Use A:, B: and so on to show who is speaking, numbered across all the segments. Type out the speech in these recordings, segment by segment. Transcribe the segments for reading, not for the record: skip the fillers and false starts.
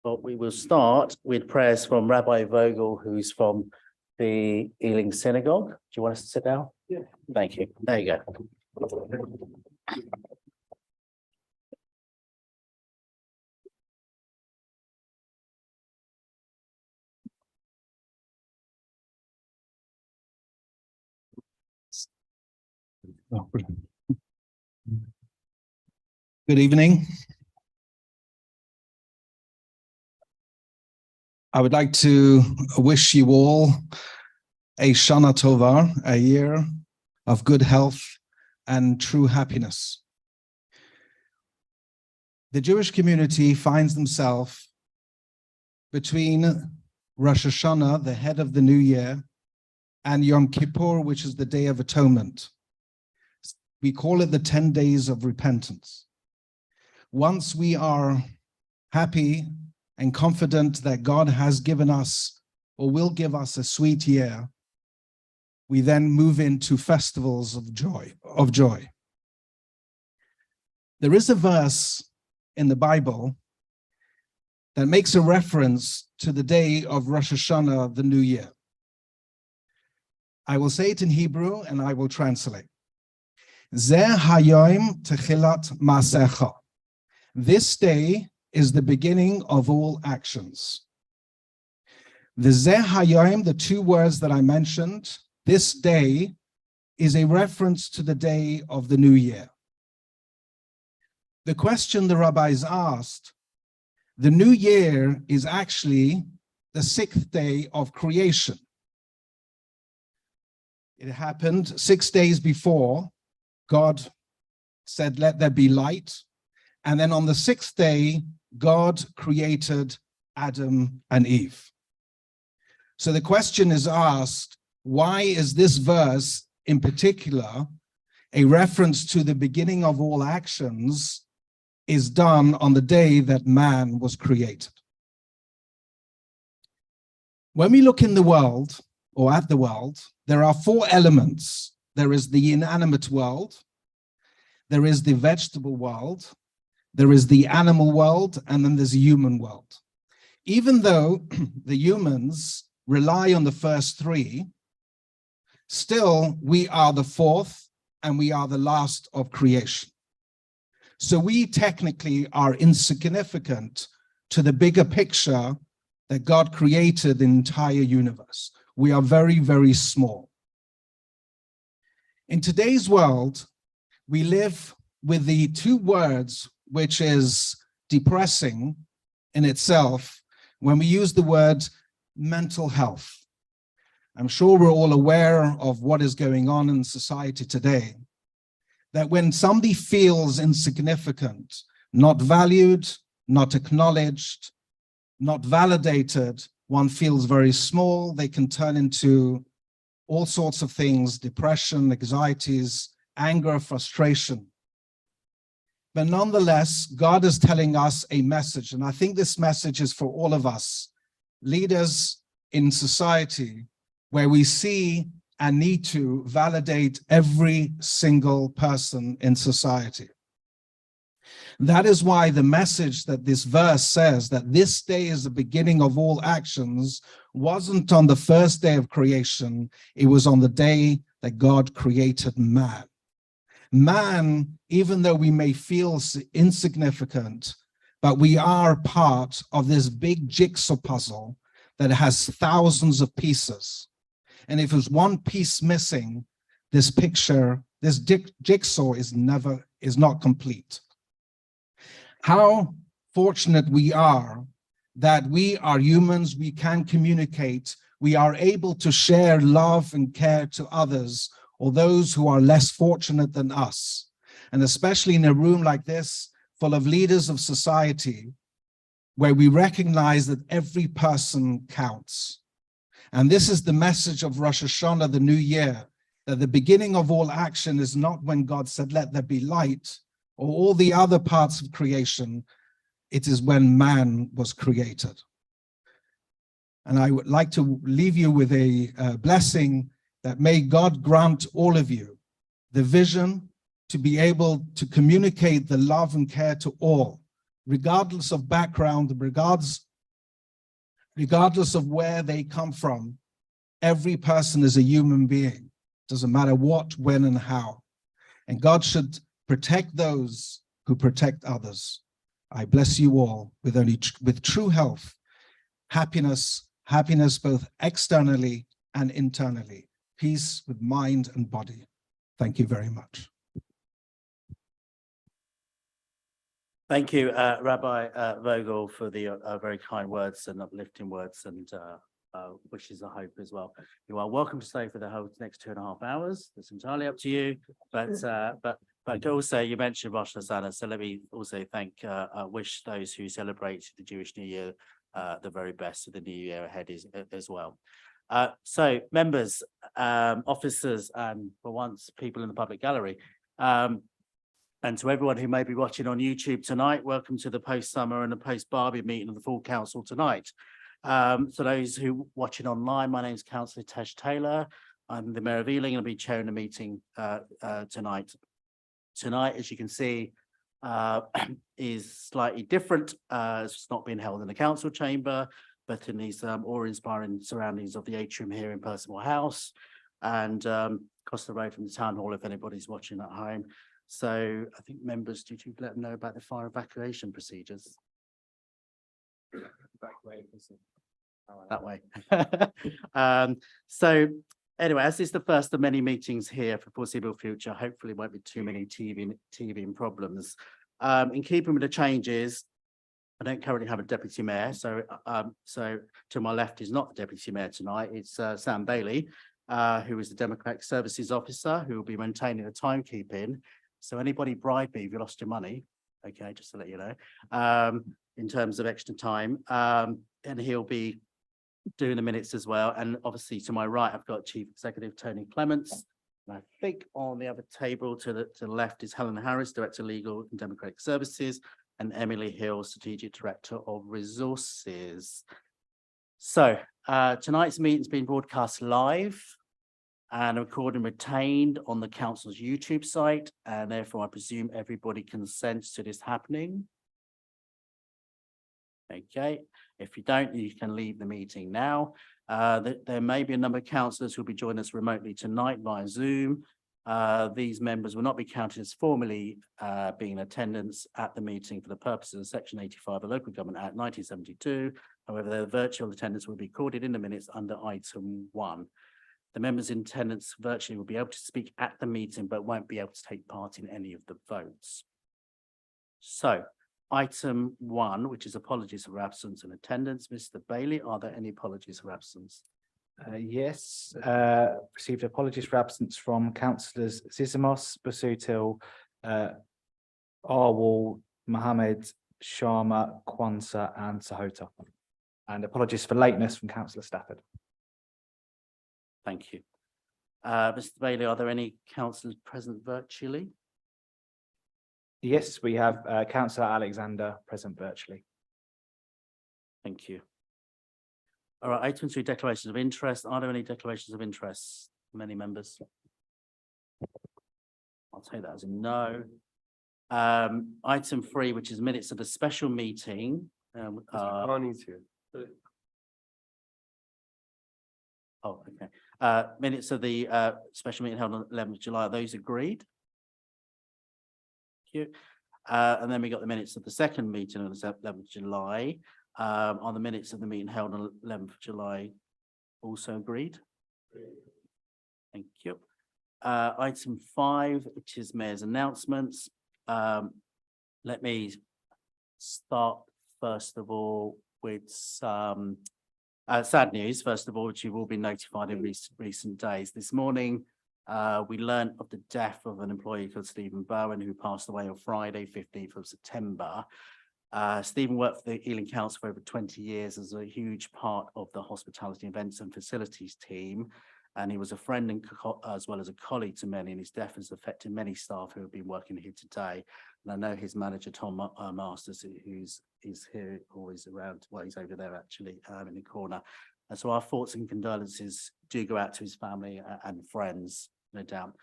A: Well, we will start with prayers from Rabbi Vogel, who's from the Ealing Synagogue. Do you want us to sit down?
B: Yeah.
A: Thank you. There you go.
B: Good evening. I would like to wish you all a Shana Tova, a year of good health and true happiness. The Jewish community finds themselves between Rosh Hashanah, the head of the new year, and Yom Kippur, which is the Day of Atonement. We call it the 10 days of repentance. Once we are happy and confident that God has given us or will give us a sweet year, we then move into festivals of joy. There is a verse in the Bible that makes a reference to the day of Rosh Hashanah, the new year. I will say it in Hebrew and I will translate. Zeh hayom techilat maasecha. This day is the beginning of all actions. The Zeh hayom, the two words that I mentioned, this day is a reference to the day of the new year. The question the rabbis asked, the new year is actually the 6th day of creation. It happened 6 days before God said, let there be light. And then on the 6th day, God created Adam and Eve. So the question is asked, why is this verse in particular a reference to the beginning of all actions is done on the day that man was created? When we look in the world, or at the world, there are 4 elements. There is the inanimate world, there is the vegetable world, there is the animal world, and then there's the human world. Even though the humans rely on the first 3, still we are the 4th and we are the last of creation. So we technically are insignificant to the bigger picture that God created the entire universe. We are very, very small. In today's world, we live with the 2 words, which is depressing in itself, when we use the word mental health. I'm sure we're all aware of what is going on in society today, that when somebody feels insignificant, not valued, not acknowledged, not validated, one feels very small. They can turn into all sorts of things, depression, anxieties, anger, frustration. But nonetheless, God is telling us a message, and I think this message is for all of us, leaders in society, where we see and need to validate every single person in society. That is why the message that this verse says, that this day is the beginning of all actions, wasn't on the first day of creation. It was on the day that God created man. Man, even though we may feel insignificant, but we are part of this big jigsaw puzzle that has thousands of pieces. And if there's one piece missing, this picture, this jigsaw is not complete. How fortunate we are that we are humans, we can communicate, we are able to share love and care to others, or those who are less fortunate than us. And especially in a room like this, full of leaders of society, where we recognize that every person counts. And this is the message of Rosh Hashanah, the new year, that the beginning of all action is not when God said, let there be light, or all the other parts of creation. It is when man was created. And I would like to leave you with a blessing that may God grant all of you the vision to be able to communicate the love and care to all, regardless of background, regardless of where they come from, every person is a human being. Doesn't matter what, when, and how. And God should protect those who protect others. I bless you all with true health, happiness both externally and internally, peace with mind and body. Thank you very much.
A: Thank you, Rabbi Vogel, for the very kind words and uplifting words and wishes of hope as well. You are welcome to stay for the whole next 2.5 hours. It's entirely up to you. But also you mentioned Rosh Hashanah, so let me also wish those who celebrate the Jewish New Year the very best for the new year ahead as well. So members, officers, and for once people in the public gallery, and to everyone who may be watching on YouTube tonight, welcome to the post-summer and the post-Barbie meeting of the full council tonight. So those who watching online, my name is Councillor Tej Taylor. I'm the Mayor of Ealing and I'll be chairing the meeting tonight. Tonight, as you can see, is slightly different. It's not being held in the council chamber, but in these awe-inspiring surroundings of the atrium here in Percival House and across the road from the town hall if anybody's watching at home. So I think members, did you let them know about the fire evacuation procedures? That way. So anyway, as is the first of many meetings here for foreseeable future, hopefully won't be too many teething problems. In keeping with the changes, I don't currently have a deputy mayor, so to my left is not the deputy mayor tonight. It's Sam Bailey, who is the Democratic Services Officer, who will be maintaining the timekeeping. So anybody bribe me if you lost your money, okay, just to let you know, in terms of extra time, and he'll be doing the minutes as well. And obviously to my right, I've got Chief Executive Tony Clements. And I think on the other table to the left is Helen Harris, Director of Legal and Democratic Services, and Emily Hill, Strategic Director of Resources. So tonight's meeting is being broadcast live and recorded and retained on the council's YouTube site, and therefore I presume everybody consents to this happening. Okay, if you don't, you can leave the meeting now. There may be a number of councillors who will be joining us remotely tonight via Zoom. These members will not be counted as formally being in attendance at the meeting for the purposes of Section 85 of the Local Government Act 1972. However, their virtual attendance will be recorded in the minutes under item 1. The members in attendance virtually will be able to speak at the meeting, but won't be able to take part in any of the votes. So, item 1, which is apologies for absence and attendance. Mr. Bailey, are there any apologies for absence?
C: Yes, received apologies for absence from councillors Zizamos, Basutil, Arwal, Mohammed, Sharma, Kwanzaa and Sahota. And apologies for lateness from Councillor Stafford.
A: Thank you. Mr. Bailey, are there any councillors present virtually?
C: Yes, we have Councillor Alexander present virtually.
A: Thank you. All right, item 2, declarations of interest. Are there any declarations of interest from any members? I'll take that as a no. Item 3, which is minutes of the special meeting.
D: Carney's here.
A: Oh, okay. Minutes of the special meeting held on 11th of July. Are those agreed? Thank you. And then we got the minutes of the second meeting on the 11th of July. On the minutes of the meeting held on 11th of July, also agreed? Thank you. Item 5, which is Mayor's announcements. Let me start first of all with some sad news, first of all, which you've all been notified in recent days. This morning, we learned of the death of an employee called Stephen Bowen, who passed away on Friday, 15th of September. Stephen worked for the Ealing Council for over 20 years as a huge part of the hospitality events and facilities team. And he was a friend and as well as a colleague to many, and his death has affected many staff who have been working here today. And I know his manager, Tom Masters, who's here always around, well, he's over there actually in the corner. And so our thoughts and condolences do go out to his family and friends, no doubt.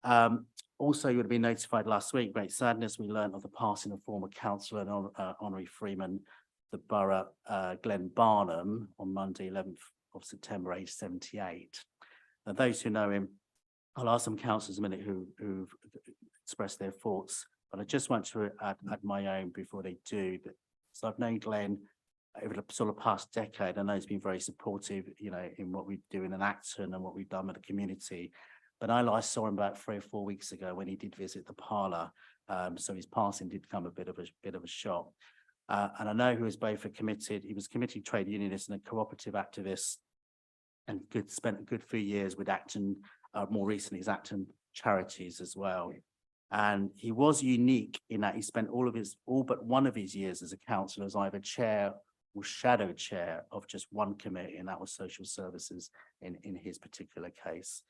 A: Also, you would have been notified last week, great sadness, we learned of the passing of former councillor and honorary freeman, the borough, Glenn Barnum, on Monday, 11th of September, aged 78. Now, those who know him, I'll ask some councillors in a minute who've expressed their thoughts, but I just want to add my own before they do. So I've known Glenn over the sort of past decade. I know he's been very supportive, you know, in what we do in an Acton and what we've done with the community. But I last saw him about 3 or 4 weeks ago when he did visit the parlour. So his passing did come a bit of a shock. And I know he was both he was a committed trade unionist and a cooperative activist, and spent a good few years with Acton, more recently his Acton Charities as well. And he was unique in that he spent all but one of his years as a councillor as either chair or shadow chair of just one committee, and that was social services in his particular case.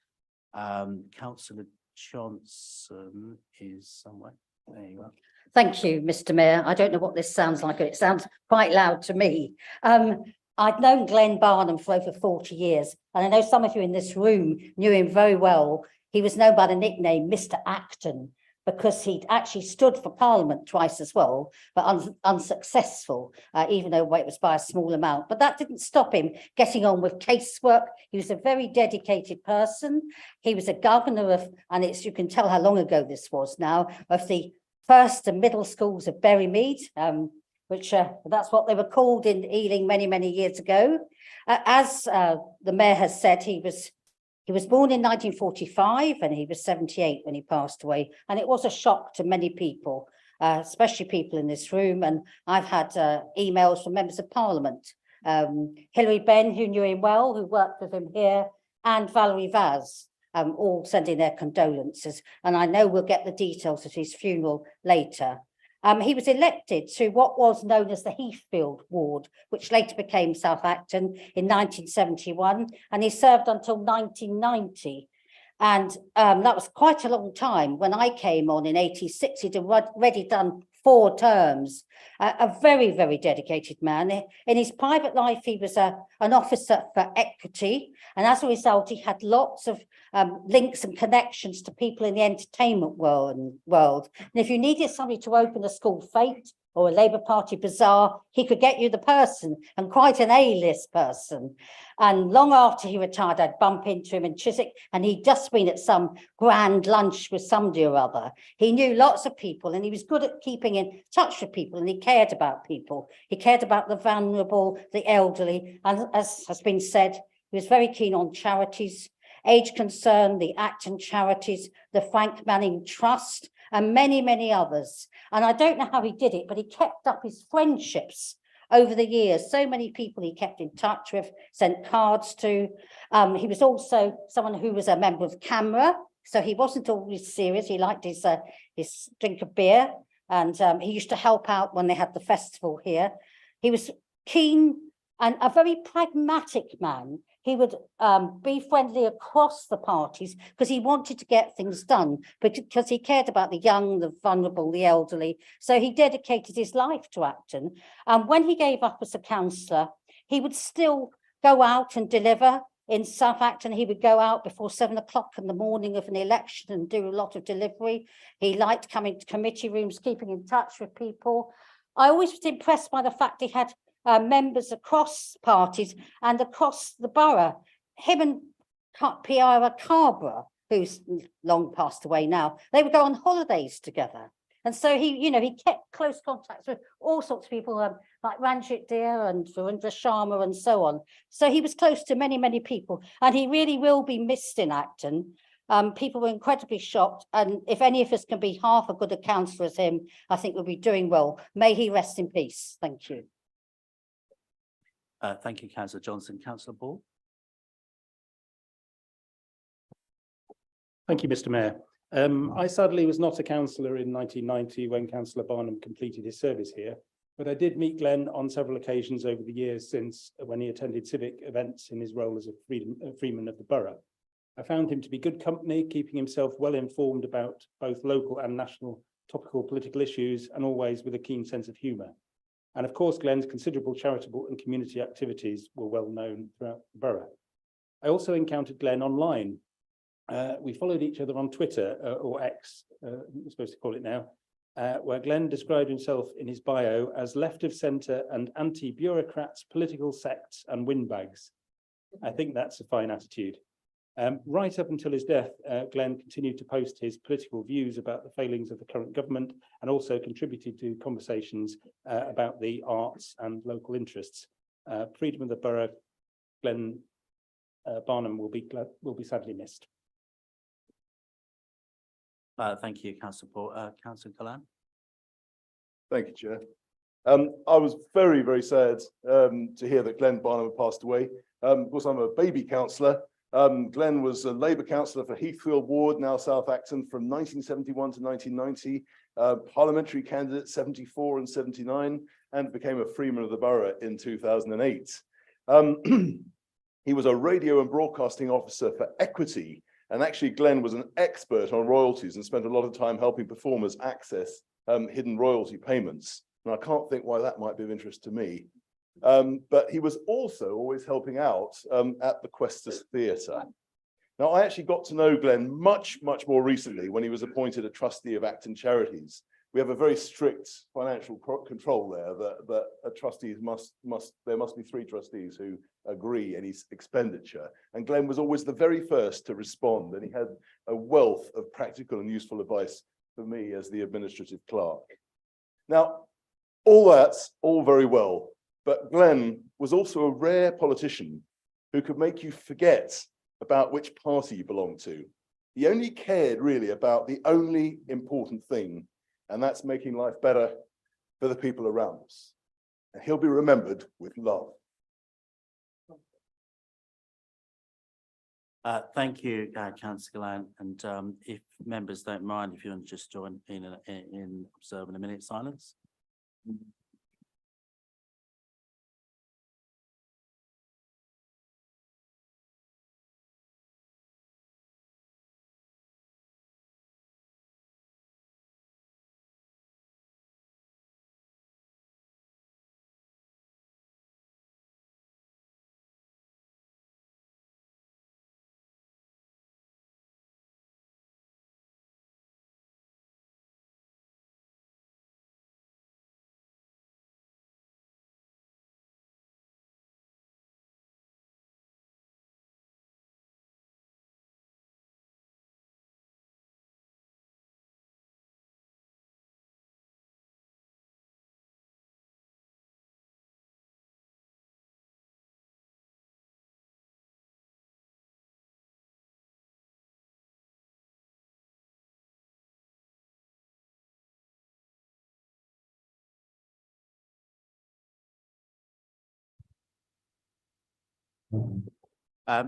A: Councillor Johnson is somewhere. There you are.
E: Thank you, Mr. Mayor. I don't know what this sounds like. It sounds quite loud to me. I've known Glenn Barnum for over 40 years, and I know some of you in this room knew him very well. He was known by the nickname Mr. Acton, because he'd actually stood for Parliament twice as well, but unsuccessful, even though it was by a small amount. But that didn't stop him getting on with casework. He was a very dedicated person. He was a governor of, and you can tell how long ago this was now, of the first and middle schools of Berrymead, which that's what they were called in Ealing many, many years ago. As the mayor has said, he was born in 1945 and he was 78 when he passed away. And it was a shock to many people, especially people in this room. And I've had emails from members of Parliament, Hilary Benn, who knew him well, who worked with him here, and Valerie Vaz, all sending their condolences. And I know we'll get the details of his funeral later. He was elected to what was known as the Heathfield ward, which later became South Acton in 1971, and he served until 1990. And that was quite a long time. When I came on in 86, he'd already done 4 terms. A very, very dedicated man. In his private life, he was an officer for equity, and as a result, he had lots of links and connections to people in the entertainment world. And if you needed somebody to open a school fete or a Labour Party bazaar, he could get you the person, and quite an A-list person. And long after he retired, I'd bump into him in Chiswick, and he'd just been at some grand lunch with somebody or other. He knew lots of people, and he was good at keeping in touch with people, and he cared about people. He cared about the vulnerable, the elderly, and as has been said, he was very keen on charities, Age Concern, the Acton Charities, the Frank Manning Trust, and many, many others. And I don't know how he did it, but he kept up his friendships over the years. So many people he kept in touch with, sent cards to. He was also someone who was a member of CAMRA, so he wasn't always serious. He liked his drink of beer, and he used to help out when they had the festival here. He was keen and a very pragmatic man. He would be friendly across the parties because he wanted to get things done, because he cared about the young, the vulnerable, the elderly. So he dedicated his life to Acton. And when he gave up as a councillor, he would still go out and deliver in South Acton. He would go out before 7 o'clock in the morning of an election and do a lot of delivery. He liked coming to committee rooms, keeping in touch with people. I always was impressed by the fact he had members across parties and across the borough. Him and Piara Carbra, who's long passed away now, they would go on holidays together. And so he kept close contacts with all sorts of people, like Ranjit Deer and Virendra Sharma and so on. So he was close to many, many people, and he really will be missed in Acton. People were incredibly shocked, and if any of us can be half as good a councillor as him, I think we'll be doing well. May he rest in peace. Thank you.
A: Thank you, Councillor Johnson. Councillor Ball.
F: Thank you, Mr. Mayor. I sadly was not a councillor in 1990 when Councillor Barnum completed his service here, but I did meet Glenn on several occasions over the years since, when he attended civic events in his role as a freeman of the borough. I found him to be good company, keeping himself well informed about both local and national topical political issues, and always with a keen sense of humour. And of course, Glenn's considerable charitable and community activities were well known throughout the borough. I also encountered Glenn online We followed each other on Twitter, or X, we're supposed to call it now, where Glenn described himself in his bio as left of centre and anti-bureaucrats, political sects and windbags. I think that's a fine attitude. Right up until his death, Glenn continued to post his political views about the failings of the current government and also contributed to conversations about the arts and local interests. Freedom of the Borough, Glenn Barnum will be sadly missed.
A: Thank you, Councillor Paul. Councillor Callan.
G: Thank you, Chair. I was very, very sad to hear that Glenn Barnum had passed away. Of course, I'm a baby councillor. Glenn was a Labour councillor for Heathfield Ward, now South Acton, from 1971 to 1990, parliamentary candidate 74 and 79, and became a Freeman of the Borough in 2008. He was a radio and broadcasting officer for Equity, and actually Glenn was an expert on royalties and spent a lot of time helping performers access hidden royalty payments. And I can't think why that might be of interest to me. But he was also always helping out at the Questus Theatre. Now, I actually got to know Glenn much more recently when he was appointed a trustee of Acton Charities. We have a very strict financial control there that a trustee there must be 3 trustees who agree any expenditure. And Glenn was always the very first to respond, and he had a wealth of practical and useful advice for me as the administrative clerk. Now, all that's all very well, but Glenn was also a rare politician who could make you forget about which party you belonged to. He only cared really about the only important thing, and that's making life better for the people around us. And he'll be remembered with love.
A: Thank you, Councillor Callan. And if members don't mind, if you want to just join in observing a minute silence.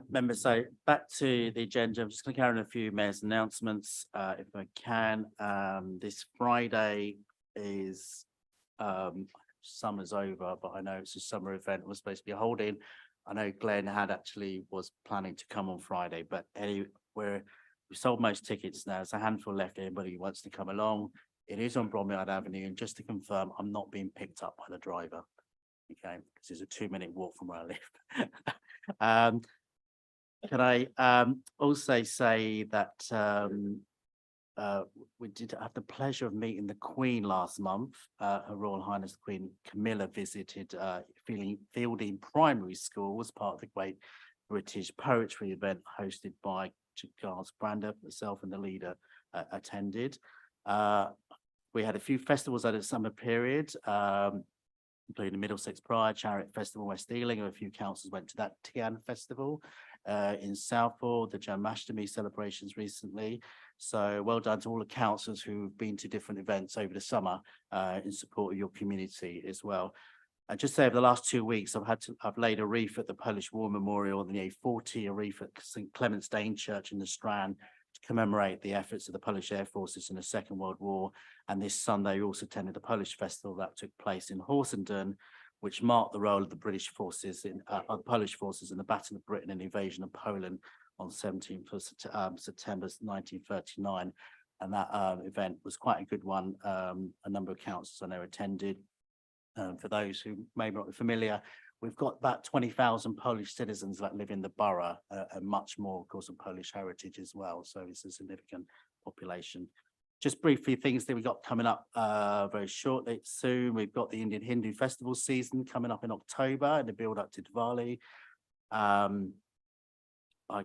A: Members, so back to the agenda. I'm just going to carry on a few mayor's announcements, if I can. This Friday is summer's over, but I know it's a summer event we're supposed to be holding. I know Glenn was planning to come on Friday, but we've sold most tickets now. There's a handful left. Anybody who wants to come along. It is on Bromyard Avenue, and just to confirm, I'm not being picked up by the driver. Okay, because it's a 2-minute walk from where I live. Can I also say that we did have the pleasure of meeting the Queen last month. Her Royal Highness Queen Camilla visited Fielding Primary School as part of the Great British Poetry event hosted by Giles Brander. Myself and the leader attended. We had a few festivals over the summer period, including the Middlesex Pride, Chariot Festival, West Ealing, and a few councils went to that Tian Festival in Southall, the Janmashtami celebrations recently. So well done to all the councillors who've been to different events over the summer in support of your community as well. And just say over the last 2 weeks, I've laid a wreath at the Polish War Memorial and the A40, a wreath at St Clement's Dane Church in the Strand to commemorate the efforts of the Polish Air Forces in the Second World War. And this Sunday, we also attended the Polish festival that took place in Horsenden, which marked the role of the British forces Polish forces in the Battle of Britain and the invasion of Poland on 17th of September 1939. And that event was quite a good one. A number of councils I know attended. For those who may not be familiar We've got about 20,000 Polish citizens that live in the borough, and much more, of course, of Polish heritage as well. So it's a significant population. Just briefly, things that we got coming up very shortly, soon. We've got the Indian Hindu festival season coming up in October and the build up to Diwali. I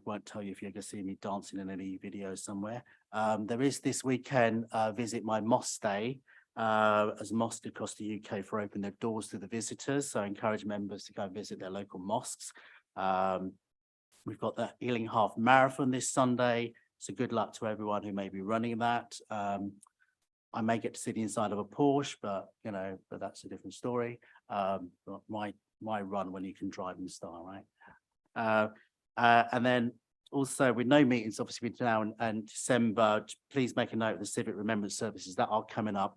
A: won't tell you if you're going to see me dancing in any videos somewhere. There is this weekend, Visit My Mosque Day, as mosques across the UK for open their doors to the visitors. So I encourage members to go and visit their local mosques. We've got the Ealing Half Marathon this Sunday. So good luck to everyone who may be running that. I may get to sit inside of a Porsche, but but that's a different story. But why run when you can drive in style, right? And then also with no meetings, obviously between now and December, please make a note of the civic remembrance services that are coming up,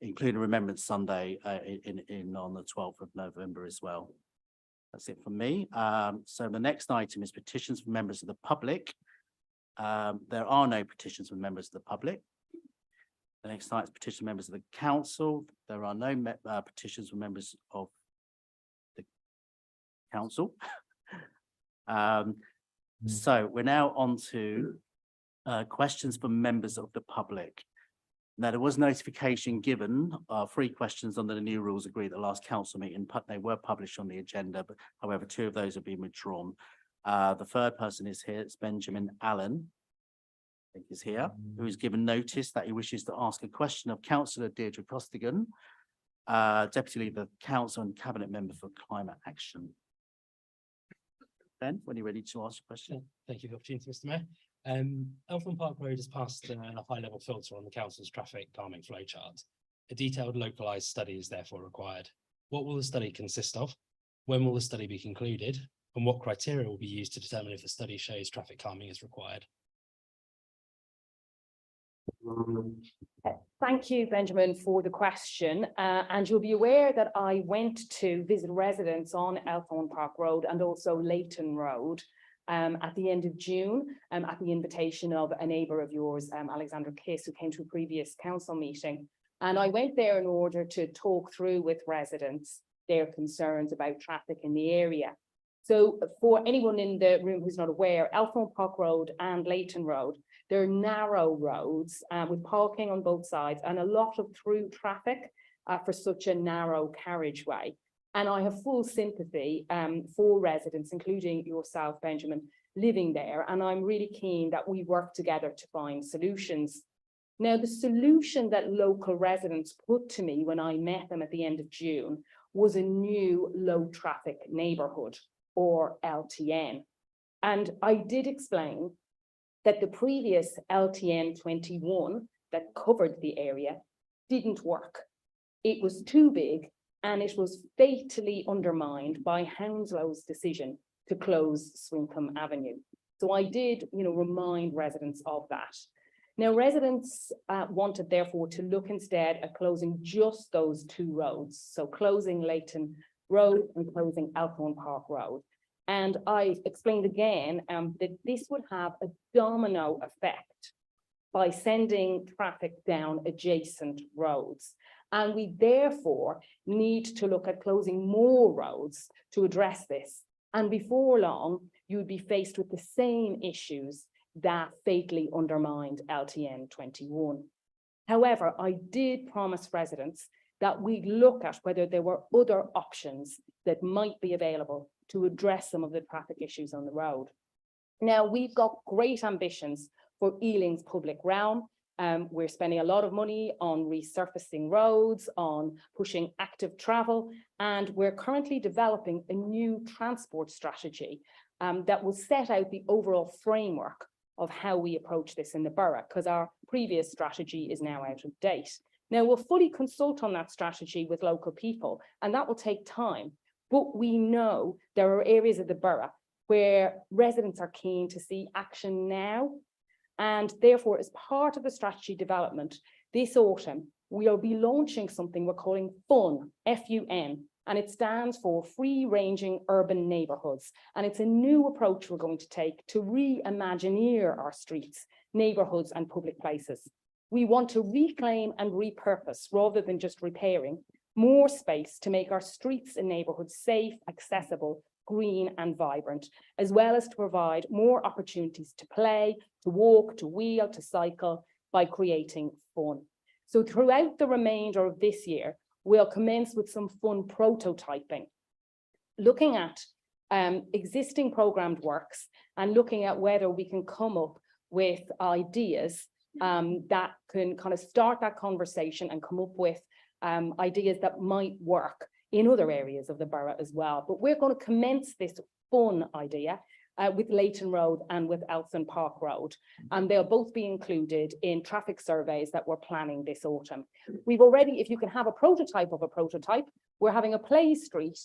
A: including Remembrance Sunday on the 12th of November as well. That's it from me. So the next item is petitions from members of the public. There are no petitions from members of the public. The next item is petition members of the council. There are no petitions from members of the council. So we're now on to questions from members of the public. Now, there was notification given, 3 questions under the new rules agreed at the last council meeting. They were published on the agenda, but however, 2 of those have been withdrawn. The third person is here. It's Benjamin Allen, I think is here, who has given notice that he wishes to ask a question of Councillor Deirdre Costigan, Deputy Leader of the Council and Cabinet Member for Climate Action. Ben, when you're ready to ask a question.
H: Thank you for the opportunity, Mr. Mayor. Eltham Park Road has passed a high-level filter on the council's traffic calming flowchart. A detailed localised study is therefore required. What will the study consist of? When will the study be concluded? And what criteria will be used to determine if the study shows traffic calming is required?
I: Thank you, Benjamin, for the question. And you'll be aware that I went to visit residents on Eltham Park Road and also Leighton Road at the end of June, at the invitation of a neighbour of yours, Alexandra Kiss, who came to a previous council meeting. And I went there in order to talk through with residents their concerns about traffic in the area. So for anyone in the room who's not aware, Eltham Park Road and Leighton Road, they're narrow roads with parking on both sides and a lot of through traffic for such a narrow carriageway. And I have full sympathy for residents, including yourself, Benjamin, living there. And I'm really keen that we work together to find solutions. Now, the solution that local residents put to me when I met them at the end of June was a new low traffic neighbourhood, or LTN. And I did explain that the previous LTN 21 that covered the area didn't work. It was too big and it was fatally undermined by Hounslow's decision to close Swincolm Avenue. So I did, remind residents of that. Now, residents wanted, therefore, to look instead at closing just those 2 roads. So closing Leighton Road and closing Eltham Park Road. And I explained again that this would have a domino effect by sending traffic down adjacent roads. And we therefore need to look at closing more roads to address this. And before long, you would be faced with the same issues that fatally undermined LTN 21. However, I did promise residents that we'd look at whether there were other options that might be available to address some of the traffic issues on the road. Now, we've got great ambitions for Ealing's public realm. We're spending a lot of money on resurfacing roads, on pushing active travel, and we're currently developing a new transport strategy that will set out the overall framework of how we approach this in the borough, because our previous strategy is now out of date. Now, we'll fully consult on that strategy with local people, and that will take time. But we know there are areas of the borough where residents are keen to see action now. And therefore, as part of the strategy development this autumn, we'll be launching something we're calling FUN, F-U-N, and it stands for Free-Ranging Urban Neighbourhoods. And it's a new approach we're going to take to reimagineer our streets, neighbourhoods and public places. We want to reclaim and repurpose rather than just repairing more space to make our streets and neighbourhoods safe, accessible, green and vibrant, as well as to provide more opportunities to play, to walk, to wheel, to cycle by creating fun. So throughout the remainder of this year, we'll commence with some fun prototyping, looking at existing programmed works and looking at whether we can come up with ideas that can kind of start that conversation and come up with ideas that might work in other areas of the borough as well. But we're going to commence this fun idea with Leighton Road and with Eltham Park Road. And they'll both be included in traffic surveys that we're planning this autumn. We've already, if you can have a prototype of a prototype, we're having a play street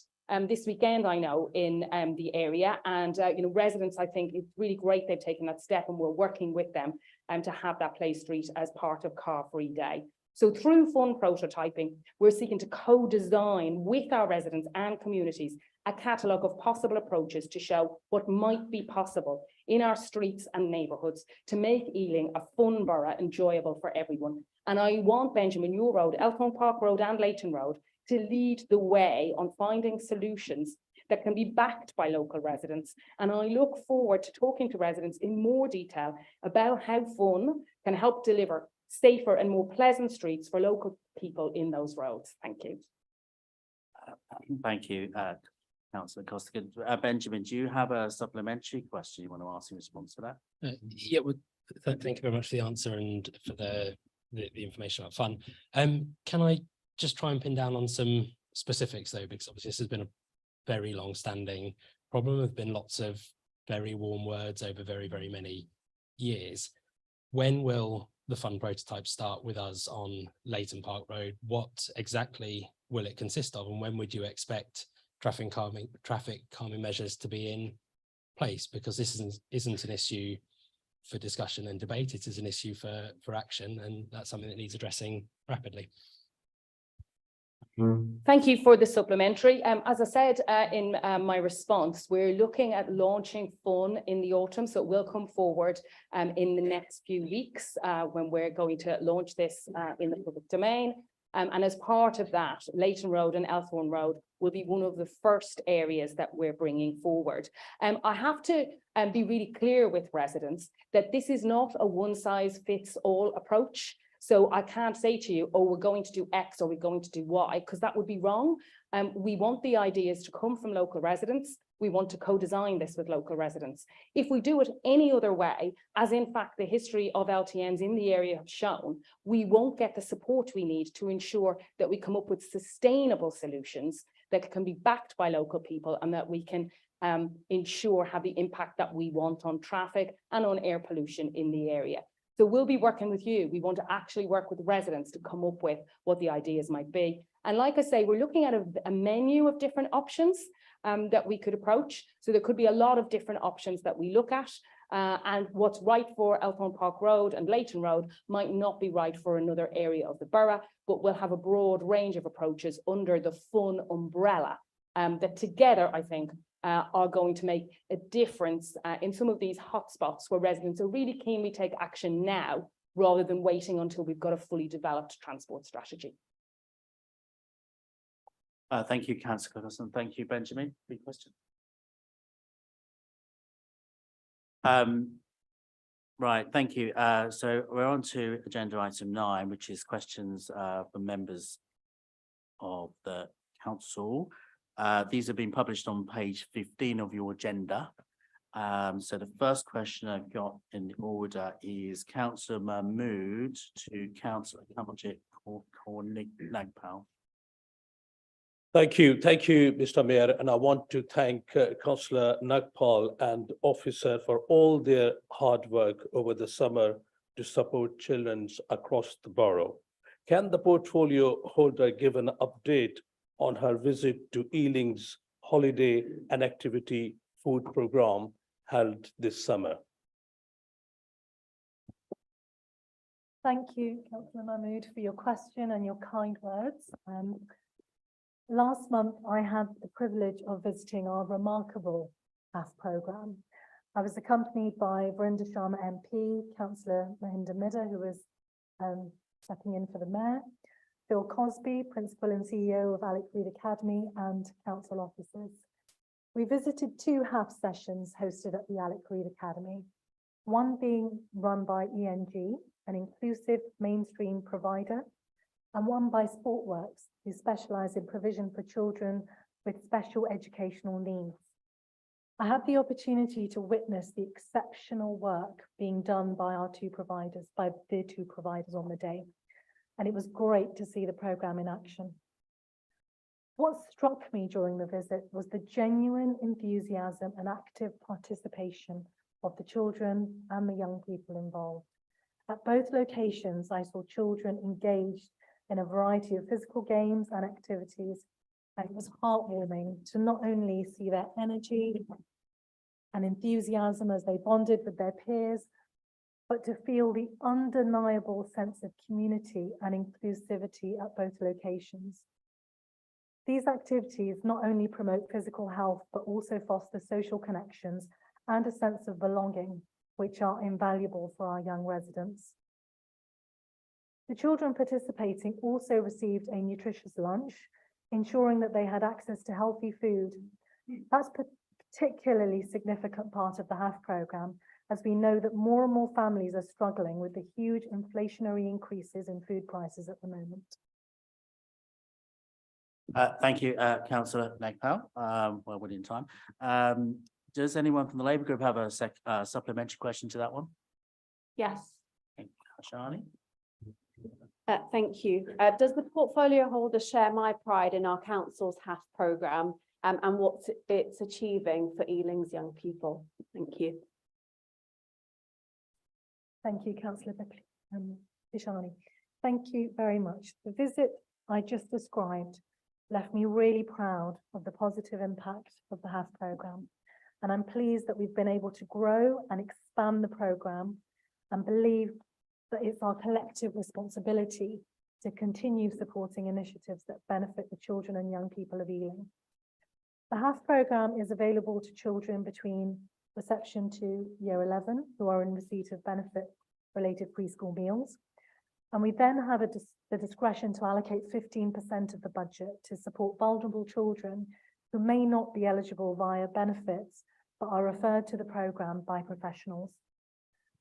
I: this weekend, I know, in the area. And, residents, I think it's really great they've taken that step, and we're working with them to have that play street as part of Car Free Day. So through fun prototyping, we're seeking to co-design with our residents and communities a catalogue of possible approaches to show what might be possible in our streets and neighbourhoods to make Ealing a fun borough, enjoyable for everyone. And I want Benjamin Ewell Road, Eltham Park Road and Leighton Road to lead the way on finding solutions that can be backed by local residents. And I look forward to talking to residents in more detail about how fun can help deliver safer and more pleasant streets for local people in those roads. Thank you.
A: Thank you, Councillor Costigan. Benjamin, do you have a supplementary question you want to ask in response to that?
H: Yeah, well, thank you very much for the answer and for the information about fun. Can I just try and pin down on some specifics though, because obviously this has been a very long-standing problem. There have been lots of very warm words over very, very many years. When will the fun prototype start with us on Leighton Park Road? What exactly will it consist of, and when would you expect traffic calming measures to be in place? Because this isn't an issue for discussion and debate, it is an issue for action, and that's something that needs addressing rapidly.
I: Thank you for the supplementary. As I said in my response, we're looking at launching fun in the autumn, so it will come forward in the next few weeks when we're going to launch this in the public domain. And as part of that, Leighton Road and Eltham Road will be one of the first areas that we're bringing forward. I have to be really clear with residents that this is not a one-size-fits-all approach. So I can't say to you, oh, we're going to do X or we're going to do Y, because that would be wrong. We want the ideas to come from local residents. We want to co-design this with local residents. If we do it any other way, as in fact the history of LTNs in the area have shown, we won't get the support we need to ensure that we come up with sustainable solutions that can be backed by local people and that we can ensure have the impact that we want on traffic and on air pollution in the area. So we'll be working with you. We want to actually work with residents to come up with what the ideas might be. And like I say, we're looking at a menu of different options that we could approach. So there could be a lot of different options that we look at. And what's right for Eltham Park Road and Leighton Road might not be right for another area of the borough, but we'll have a broad range of approaches under the fun umbrella that together, I think, are going to make a difference in some of these hotspots where residents are really keen we take action now rather than waiting until we've got a fully developed transport strategy.
A: Thank you, Councillor Costigan. Thank you, Benjamin. Big question. Right, thank you. So we're on to agenda item 9, which is questions from members of the council. These have been published on page 15 of your agenda. So the first question I've got in the order is Councillor Mahmood to Councillor Kamaljeet Nagpal.
J: Thank you, Mr. Mayor, and I want to thank Councillor Nagpal and officer for all their hard work over the summer to support children across the borough. Can the portfolio holder give an update on her visit to Ealing's holiday and activity food program held this summer?
K: Thank you, Councillor Mahmood, for your question and your kind words. Last month, I had the privilege of visiting our remarkable CAF programme. I was accompanied by Verinda Sharma MP, Councillor Mahinda Midha, who was stepping in for the mayor, Phil Cosby, Principal and CEO of Alec Reed Academy, and council officers. We visited 2 HAF sessions hosted at the Alec Reed Academy, one being run by ENG, an inclusive mainstream provider, and one by Sportworks, who specialise in provision for children with special educational needs. I had the opportunity to witness the exceptional work being done by the 2 providers on the day, and it was great to see the programme in action. What struck me during the visit was the genuine enthusiasm and active participation of the children and the young people involved. At both locations, I saw children engaged in a variety of physical games and activities, and it was heartwarming to not only see their energy and enthusiasm as they bonded with their peers, but to feel the undeniable sense of community and inclusivity at both locations. These activities not only promote physical health, but also foster social connections and a sense of belonging, which are invaluable for our young residents. The children participating also received a nutritious lunch, ensuring that they had access to healthy food. That's a particularly significant part of the HAF programme, as we know that more and more families are struggling with the huge inflationary increases in food prices at the moment.
A: Thank you, Councillor Nagpal. Well, within time. Does anyone from the Labour Group have a supplementary question to that one?
L: Yes,
A: Shani?
L: thank you. Does the portfolio holder share my pride in our council's HAF programme and what it's achieving for Ealing's young people? Thank you.
K: Thank you, Councillor Bishani. Thank you very much. The visit I just described left me really proud of the positive impact of the HAF programme. And I'm pleased that we've been able to grow and expand the programme and believe that it's our collective responsibility to continue supporting initiatives that benefit the children and young people of Ealing. The HAF programme is available to children between reception to year 11 who are in receipt of benefit-related preschool meals. And we then have the discretion to allocate 15% of the budget to support vulnerable children who may not be eligible via benefits, but are referred to the programme by professionals.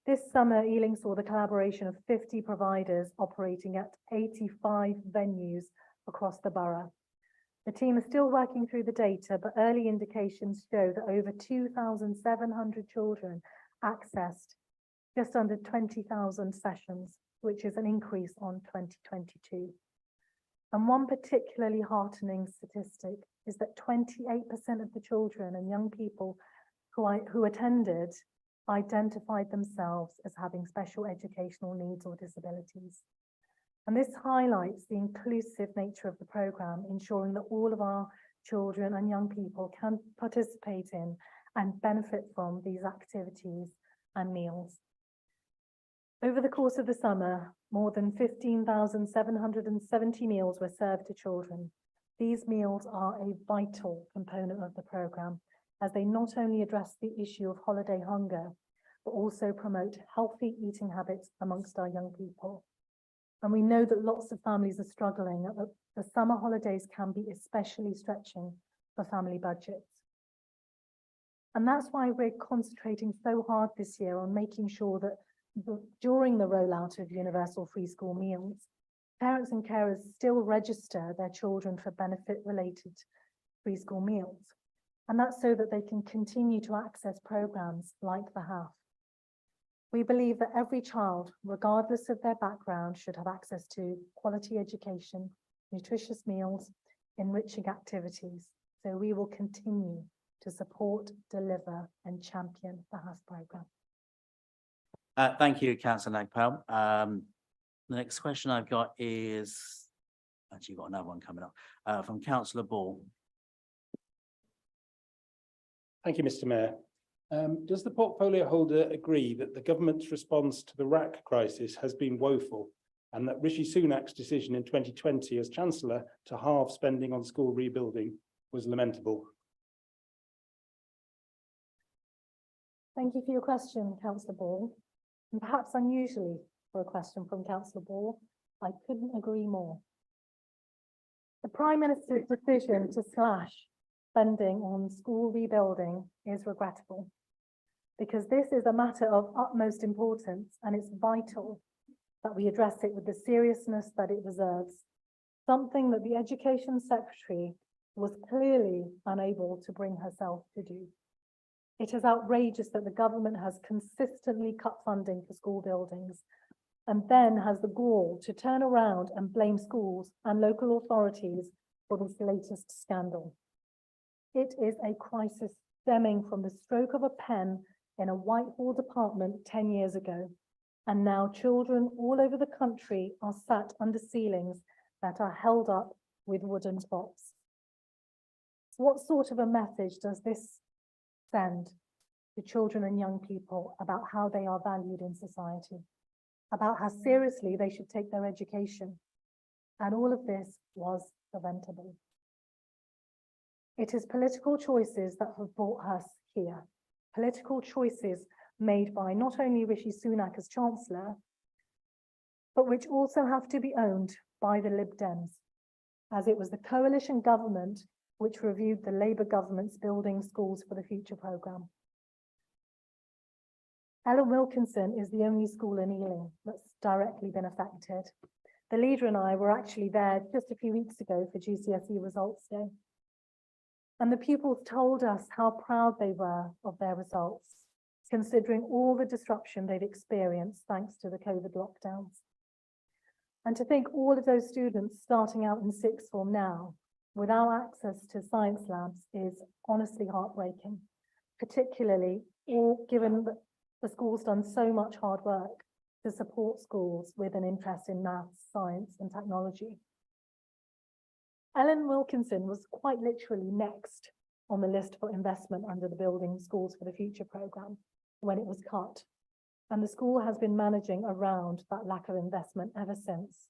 K: This summer, Ealing saw the collaboration of 50 providers operating at 85 venues across the borough. The team is still working through the data, but early indications show that over 2,700 children accessed just under 20,000 sessions, which is an increase on 2022. And one particularly heartening statistic is that 28% of the children and young people who attended identified themselves as having special educational needs or disabilities. And this highlights the inclusive nature of the programme, ensuring that all of our children and young people can participate in and benefit from these activities and meals. Over the course of the summer, more than 15,770 meals were served to children. These meals are a vital component of the programme, as they not only address the issue of holiday hunger, but also promote healthy eating habits amongst our young people. And we know that lots of families are struggling. The summer holidays can be especially stretching for family budgets. And that's why we're concentrating so hard this year on making sure that during the rollout of universal free school meals, parents and carers still register their children for benefit-related free school meals. And that's so that they can continue to access programs like the HAF. We believe that every child, regardless of their background, should have access to quality education, nutritious meals, enriching activities. So we will continue to support, deliver, and champion the HAF programme.
A: Thank you, Councillor Nagpal. The next question I've got is, actually got another one coming up, from Councillor Ball.
F: Thank you, Mr. Mayor. Does the portfolio holder agree that the government's response to the RAC crisis has been woeful and that Rishi Sunak's decision in 2020 as Chancellor to halve spending on school rebuilding was lamentable?
K: Thank you for your question, Councillor Ball. And perhaps unusually for a question from Councillor Ball, I couldn't agree more. Prime Minister's decision to slash spending on school rebuilding is regrettable, because this is a matter of utmost importance and it's vital that we address it with the seriousness that it deserves, something that the Education Secretary was clearly unable to bring herself to do. It is outrageous that the government has consistently cut funding for school buildings and then has the gall to turn around and blame schools and local authorities for this latest scandal. It is a crisis stemming from the stroke of a pen in a Whitehall department 10 years ago. And now children all over the country are sat under ceilings that are held up with wooden tops. What sort of a message does this send to children and young people about how they are valued in society, about how seriously they should take their education? And all of this was preventable. It is political choices that have brought us here, political choices made by not only Rishi Sunak as Chancellor, but which also have to be owned by the Lib Dems, as it was the coalition government which reviewed the Labour government's Building Schools for the Future programme. Ellen Wilkinson is the only school in Ealing that's directly been affected. The leader and I were actually there just a few weeks ago for GCSE Results Day. And the pupils told us how proud they were of their results, considering all the disruption they've experienced thanks to the COVID lockdowns. And to think all of those students starting out in sixth form now without access to science labs is honestly heartbreaking, particularly given that the school's done so much hard work to support schools with an interest in maths, science and technology. Ellen Wilkinson was quite literally next on the list for investment under the Building Schools for the Future programme when it was cut. And the school has been managing around that lack of investment ever since.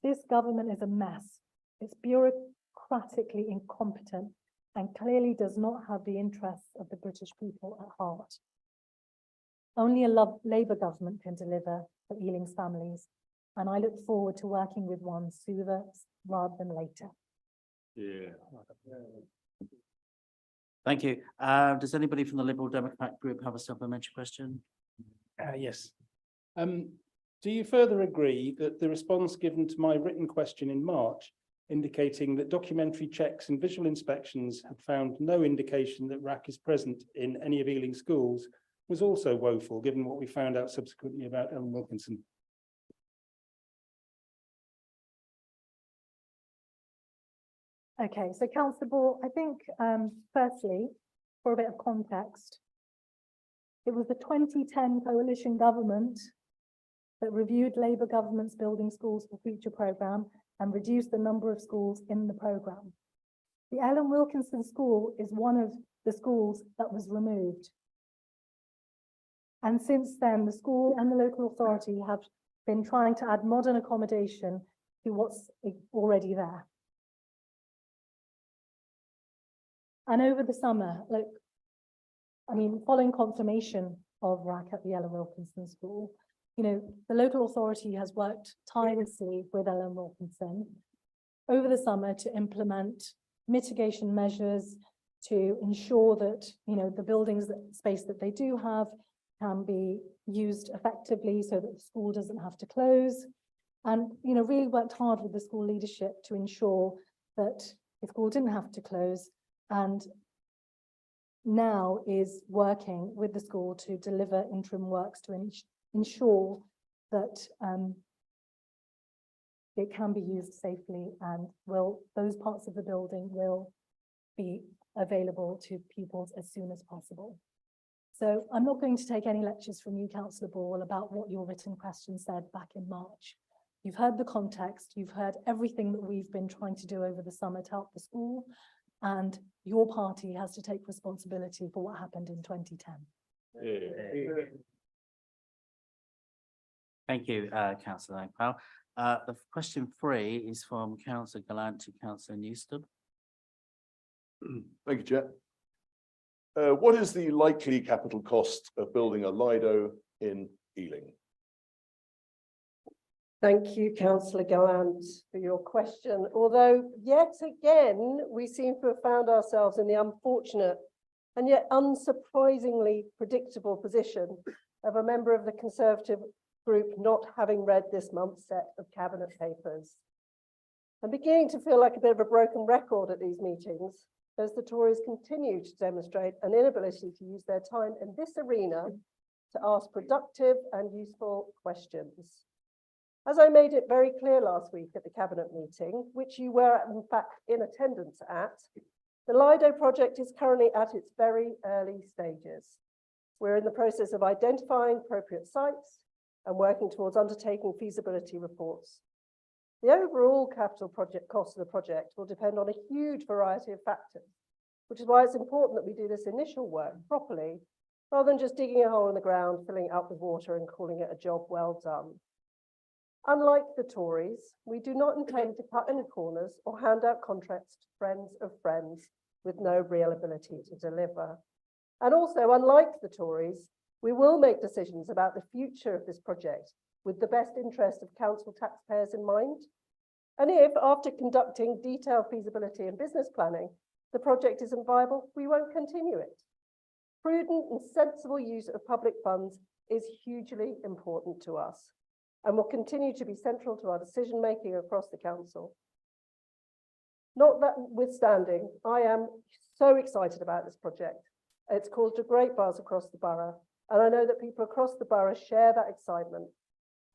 K: This government is a mess. It's bureaucratically incompetent and clearly does not have the interests of the British people at heart. Only a Labour government can deliver for Ealing's families, and I look forward to working with one sooner rather than later.
G: Yeah.
A: Thank you. Does anybody from the Liberal Democrat group have a supplementary question?
F: Yes. Do you further agree that the response given to my written question in March, indicating that documentary checks and visual inspections had found no indication that RAC is present in any of Ealing schools, was also woeful, given what we found out subsequently about Ellen Wilkinson?
K: Okay, so Councillor Ball, I think firstly, for a bit of context, it was the 2010 coalition government that reviewed Labour government's Building Schools for Future programme and reduced the number of schools in the programme. The Ellen Wilkinson School is one of the schools that was removed. And since then, the school and the local authority have been trying to add modern accommodation to what's already there. And over the summer, following confirmation of RAC at the Ellen Wilkinson School, the local authority has worked tirelessly with Ellen Wilkinson over the summer to implement mitigation measures to ensure that, the buildings space that they do have can be used effectively so that the school doesn't have to close. And, really worked hard with the school leadership to ensure that the school didn't have to close, and now is working with the school to deliver interim works to ensure that it can be used safely, and those parts of the building will be available to pupils as soon as possible. So I'm not going to take any lectures from you, Councillor Ball, about what your written question said back in March. You've heard the context, you've heard everything that we've been trying to do over the summer to help the school, and your party has to take responsibility for what happened in 2010.
A: Thank you, Councillor Langpal. The question 3 is from Councillor Gallant to Councillor Newsted.
G: Thank you, Chair. What is the likely capital cost of building a Lido in Ealing?
M: Thank you, councillor Gallant, for your question. Although yet again, we seem to have found ourselves in the unfortunate and yet unsurprisingly predictable position of a member of the Conservative group not having read this month's set of cabinet papers. I'm beginning to feel like a bit of a broken record at these meetings, as the Tories continue to demonstrate an inability to use their time in this arena to ask productive and useful questions. As I made it very clear last week at the cabinet meeting, which you were in fact in attendance at, the Lido project is currently at its very early stages. We're in the process of identifying appropriate sites and working towards undertaking feasibility reports. The overall capital project cost of the project will depend on a huge variety of factors, which is why it's important that we do this initial work properly, rather than just digging a hole in the ground, filling it up with water and calling it a job well done. Unlike the Tories, we do not intend to cut any corners or hand out contracts to friends of friends with no real ability to deliver. And also, unlike the Tories, we will make decisions about the future of this project with the best interest of council taxpayers in mind. And if, after conducting detailed feasibility and business planning, the project isn't viable, we won't continue it. Prudent and sensible use of public funds is hugely important to us and will continue to be central to our decision-making across the council. Notwithstanding, I am so excited about this project. It's caused a great buzz across the borough, and I know that people across the borough share that excitement.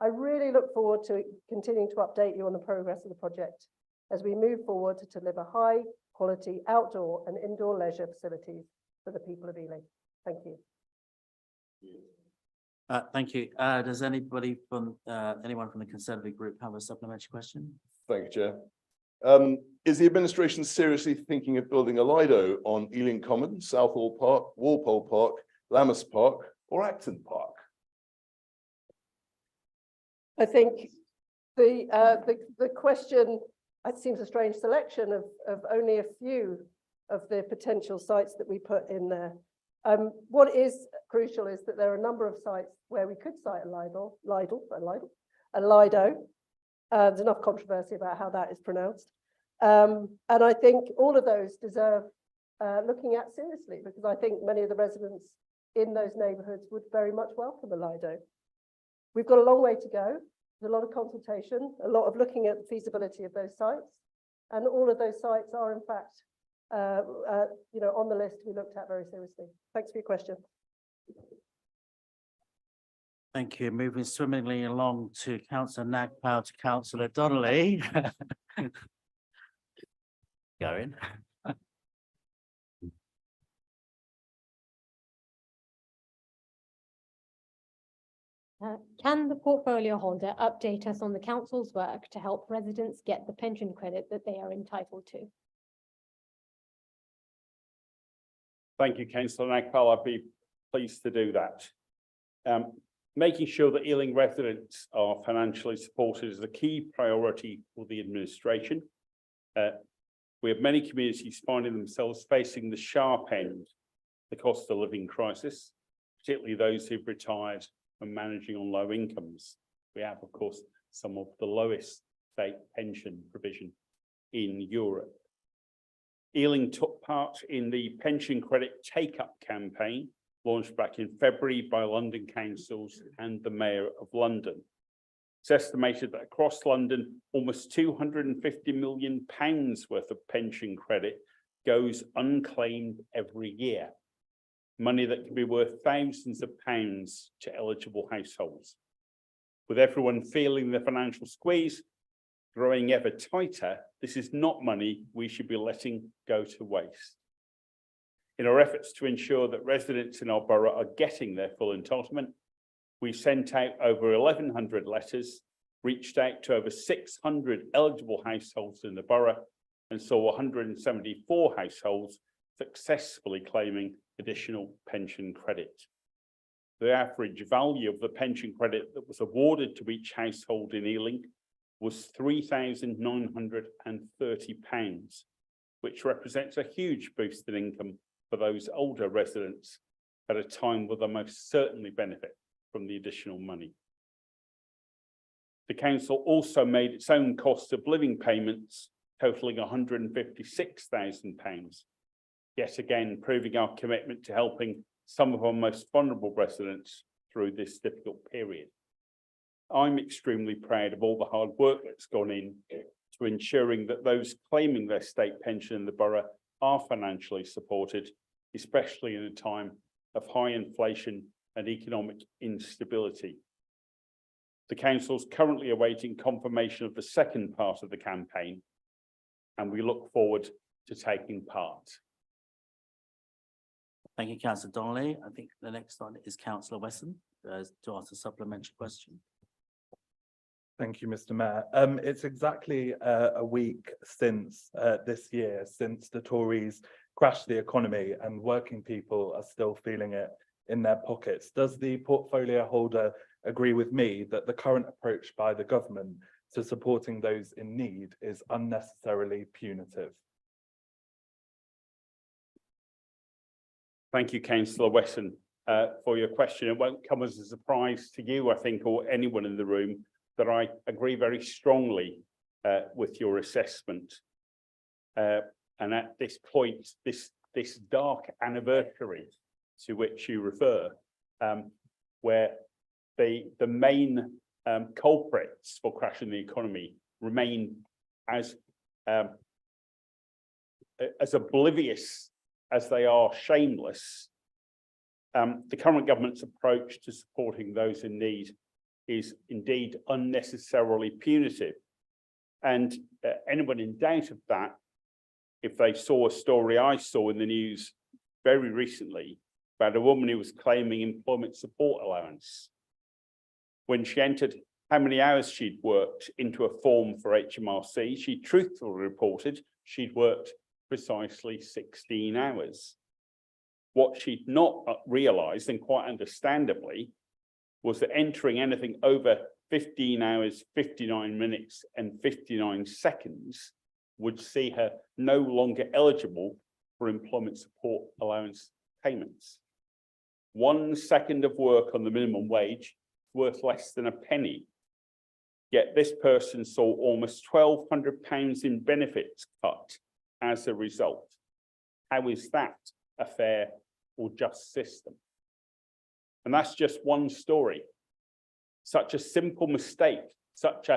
M: I really look forward to continuing to update you on the progress of the project as we move forward to deliver high-quality outdoor and indoor leisure facilities for the people of Ealing. Thank you.
A: Thank you. Does anybody from anyone from the Conservative group have a supplementary question?
G: Thank you, Chair. Is the administration seriously thinking of building a Lido on Ealing Common, Southall Park, Walpole Park, Lammas Park, or Acton Park?
M: I think the question, it seems a strange selection of only a few of the potential sites that we put in there. What is crucial is that there are a number of sites where we could cite a Lido. There's enough controversy about how that is pronounced. And I think all of those deserve looking at seriously, because I think many of the residents in those neighbourhoods would very much welcome a Lido. We've got a long way to go. There's a lot of consultation, a lot of looking at the feasibility of those sites. And all of those sites are in fact, on the list we looked at very seriously. Thanks for your question.
A: Thank you. Moving swimmingly along to Councillor Nagpal to Councillor Donnelly. Going.
N: Can the portfolio holder update us on the council's work to help residents get the pension credit that they are entitled to?
F: Thank you, Councillor Nagpal. I'd be pleased to do that. Making sure that Ealing residents are financially supported is a key priority for the administration. We have many communities finding themselves facing the sharp end, the cost of living crisis, particularly those who've retired and managing on low incomes. We have, of course, some of the lowest state pension provision in Europe. Ealing took part in the pension credit take-up campaign launched back in February by London councils and the Mayor of London. It's estimated that across London, almost £250 million worth of pension credit goes unclaimed every year. Money that can be worth thousands of pounds to eligible households. With everyone feeling the financial squeeze growing ever tighter, this is not money we should be letting go to waste. In our efforts to ensure that residents in our borough are getting their full entitlement, we sent out over 1,100 letters, reached out to over 600 eligible households in the borough, and saw 174 households successfully claiming additional pension credit. The average value of the pension credit that was awarded to each household in Ealing was £3,930, which represents a huge boost in income for those older residents at a time where they most certainly benefit from the additional money. The council also made its own cost of living payments totaling £156,000. Yet again, proving our commitment to helping some of our most vulnerable residents through this difficult period. I'm extremely proud of all the hard work that's gone in to ensuring that those claiming their state pension in the borough are financially supported, especially in a time of high inflation and economic instability. The council is currently awaiting confirmation of the second part of the campaign, and we look forward to taking part.
A: Thank you, Councillor Donnelly. I think the next one is Councillor Wesson to ask a supplementary question.
O: Thank you, Mr. Mayor. It's exactly a week since this year, since the Tories crashed the economy, and working people are still feeling it in their pockets. Does the portfolio holder agree with me that the current approach by the government to supporting those in need is unnecessarily punitive?
F: Thank you, Councillor Wesson, for your question. It won't come as a surprise to you, I think, or anyone in the room, that I agree very strongly with your assessment. And at this point, this dark anniversary to which you refer, where the main culprits for crashing the economy remain as oblivious as they are shameless, the current government's approach to supporting those in need is indeed unnecessarily punitive. And anyone in doubt of that, if they saw a story I saw in the news very recently about a woman who was claiming employment support allowance, when she entered how many hours she'd worked into a form for HMRC, she truthfully reported she'd worked precisely 16 hours. What she'd not realised, and quite understandably, was that entering anything over 15 hours, 59 minutes and 59 seconds would see her no longer eligible for employment support allowance payments. 1 second of work on the minimum wage worth less than a penny. Yet this person saw almost £1,200 in benefits cut as a result. How is that a fair or just system? And that's just one story. Such a simple mistake, such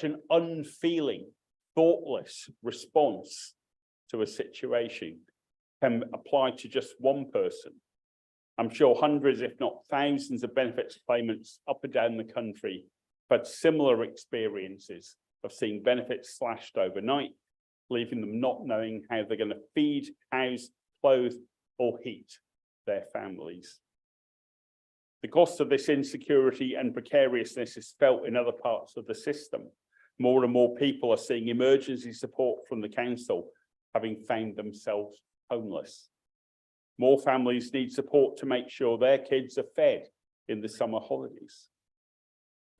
F: an unfeeling, thoughtless response to a situation can apply to just one person. I'm sure hundreds, if not thousands, of benefits claimants up and down the country have had similar experiences of seeing benefits slashed overnight, leaving them not knowing how they're going to feed, house, clothe, or heat their families. The cost of this insecurity and precariousness is felt in other parts of the system. More and more people are seeing emergency support from the council, having found themselves homeless. More families need support to make sure their kids are fed in the summer holidays.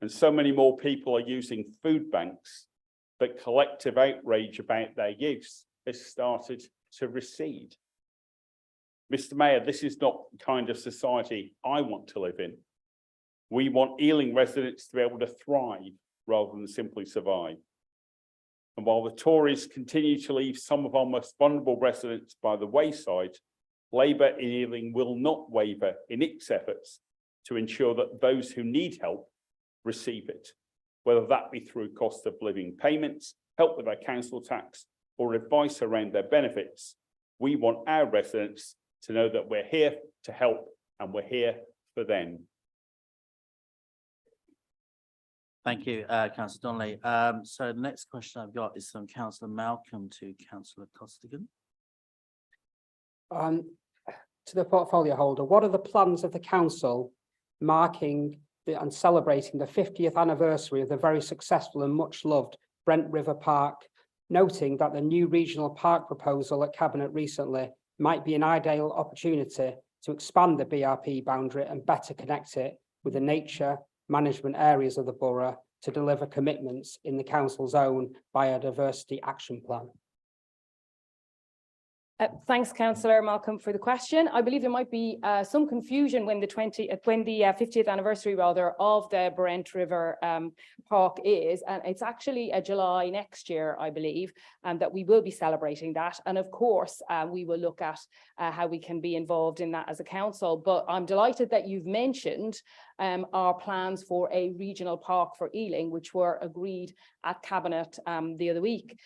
F: And so many more people are using food banks that collective outrage about their use has started to recede. Mr. Mayor, this is not the kind of society I want to live in. We want Ealing residents to be able to thrive rather than simply survive. And while the Tories continue to leave some of our most vulnerable residents by the wayside, Labour in Ealing will not waver in its efforts to ensure that those who need help receive it, whether that be through cost of living payments, help with their council tax, or advice around their benefits. We want our residents to know that we're here to help and we're here for them.
A: Thank you, Councillor Donnelly. So the next question I've got is from Councillor Malcolm to Councillor Costigan.
P: To the portfolio holder, what are the plans of the council marking and celebrating the 50th anniversary of the very successful and much loved Brent River Park, noting that the new regional park proposal at Cabinet recently might be an ideal opportunity to expand the BRP boundary and better connect it with the nature management areas of the borough to deliver commitments in the council's own biodiversity action plan?
I: Thanks, Councillor Malcolm, for the question. I believe there might be some confusion when the 50th anniversary rather of the Brent River Park is, and it's actually July next year, I believe, that we will be celebrating that. And of course, we will look at how we can be involved in that as a council. But I'm delighted that you've mentioned our plans for a regional park for Ealing, which were agreed at Cabinet the other week.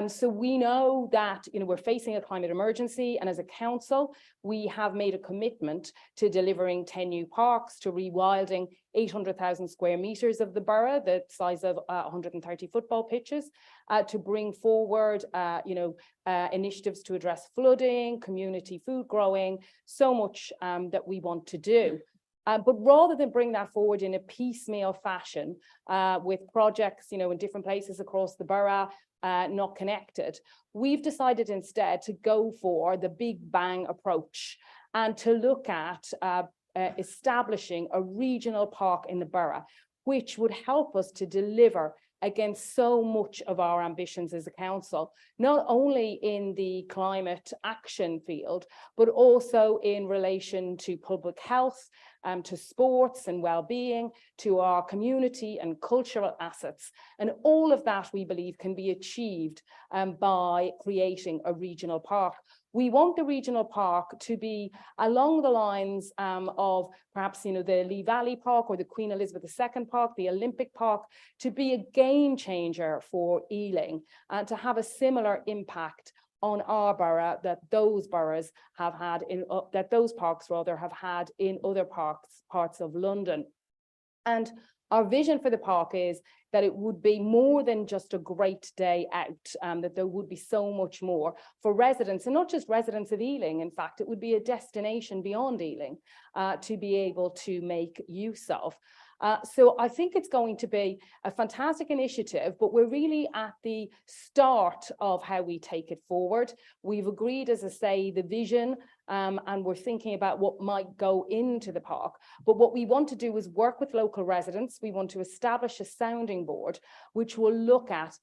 I: So we know that, we're facing a climate emergency, and as a council, we have made a commitment to delivering 10 new parks, to rewilding 800,000 square meters of the borough, the size of 130 football pitches, to bring forward, initiatives to address flooding, community food growing, so much that we want to do. But rather than bring that forward in a piecemeal fashion with projects, in different places across the borough, not connected, we've decided instead to go for the big bang approach and to look at establishing a regional park in the borough, which would help us to deliver against so much of our ambitions as a council, not only in the climate action field, but also in relation to public health, to sports and well-being, to our community and cultural assets. And all of that, we believe, can be achieved by creating a regional park. We want the regional park to be along the lines of perhaps, the Lee Valley Park or the Queen Elizabeth II Park, the Olympic Park, to be a game changer for Ealing and to have a similar impact on our borough that those boroughs have had that those parks rather have had in other parts of London. And our vision for the park is that it would be more than just a great day out, that there would be so much more for residents, and not just residents of Ealing. In fact, it would be a destination beyond Ealing to be able to make use of. So I think it's going to be a fantastic initiative, but we're really at the start of how we take it forward. We've agreed, as I say, the vision, and we're thinking about what might go into the park. But what we want to do is work with local residents. We want to establish a sounding board, which will look at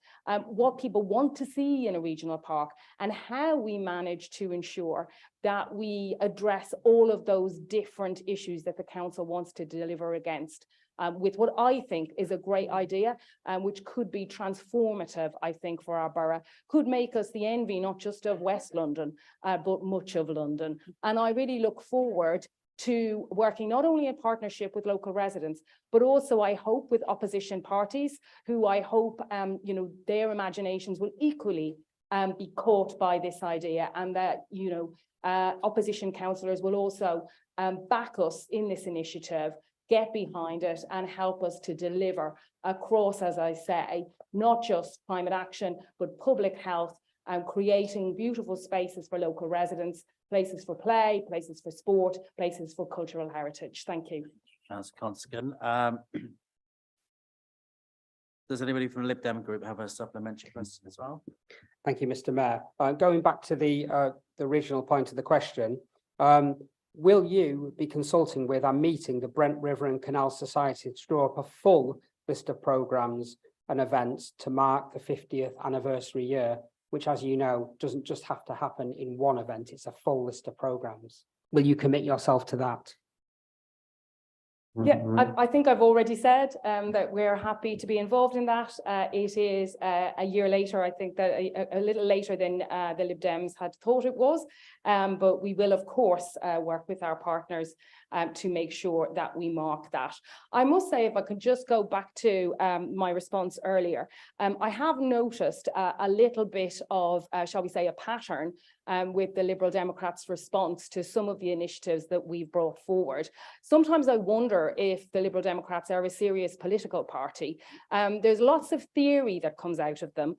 I: what people want to see in a regional park and how we manage to ensure that we address all of those different issues that the council wants to deliver against. With what I think is a great idea, which could be transformative, I think, for our borough, could make us the envy, not just of West London, but much of London. And I really look forward to working not only in partnership with local residents, but also, I hope, with opposition parties, who I hope, their imaginations will equally be caught by this idea, and that, opposition councillors will also back us in this initiative, get behind it and help us to deliver across, as I say, not just climate action, but public health, and creating beautiful spaces for local residents, places for play, places for sport, places for cultural heritage. Thank you.
A: Councillor Consigan. Does anybody from the Lib Dem group have a supplementary question as well?
P: Thank you, Mr. Mayor. Going back to the original point of the question, will you be consulting with and meeting the Brent River and Canal Society to draw up a full list of programmes and events to mark the 50th anniversary year, which, as you know, doesn't just have to happen in one event, it's a full list of programmes. Will you commit yourself to that?
I: Yeah, I think I've already said that we're happy to be involved in that. It is a year later, I think that a little later than the Lib Dems had thought it was, but we will, of course, work with our partners to make sure that we mark that. I must say, if I could just go back to my response earlier, I have noticed a little bit of, shall we say, a pattern with the Liberal Democrats' response to some of the initiatives that we've brought forward. Sometimes I wonder if the Liberal Democrats are a serious political party. There's lots of theory that comes out of them.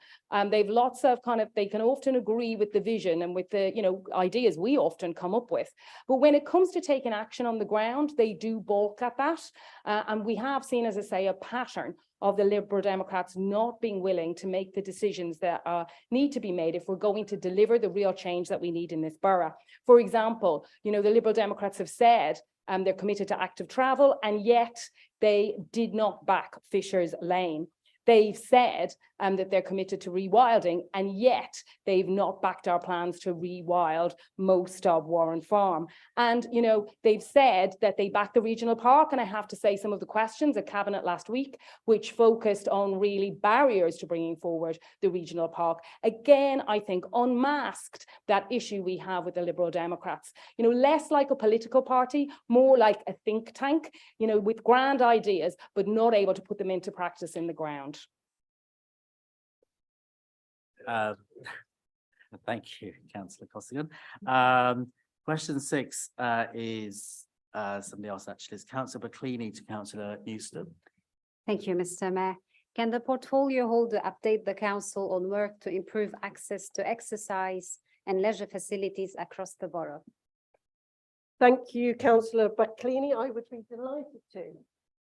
I: They've lots of they can often agree with the vision and with the, ideas we often come up with. But when it comes to taking action on the ground, they do balk at that. And we have seen, as I say, a pattern of the Liberal Democrats not being willing to make the decisions that need to be made if we're going to deliver the real change that we need in this borough. For example, the Liberal Democrats have said they're committed to active travel, and yet they did not back Fisher's Lane. They've said that they're committed to rewilding, and yet they've not backed our plans to rewild most of Warren Farm. And, you know, they've said that they back the regional park, and I have to say some of the questions at Cabinet last week, which focused on really barriers to bringing forward the regional park, again, I think unmasked that issue we have with the Liberal Democrats. You know, less like a political party, more like a think tank, you know, with grand ideas, but not able to put them into practice in the ground.
A: Thank you, Councillor Costigan. Question 6 is somebody else actually. It's Councillor Buckley to Councillor Newston.
Q: Thank you, Mr. Mayor. Can the portfolio holder update the council on work to improve access to exercise and leisure facilities across the borough?
M: Thank you, Councillor Buckley. I would be delighted to.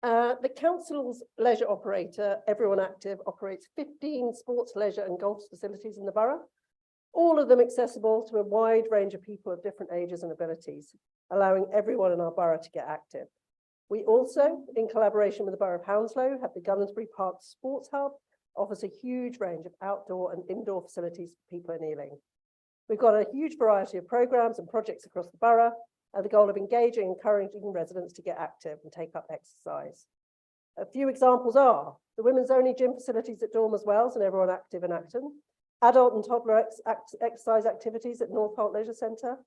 M: The council's leisure operator, Everyone Active, operates 15 sports, leisure and golf facilities in the borough, all of them accessible to a wide range of people of different ages and abilities, allowing everyone in our borough to get active. We also, in collaboration with the Borough of Hounslow, have the Gunnersbury Park Sports Hub, offers a huge range of outdoor and indoor facilities for people in Ealing. We've got a huge variety of programmes and projects across the borough, and the goal of engaging and encouraging residents to get active and take up exercise. A few examples are the women's only gym facilities at Dormers Wells and Everyone Active in Acton, adult and toddler exercise activities at Northolt Leisure Centre,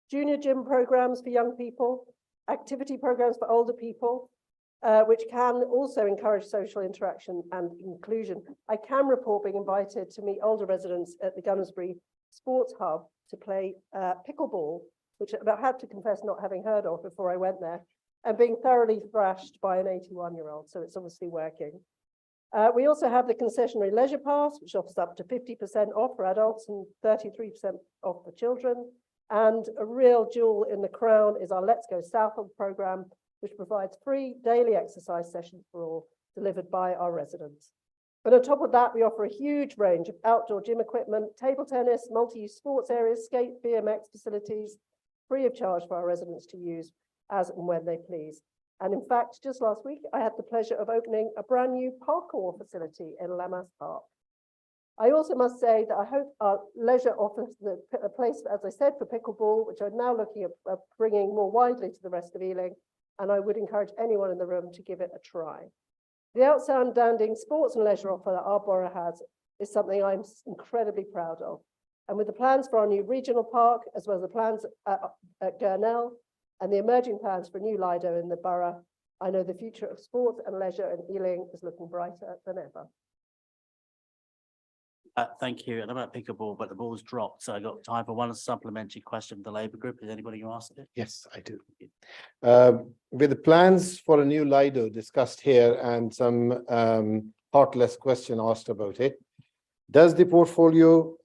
M: junior gym programmes for young people, activity programmes for older people, which can also encourage social interaction and inclusion. I can report being invited to meet older residents at the Gunnersbury Sports Hub to play pickleball, which I had to confess not having heard of before I went there, and being thoroughly thrashed by an 81-year-old, so it's obviously working. We also have the concessionary leisure pass, which offers up to 50% off for adults and 33% off for children. And a real jewel in the crown is our Let's Go Southall programme, which provides free daily exercise sessions for all, delivered by our residents. But on top of that, we offer a huge range of outdoor gym equipment, table tennis, multi-use sports areas, skate, BMX facilities, free of charge for our residents to use as and when they please. And in fact, just last week, I had the pleasure of opening a brand new parkour facility in Lammas Park. I also must say that I hope our leisure offers a place, as I said, for pickleball, which I'm now looking at bringing more widely to the rest of Ealing, and I would encourage anyone in the room to give it a try. The outstanding sports and leisure offer that our borough has is something I'm incredibly proud of. And with the plans for our new regional park, as well as the plans at Gurnell, and the emerging plans for a new Lido in the borough, I know the future of sports and leisure in Ealing is looking brighter than ever.
A: Thank you. And about pickleball, but the ball's dropped, so I got time for one supplementary question from the Labour Group. Is anybody who asked it?
R: Yes, I do. With the plans for a new Lido discussed here and some heartless question asked about it, does the portfolio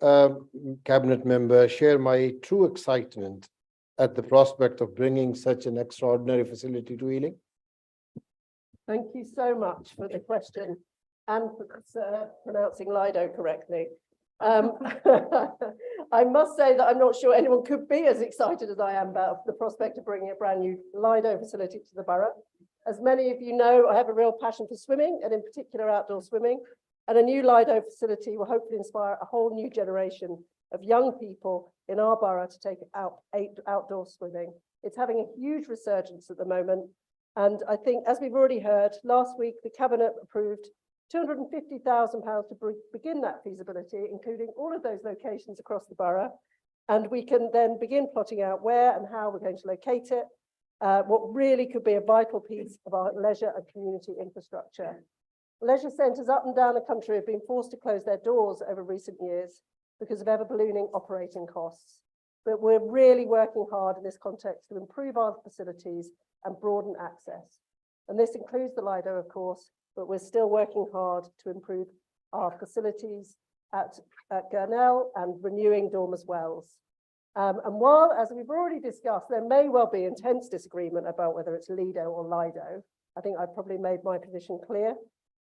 R: cabinet member share my true excitement at the prospect of bringing such an extraordinary facility to Ealing?
M: Thank you so much for the question and for pronouncing Lido correctly. I must say that I'm not sure anyone could be as excited as I am about the prospect of bringing a brand new Lido facility to the borough. As many of you know, I have a real passion for swimming, and in particular outdoor swimming. And a new Lido facility will hopefully inspire a whole new generation of young people in our borough to take outdoor swimming. It's having a huge resurgence at the moment. And I think, as we've already heard, last week the Cabinet approved £250,000 to begin that feasibility, including all of those locations across the borough. And we can then begin plotting out where and how we're going to locate it, what really could be a vital piece of our leisure and community infrastructure. Leisure centres up and down the country have been forced to close their doors over recent years because of ever-ballooning operating costs. But we're really working hard in this context to improve our facilities and broaden access. And this includes the Lido, of course, but we're still working hard to improve our facilities at Gurnell and renewing Dormers Wells. And while, as we've already discussed, there may well be intense disagreement about whether it's Lido or Lido, I think I've probably made my position clear.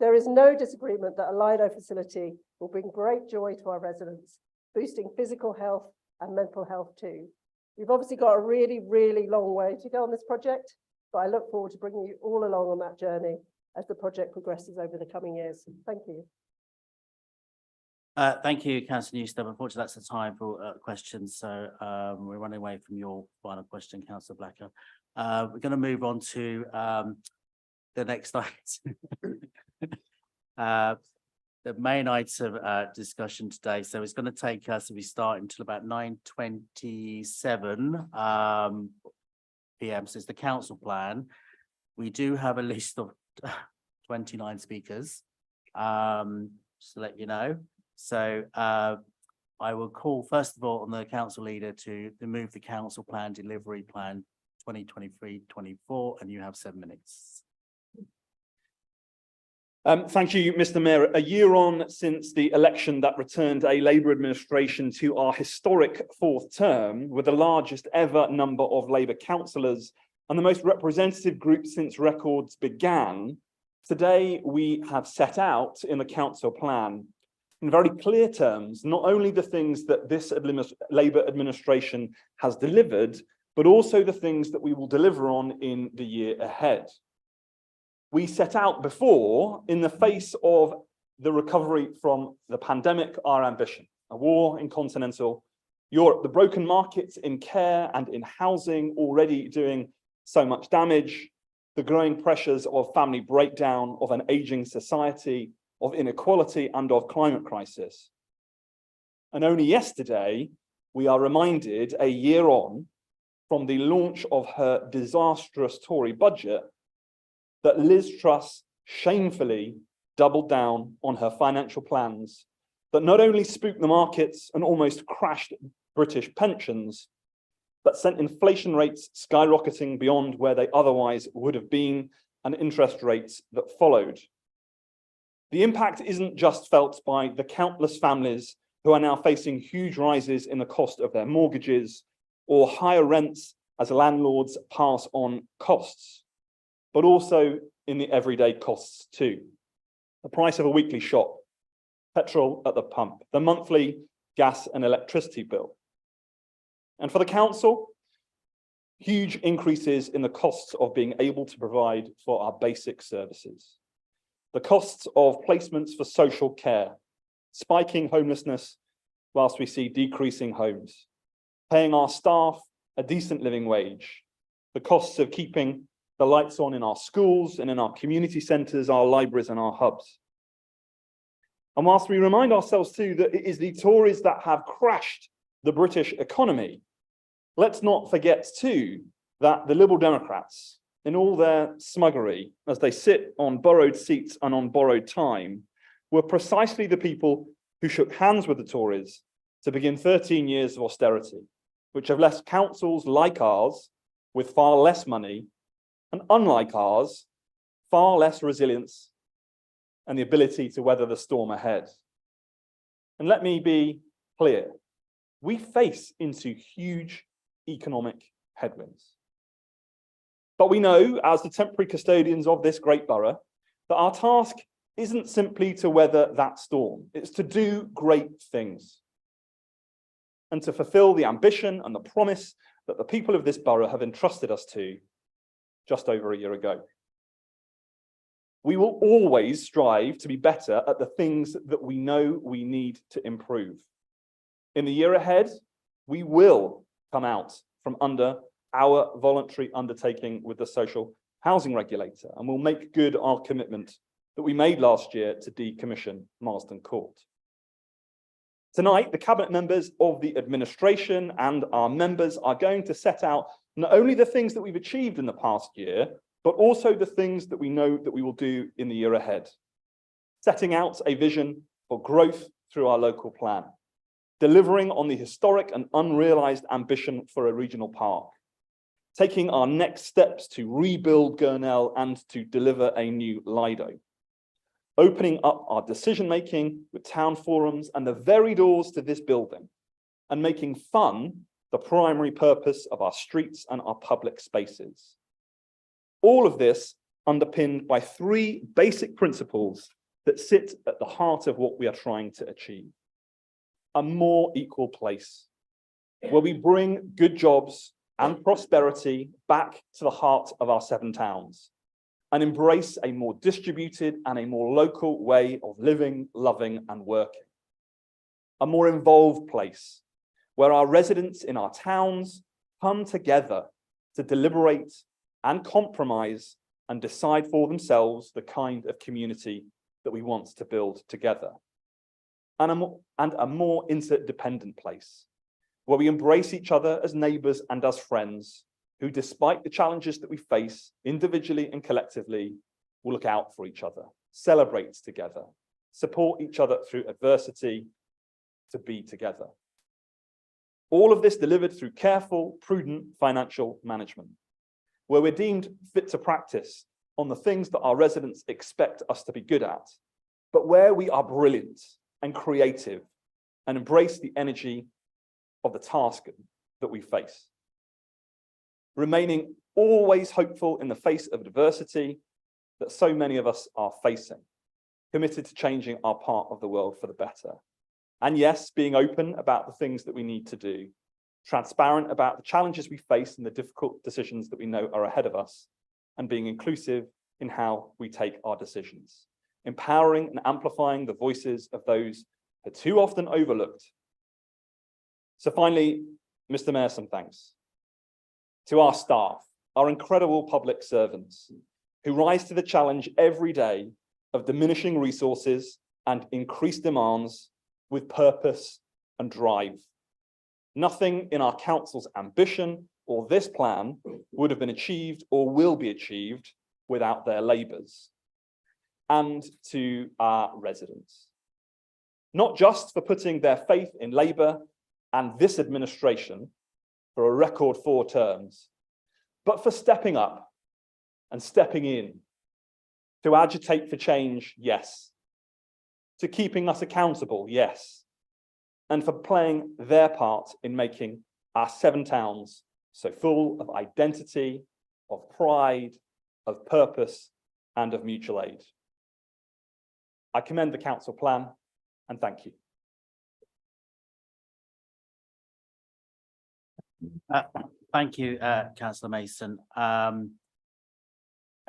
M: There is no disagreement that a Lido facility will bring great joy to our residents, boosting physical health and mental health too. We've obviously got a really, really long way to go on this project, but I look forward to bringing you all along on that journey as the project progresses over the coming years. Thank you.
A: Thank you, Councillor Newsted. Unfortunately, that's the time for questions, so we're running away from your final question, Councillor Blacker. We're going to move on to the next item. The main item discussion today. So it's going to take us, if we start until about 9:27 PM. So it's the council plan. We do have a list of 29 speakers, just to let you know. So I will call first of all on the council leader to move the council plan delivery plan 2023-24, and you have 7 minutes.
S: Thank you, Mr. Mayor. A year on since the election that returned a Labour administration to our historic 4th term, with the largest ever number of Labour councillors and the most representative group since records began, today we have set out in the council plan, in very clear terms, not only the things that this Labour administration has delivered, but also the things that we will deliver on in the year ahead. We set out before, in the face of the recovery from the pandemic, our ambition: a war in continental Europe, the broken markets in care and in housing already doing so much damage, the growing pressures of family breakdown, of an aging society, of inequality and of climate crisis. And only yesterday, we are reminded, a year on from the launch of her disastrous Tory budget, that Liz Truss shamefully doubled down on her financial plans that not only spooked the markets and almost crashed British pensions, but sent inflation rates skyrocketing beyond where they otherwise would have been, and interest rates that followed. The impact isn't just felt by the countless families who are now facing huge rises in the cost of their mortgages or higher rents as landlords pass on costs, but also in the everyday costs too. The price of a weekly shop, petrol at the pump, the monthly gas and electricity bill. And for the council, huge increases in the costs of being able to provide for our basic services. The costs of placements for social care, spiking homelessness whilst we see decreasing homes, paying our staff a decent living wage, the costs of keeping the lights on in our schools and in our community centres, our libraries and our hubs. And whilst we remind ourselves too that it is the Tories that have crashed the British economy, let's not forget too that the Liberal Democrats, in all their smuggery, as they sit on borrowed seats and on borrowed time, were precisely the people who shook hands with the Tories to begin 13 years of austerity, which have left councils like ours with far less money, and unlike ours, far less resilience and the ability to weather the storm ahead. And let me be clear, we face into huge economic headwinds. But we know, as the temporary custodians of this great borough, that our task isn't simply to weather that storm, it's to do great things and to fulfill the ambition and the promise that the people of this borough have entrusted us to just over a year ago. We will always strive to be better at the things that we know we need to improve. In the year ahead, we will come out from under our voluntary undertaking with the social housing regulator, and we'll make good our commitment that we made last year to decommission Marsden Court. Tonight, the cabinet members of the administration and our members are going to set out not only the things that we've achieved in the past year, but also the things that we know that we will do in the year ahead. Setting out a vision for growth through our local plan, delivering on the historic and unrealized ambition for a regional park, taking our next steps to rebuild Gurnell and to deliver a new Lido, opening up our decision-making with town forums and the very doors to this building, and making fun the primary purpose of our streets and our public spaces. All of this underpinned by 3 basic principles that sit at the heart of what we are trying to achieve. A more equal place, where we bring good jobs and prosperity back to the heart of our 7 towns. and embrace a more distributed and a more local way of living, loving, and working. A more involved place where our residents in our towns come together to deliberate and compromise and decide for themselves the kind of community that we want to build together. And a more interdependent place where we embrace each other as neighbours and as friends who, despite the challenges that we face individually and collectively, will look out for each other, celebrate together, support each other through adversity, to be together. All of this delivered through careful, prudent financial management, where we're deemed fit to practice on the things that our residents expect us to be good at, but where we are brilliant and creative and embrace the energy of the task that we face. Remaining always hopeful in the face of adversity that so many of us are facing, committed to changing our part of the world for the better. And yes, being open about the things that we need to do, transparent about the challenges we face and the difficult decisions that we know are ahead of us, and being inclusive in how we take our decisions, empowering and amplifying the voices of those who are too often overlooked. So finally, Mr. Mayor, some thanks to our staff, our incredible public servants who rise to the challenge every day of diminishing resources and increased demands with purpose and drive. Nothing in our council's ambition or this plan would have been achieved or will be achieved without their labours. And to our residents, not just for putting their faith in Labour and this administration for a record 4 terms, but for stepping up and stepping in to agitate for change, yes, to keeping us accountable, yes, and for playing their part in making our 7 towns so full of identity, of pride, of purpose, and of mutual aid. I commend the council plan and thank you.
A: Thank you, Councillor Mason.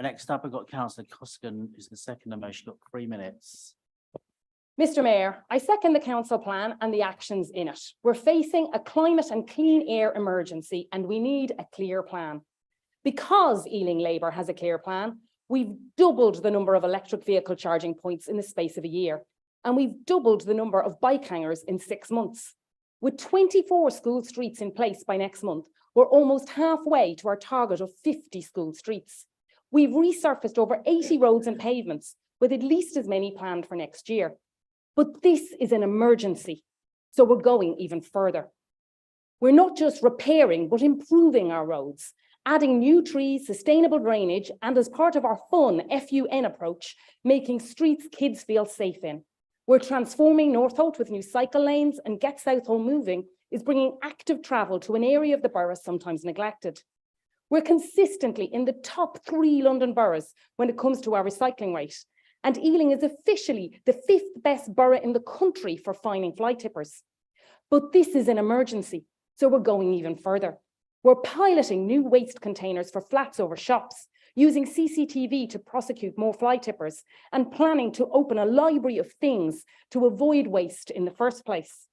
A: Next up, I've got Councillor Costigan, who's the second motion, got 3 minutes.
I: Mr. Mayor, I second the council plan and the actions in it. We're facing a climate and clean air emergency and we need a clear plan. Because Ealing Labour has a clear plan, we've doubled the number of electric vehicle charging points in the space of a year, and we've doubled the number of bike hangers in 6 months. With 24 school streets in place by next month, we're almost halfway to our target of 50 school streets. We've resurfaced over 80 roads and pavements, with at least as many planned for next year. But this is an emergency, so we're going even further. We're not just repairing, but improving our roads, adding new trees, sustainable drainage, and as part of our fun FUN approach, making streets kids feel safe in. We're transforming Northolt with new cycle lanes, and Get Southall Moving is bringing active travel to an area of the borough sometimes neglected. We're consistently in the top 3 London boroughs when it comes to our recycling rate, and Ealing is officially the 5th best borough in the country for fining fly tippers. But this is an emergency, so we're going even further. We're piloting new waste containers for flats over shops, using CCTV to prosecute more fly tippers, and planning to open a library of things to avoid waste in the first place.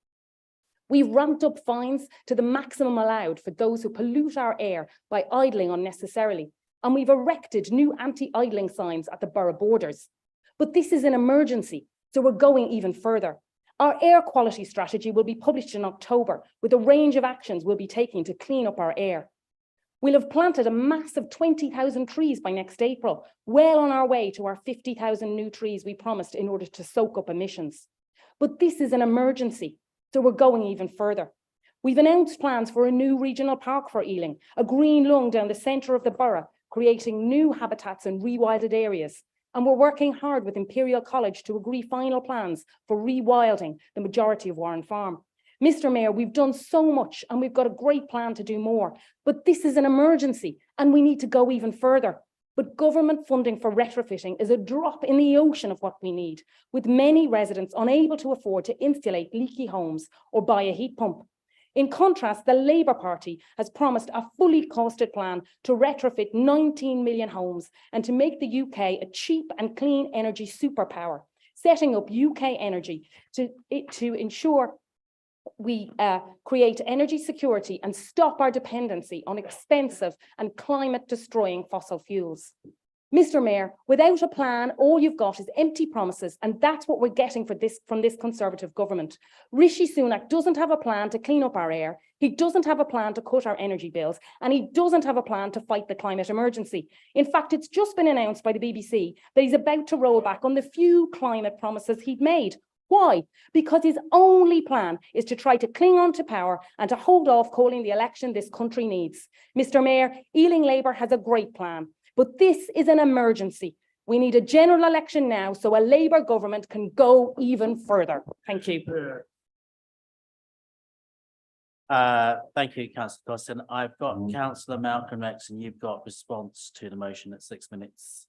I: We've ramped up fines to the maximum allowed for those who pollute our air by idling unnecessarily, and we've erected new anti-idling signs at the borough borders. But this is an emergency, so we're going even further. Our air quality strategy will be published in October with a range of actions we'll be taking to clean up our air. We'll have planted a massive 20,000 trees by next April, well on our way to our 50,000 new trees we promised in order to soak up emissions. But this is an emergency, so we're going even further. We've announced plans for a new regional park for Ealing, a green lung down the centre of the borough, creating new habitats and rewilded areas. And we're working hard with Imperial College to agree final plans for rewilding the majority of Warren Farm. Mr. Mayor, we've done so much and we've got a great plan to do more, but this is an emergency and we need to go even further. But government funding for retrofitting is a drop in the ocean of what we need, with many residents unable to afford to insulate leaky homes or buy a heat pump. In contrast, the Labour Party has promised a fully costed plan to retrofit 19 million homes and to make the UK a cheap and clean energy superpower, setting up UK Energy to ensure we create energy security and stop our dependency on expensive and climate-destroying fossil fuels. Mr. Mayor, without a plan, all you've got is empty promises, and that's what we're getting from this Conservative government. Rishi Sunak doesn't have a plan to clean up our air, he doesn't have a plan to cut our energy bills, and he doesn't have a plan to fight the climate emergency. In fact, it's just been announced by the BBC that he's about to roll back on the few climate promises he'd made. Why? Because his only plan is to try to cling on to power and to hold off calling the election this country needs. Mr. Mayor, Ealing Labour has a great plan, but this is an emergency. We need a general election now so a Labour government can go even further. Thank you.
A: Thank you, Councillor Costin. I've got Councillor Malcolm X, and you've got response to the motion at 6 minutes.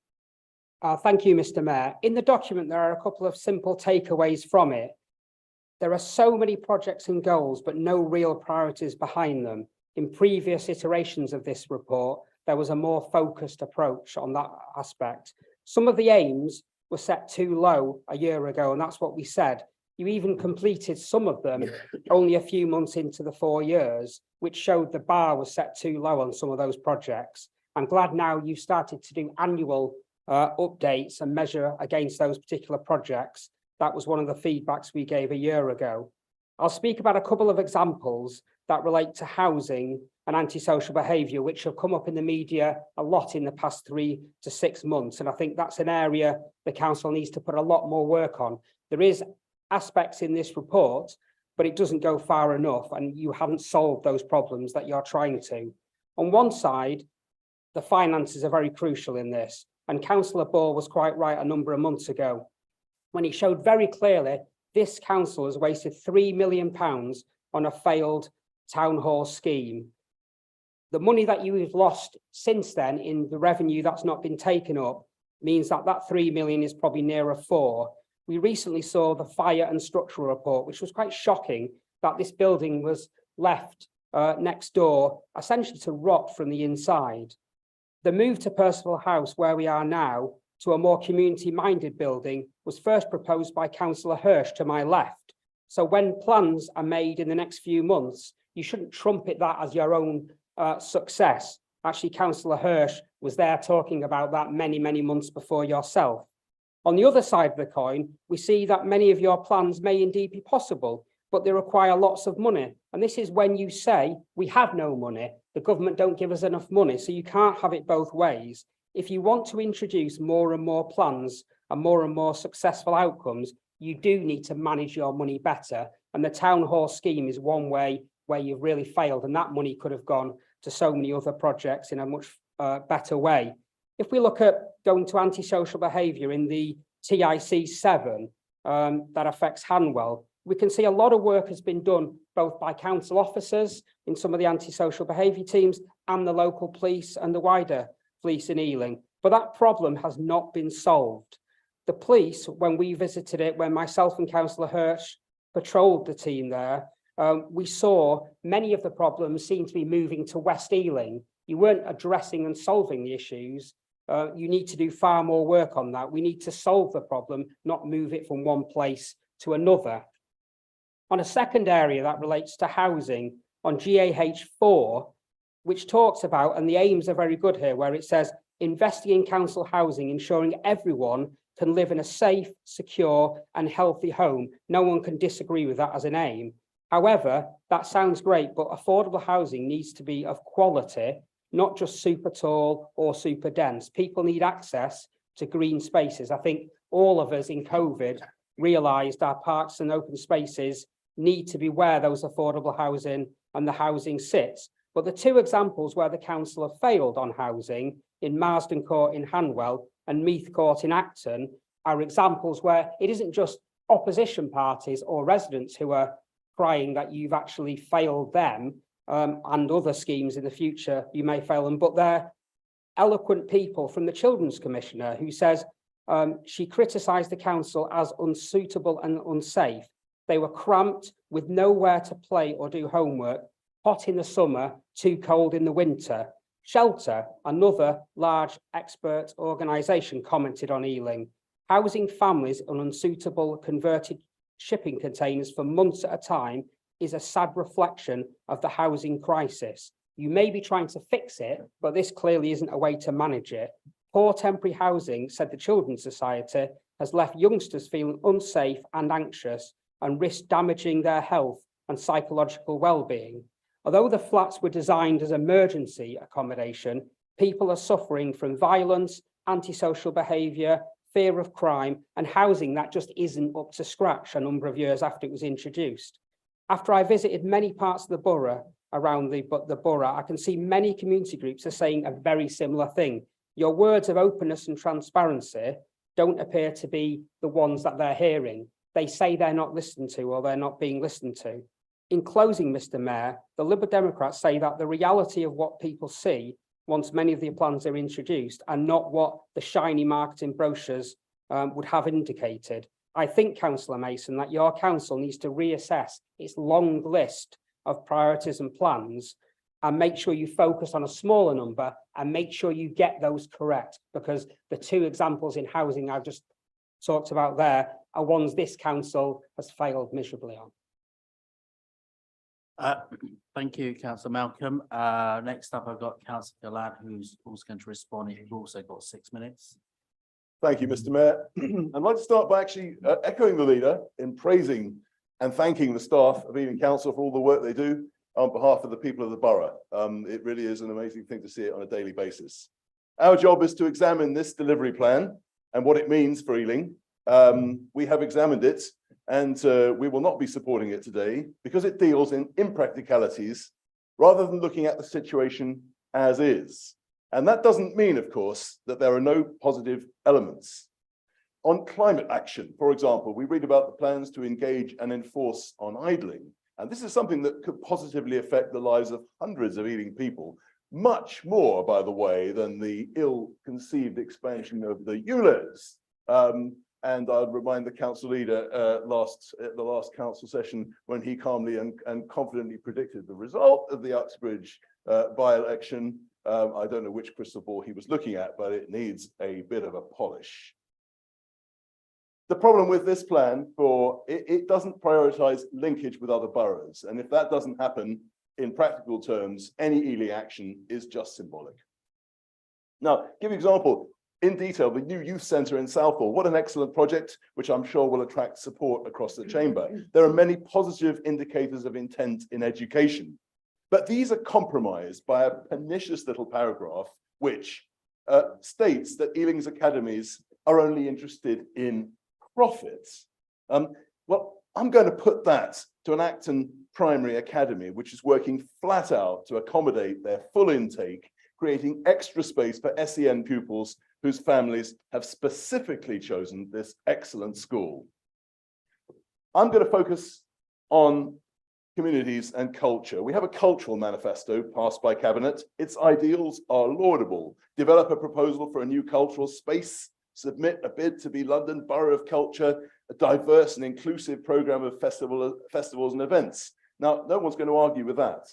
P: Thank you, Mr. Mayor. In the document, there are a couple of simple takeaways from it. There are so many projects and goals, but no real priorities behind them. In previous iterations of this report, there was a more focused approach on that aspect. Some of the aims were set too low a year ago, and that's what we said. You even completed some of them only a few months into the 4 years, which showed the bar was set too low on some of those projects. I'm glad now you started to do annual updates and measure against those particular projects. That was one of the feedbacks we gave a year ago. I'll speak about a couple of examples that relate to housing and antisocial behaviour, which have come up in the media a lot in the past 3 to 6 months. And I think that's an area the council needs to put a lot more work on. There is aspects in this report, but it doesn't go far enough, and you haven't solved those problems that you're trying to. On one side, the finances are very crucial in this, and Councillor Ball was quite right a number of months ago when he showed very clearly this council has wasted £3 million on a failed town hall scheme. The money that you've lost since then in the revenue that's not been taken up means that that 3 million is probably nearer 4. We recently saw the fire and structural report, which was quite shocking that this building was left next door essentially to rot from the inside. The move to Percival House, where we are now, to a more community-minded building was first proposed by Councillor Hirsch to my left. So when plans are made in the next few months, you shouldn't trumpet that as your own success. Actually, Councillor Hirsch was there talking about that many, many months before yourself. On the other side of the coin, we see that many of your plans may indeed be possible, but they require lots of money. And this is when you say, we have no money, the government don't give us enough money, so you can't have it both ways. If you want to introduce more and more plans and more successful outcomes, you do need to manage your money better. And the town hall scheme is one way where you've really failed, and that money could have gone to so many other projects in a much better way. If we look at going to antisocial behaviour in the TIC 7 that affects Hanwell, we can see a lot of work has been done both by council officers in some of the antisocial behaviour teams and the local police and the wider police in Ealing, but that problem has not been solved. The police, when we visited it, when myself and Councillor Hirsch patrolled the team there, we saw many of the problems seem to be moving to West Ealing. You weren't addressing and solving the issues. You need to do far more work on that. We need to solve the problem, not move it from one place to another. On a second area that relates to housing, on GAH4, which talks about, and the aims are very good here, where it says, investing in council housing, ensuring everyone can live in a safe, secure and healthy home. No one can disagree with that as an aim. However, that sounds great, but affordable housing needs to be of quality, not just super tall or super dense. People need access to green spaces. I think all of us in COVID realised our parks and open spaces need to be where those affordable housing and the housing sits. But the two examples where the council have failed on housing in Marsden Court in Hanwell and Meath Court in Acton are examples where it isn't just opposition parties or residents who are crying that you've actually failed them and other schemes in the future, you may fail them, but they're eloquent people from the Children's Commissioner who says she criticised the council as unsuitable and unsafe. They were cramped with nowhere to play or do homework, hot in the summer, too cold in the winter. Shelter, another large expert organisation, commented on Ealing. Housing families in unsuitable converted shipping containers for months at a time is a sad reflection of the housing crisis. You may be trying to fix it, but this clearly isn't a way to manage it. Poor temporary housing, said the Children's Society, has left youngsters feeling unsafe and anxious and risk damaging their health and psychological well-being. Although the flats were designed as emergency accommodation, people are suffering from violence, antisocial behaviour, fear of crime, and housing that just isn't up to scratch a number of years after it was introduced. After I visited many parts of the borough, around the borough, I can see many community groups are saying a very similar thing. Your words of openness and transparency don't appear to be the ones that they're hearing. They say they're not listened to or they're not being listened to. In closing, Mr. Mayor, the Liberal Democrats say that the reality of what people see once many of the plans are introduced and not what the shiny marketing brochures would have indicated. I think, Councillor Mason, that your council needs to reassess its long list of priorities and plans and make sure you focus on a smaller number and make sure you get those correct, because the two examples in housing I've just talked about there are ones this council has failed miserably on.
A: Thank you, Councillor Malcolm. Next up, I've got Councillor Gillard, who's also going to respond. You've also got 6 minutes.
G: Thank you, Mr. Mayor. I'd like to start by actually echoing the leader in praising and thanking the staff of Ealing Council for all the work they do on behalf of the people of the borough. It really is an amazing thing to see it on a daily basis. Our job is to examine this delivery plan and what it means for Ealing. We have examined it, and we will not be supporting it today because it deals in impracticalities rather than looking at the situation as is. And that doesn't mean, of course, that there are no positive elements. On climate action, for example, we read about the plans to engage and enforce on idling. And this is something that could positively affect the lives of hundreds of Ealing people, much more, by the way, than the ill-conceived expansion of the ULEZ. And I'd remind the council leader at the last council session when he calmly and confidently predicted the result of the Uxbridge by-election. I don't know which crystal ball he was looking at, but it needs a bit of a polish. The problem with this plan it doesn't prioritize linkage with other boroughs. And if that doesn't happen, in practical terms, any Ealing action is just symbolic. Now, give you an example. In detail, the new youth centre in Southall, what an excellent project, which I'm sure will attract support across the chamber. There are many positive indicators of intent in education, but these are compromised by a pernicious little paragraph, which states that Ealing's academies are only interested in profits. Well, I'm going to put that to an Acton Primary Academy, which is working flat out to accommodate their full intake, creating extra space for SEN pupils whose families have specifically chosen this excellent school. I'm going to focus on communities and culture. We have a cultural manifesto passed by Cabinet. Its ideals are laudable. Develop a proposal for a new cultural space, submit a bid to be London Borough of Culture, a diverse and inclusive programme of festivals and events. Now, no one's going to argue with that.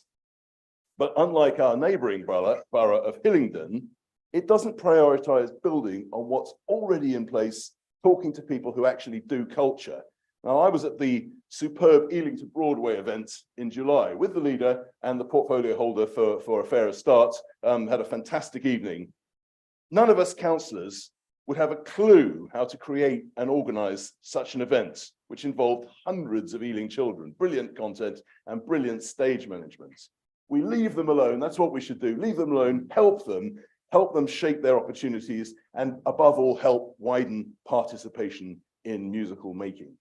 G: But unlike our neighbouring borough of Hillingdon, it doesn't prioritise building on what's already in place, talking to people who actually do culture. Now, I was at the superb Ealing to Broadway event in July with the leader and the portfolio holder for A Fairer Start, had a fantastic evening. None of us councillors would have a clue how to create and organise such an event, which involved hundreds of Ealing children, brilliant content and brilliant stage management. We leave them alone. That's what we should do. Leave them alone, help them shape their opportunities, and above all, help widen participation in music making.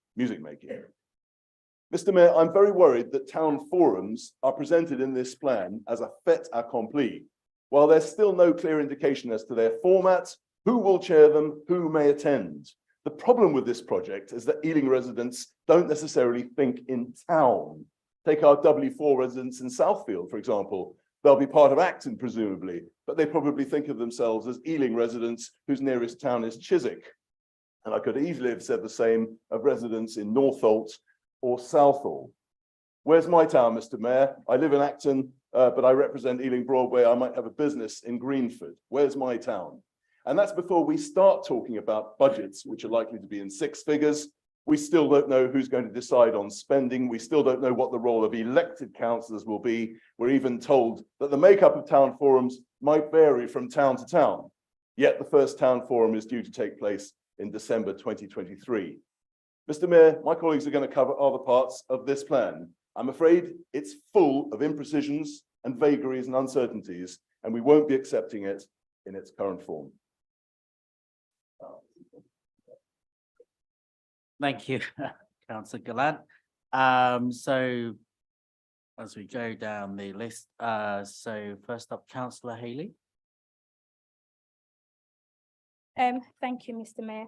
G: Mr. Mayor, I'm very worried that town forums are presented in this plan as a fait accompli, while there's still no clear indication as to their format, who will chair them, who may attend. The problem with this project is that Ealing residents don't necessarily think in town. Take our W4 residents in Southfield, for example. They'll be part of Acton, presumably, but they probably think of themselves as Ealing residents whose nearest town is Chiswick. And I could easily have said the same of residents in Northolt or Southall? Where's my town, Mr. Mayor? I live in Acton, but I represent Ealing Broadway. I might have a business in Greenford. Where's my town? And that's before we start talking about budgets, which are likely to be in six figures. We still don't know who's going to decide on spending. We still don't know what the role of elected councillors will be. We're even told that the makeup of town forums might vary from town to town. Yet the first town forum is due to take place in December 2023. Mr. Mayor, my colleagues are going to cover other parts of this plan. I'm afraid it's full of imprecisions and vagaries and uncertainties, and we won't be accepting it in its current form.
A: Thank you, Councillor Gallant. So as we go down the list, so first up, Councillor Haley.
T: Thank you, Mr. Mayor.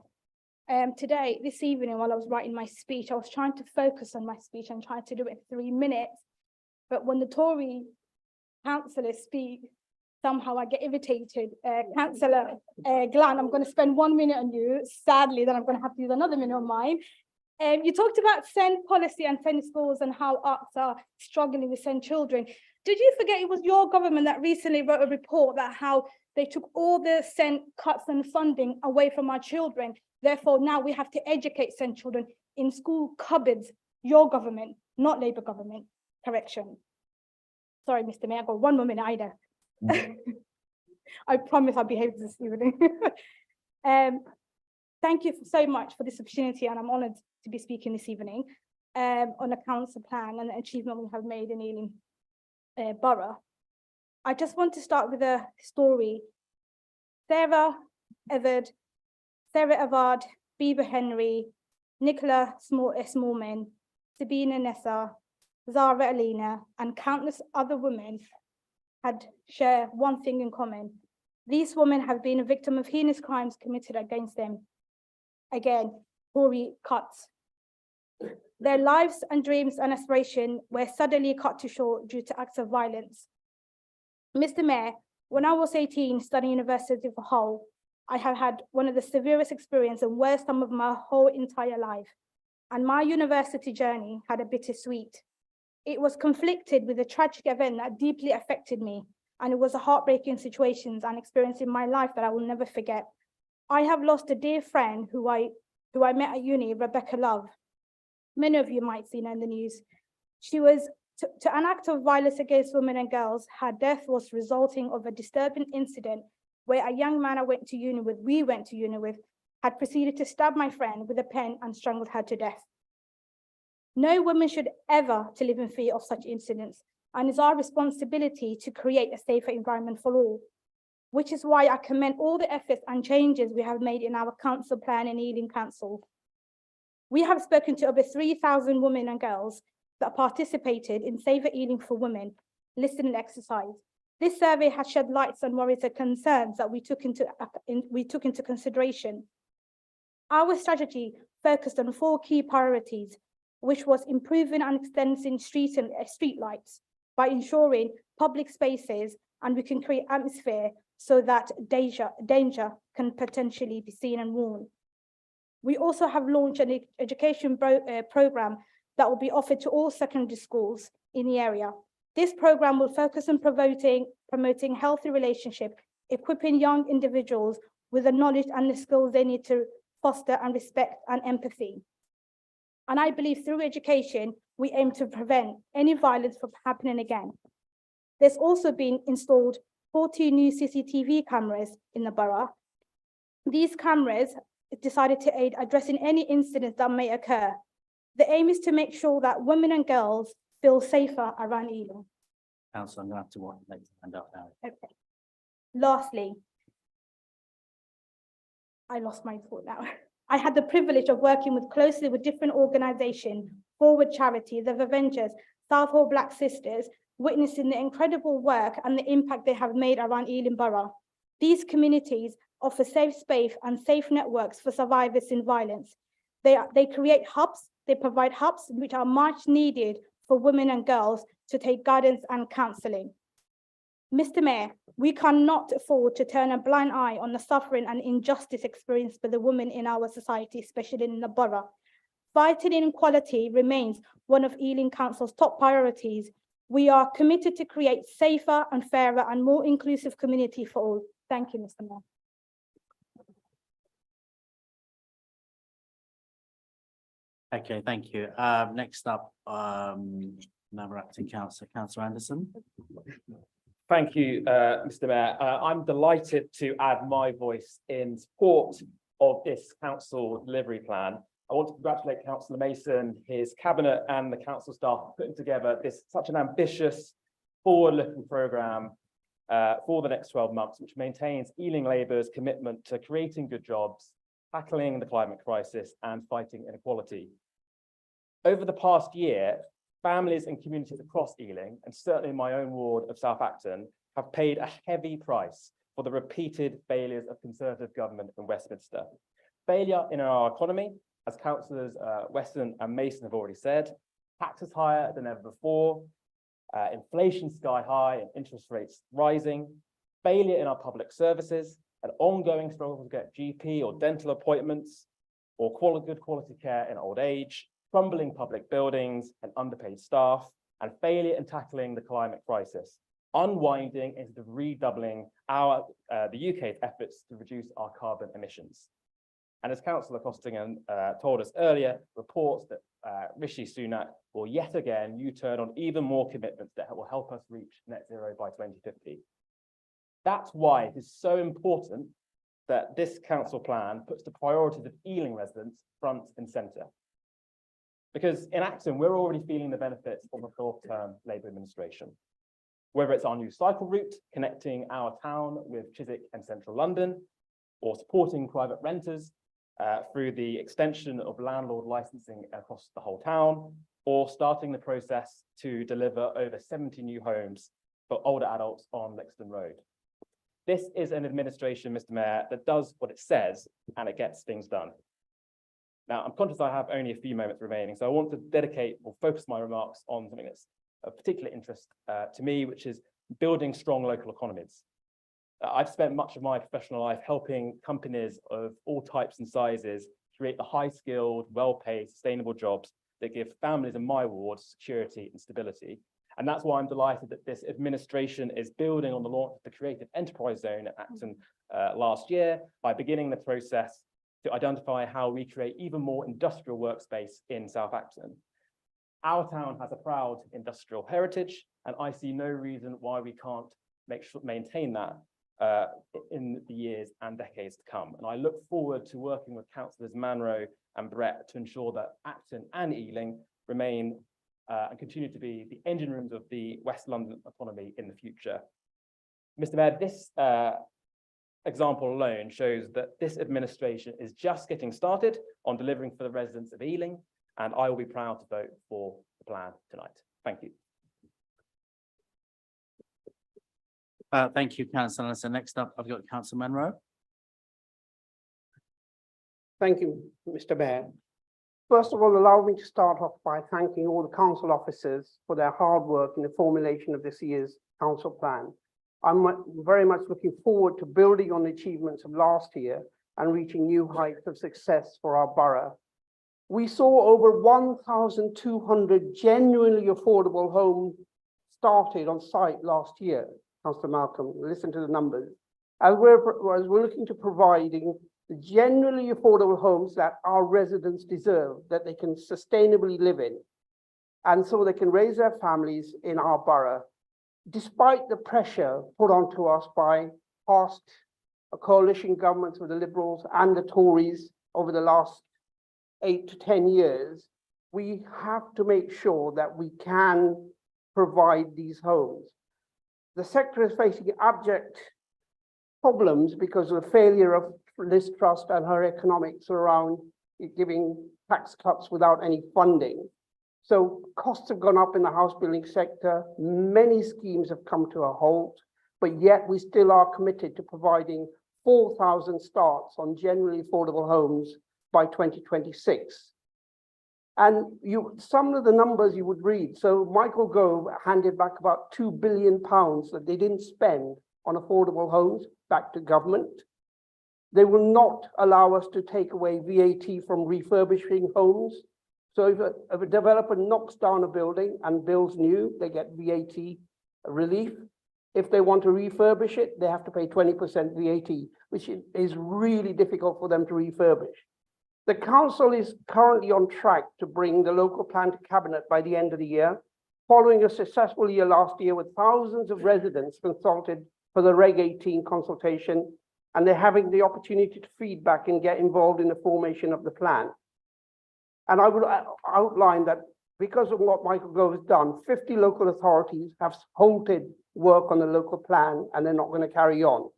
T: This evening, while I was writing my speech, I was trying to focus on my speech and trying to do it in 3 minutes. But when the Tory councillors speak, somehow I get irritated. Councillor Glan, I'm going to spend 1 minute on you. Sadly, then I'm going to have to use another minute on mine. You talked about SEND policy and SEND schools and how arts are struggling with SEND children. Did you forget it was your government that recently wrote a report about how they took all the SEND cuts and funding away from our children? Therefore, now we have to educate SEND children in school cupboards. Your government, not Labour government. Correction. Sorry, Mr. Mayor, I've got 1 more minute either. I promise I'll behave this evening. Thank you so much for this opportunity, and I'm honoured to be speaking this evening on a council plan and the achievement we have made in Ealing Borough. I just want to start with a story. Sarah Evard, Bieber Henry, Nicola Smallman, Sabina Nessa, Zara Alina, and countless other women share one thing in common. These women have been a victim of heinous crimes committed against them. Again, Tory cuts. Their lives and dreams and aspirations were suddenly cut to short due to acts of violence. Mr. Mayor, when I was 18, studying University of Hull, I have had one of the severest experiences and worst time of my whole entire life. And my university journey had a bittersweet. It was conflicted with a tragic event that deeply affected me, and it was a heartbreaking situation and experience in my life that I will never forget. I have lost a dear friend who I met at uni, Rebecca Love. Many of you might see her in the news. She was to an act of violence against women and girls. Her death was resulting of a disturbing incident where a young man we went to uni with, had proceeded to stab my friend with a pen and strangled her to death. No woman should ever to live in fear of such incidents, and it's our responsibility to create a safer environment for all, which is why I commend all the efforts and changes we have made in our council plan in Ealing Council. We have spoken to over 3,000 women and girls that participated in Safer Ealing for Women listening exercise. This survey has shed light on worries and concerns that we took into consideration. Our strategy focused on 4 key priorities, which was improving and extending street lights by ensuring public spaces, and we can create atmosphere so that danger can potentially be seen and warned. We also have launched an education program that will be offered to all secondary schools in the area. This program will focus on promoting healthy relationships, equipping young individuals with the knowledge and the skills they need to foster and respect and empathy. And I believe through education, we aim to prevent any violence from happening again. There's also been installed 40 new CCTV cameras in the borough. These cameras decided to aid addressing any incidents that may occur. The aim is to make sure that women and girls feel safer around Ealing.
A: Councillor, I'm going to have to make the hand up now.
T: Okay. Lastly, I lost my thought now. I had the privilege of working closely with different organisations, Forward Charity, the Avengers, Southall Black Sisters, witnessing the incredible work and the impact they have made around Ealing Borough. These communities offer safe space and safe networks for survivors in violence. They create hubs, they provide hubs which are much needed for women and girls to take guidance and counselling. Mr. Mayor, we cannot afford to turn a blind eye on the suffering and injustice experienced by the women in our society, especially in the borough. Fighting inequality remains one of Ealing Council's top priorities. We are committed to create safer and fairer and more inclusive community for all. Thank you, Mr. Mayor.
A: Okay, thank you. Next up, another acting councillor, Councillor Anderson.
U: Thank you, Mr. Mayor. I'm delighted to add my voice in support of this council delivery plan. I want to congratulate Councillor Mason, his cabinet and the council staff for putting together such an ambitious, forward-looking programme for the next 12 months, which maintains Ealing Labour's commitment to creating good jobs, tackling the climate crisis and fighting inequality. Over the past year, families and communities across Ealing, and certainly in my own ward of South Acton, have paid a heavy price for the repeated failures of Conservative government in Westminster. Failure in our economy, as councillors Weston and Mason have already said, taxes higher than ever before, inflation sky high and interest rates rising, failure in our public services, an ongoing struggle to get GP or dental appointments, or good quality care in old age, crumbling public buildings and underpaid staff, and failure in tackling the climate crisis, unwinding instead of redoubling the UK's efforts to reduce our carbon emissions. And as Councillor Costigan told us earlier, reports that Rishi Sunak will yet again U-turn on even more commitments that will help us reach net zero by 2050. That's why it is so important that this council plan puts the priorities of Ealing residents front and centre. Because in Acton, we're already feeling the benefits of a short-term Labour administration. Whether it's our new cycle route connecting our town with Chiswick and central London, or supporting private renters through the extension of landlord licensing across the whole town, or starting the process to deliver over 70 new homes for older adults on Lixton Road. This is an administration, Mr. Mayor, that does what it says and it gets things done. Now, I'm conscious I have only a few moments remaining, so I want to dedicate or focus my remarks on something that's of particular interest to me, which is building strong local economies. I've spent much of my professional life helping companies of all types and sizes create the high-skilled, well-paid, sustainable jobs that give families in my ward security and stability. And that's why I'm delighted that this administration is building on the launch of the Creative Enterprise Zone at Acton last year by beginning the process to identify how we create even more industrial workspace in South Acton. Our town has a proud industrial heritage, and I see no reason why we can't maintain that in the years and decades to come. And I look forward to working with Councillors Manro and Brett to ensure that Acton and Ealing remain and continue to be the engine rooms of the West London economy in the future. Mr. Mayor, this example alone shows that this administration is just getting started on delivering for the residents of Ealing, and I will be proud to vote for the plan tonight. Thank you.
A: Thank you, Councillor. So next up, I've got Councillor Munro.
P: Thank you, Mr. Mayor. First of all, allow me to start off by thanking all the council officers for their hard work in the formulation of this year's council plan. I'm very much looking forward to building on the achievements of last year and reaching new heights of success for our borough. We saw over 1,200 genuinely affordable homes started on site last year. Councillor Malcolm, listen to the numbers. As we're looking to providing the genuinely affordable homes that our residents deserve, that they can sustainably live in, and so they can raise their families in our borough. Despite the pressure put onto us by past coalition governments with the Liberals and the Tories over the last 8 to 10 years, we have to make sure that we can provide these homes. The sector is facing abject problems because of the failure of Liz Truss and her economics around giving tax cuts without any funding. So costs have gone up in the house building sector. Many schemes have come to a halt, but yet we still are committed to providing 4,000 starts on generally affordable homes by 2026. And some of the numbers you would read. So Michael Gove handed back about £2 billion that they didn't spend on affordable homes back to government. They will not allow us to take away VAT from refurbishing homes.
B: So if a developer knocks down a building and builds new, they get VAT relief. If they want to refurbish it, they have to pay 20% VAT, which is really difficult for them to refurbish. The council is currently on track to bring the local plan to cabinet by the end of the year, following a successful year last year with thousands of residents consulted for the Reg 18 consultation, and they're having the opportunity to feedback and get involved in the formation of the plan. And I would outline that because of what Michael Gove has done, 50 local authorities have halted work on the local plan and they're not going to carry on.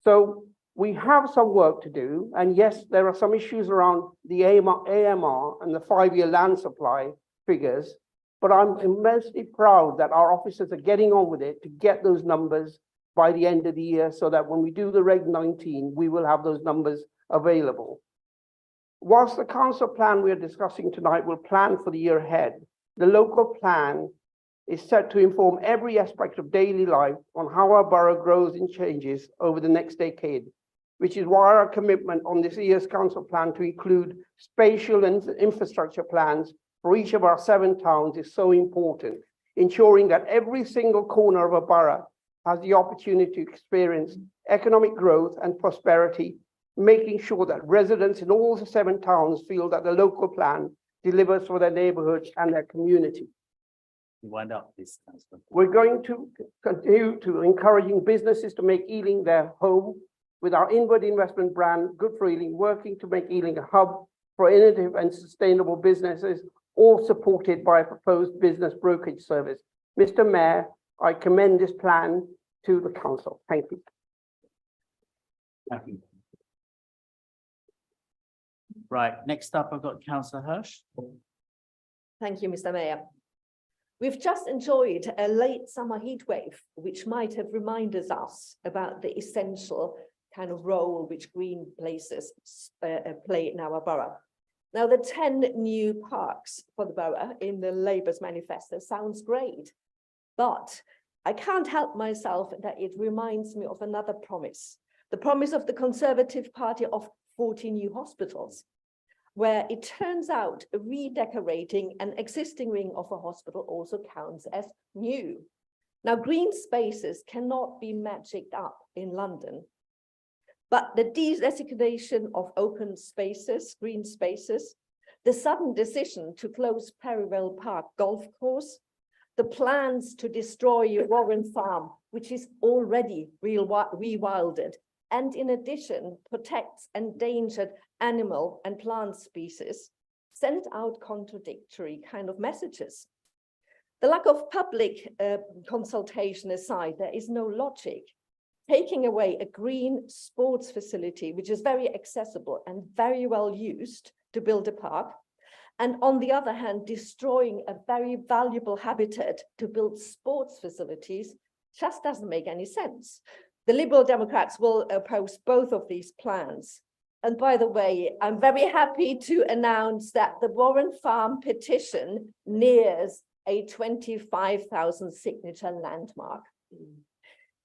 B: So we have some work to do. And yes, there are some issues around the AMR and the 5-year land supply figures, but I'm immensely proud that our officers are getting on with it to get those numbers by the end of the year so that when we do the Reg 19, we will have those numbers available. Whilst the council plan we are discussing tonight will plan for the year ahead, the local plan is set to inform every aspect of daily life on how our borough grows and changes over the next decade, which is why our commitment on this year's council plan to include spatial and infrastructure plans for each of our 7 towns is so important, ensuring that every single corner of a borough has the opportunity to experience economic growth and prosperity, making sure that residents in all the 7 towns feel that the local plan delivers for their neighborhoods and their community.
A: Wind up, please, Councillor.
B: We're going to continue to encouraging businesses to make Ealing their home with our inward investment brand, Good for Ealing, working to make Ealing a hub for innovative and sustainable businesses, all supported by a proposed business brokerage service. Mr. Mayor, I commend this plan to the council. Thank you.
A: Thank you. Right, next up, I've got Councillor Hirsch.
V: Thank you, Mr. Mayor. We've just enjoyed a late summer heat wave, which might have reminded us about the essential kind of role which green places play in our borough. Now, the 10 new parks for the borough in the Labour's manifesto sounds great, but I can't help myself that it reminds me of another promise, the promise of the Conservative Party of 40 new hospitals, where it turns out redecorating an existing wing of a hospital also counts as new. Now, green spaces cannot be magicked up in London, but the designation of open spaces, green spaces, the sudden decision to close Perivale Park golf course, the plans to destroy Warren Farm, which is already rewilded, and in addition protects endangered animal and plant species, sent out contradictory kind of messages. The lack of public consultation aside, there is no logic. Taking away a green sports facility, which is very accessible and very well used to build a park, and on the other hand, destroying a very valuable habitat to build sports facilities just doesn't make any sense. The Liberal Democrats will oppose both of these plans. And by the way, I'm very happy to announce that the Warren Farm petition nears a 25,000 signature landmark.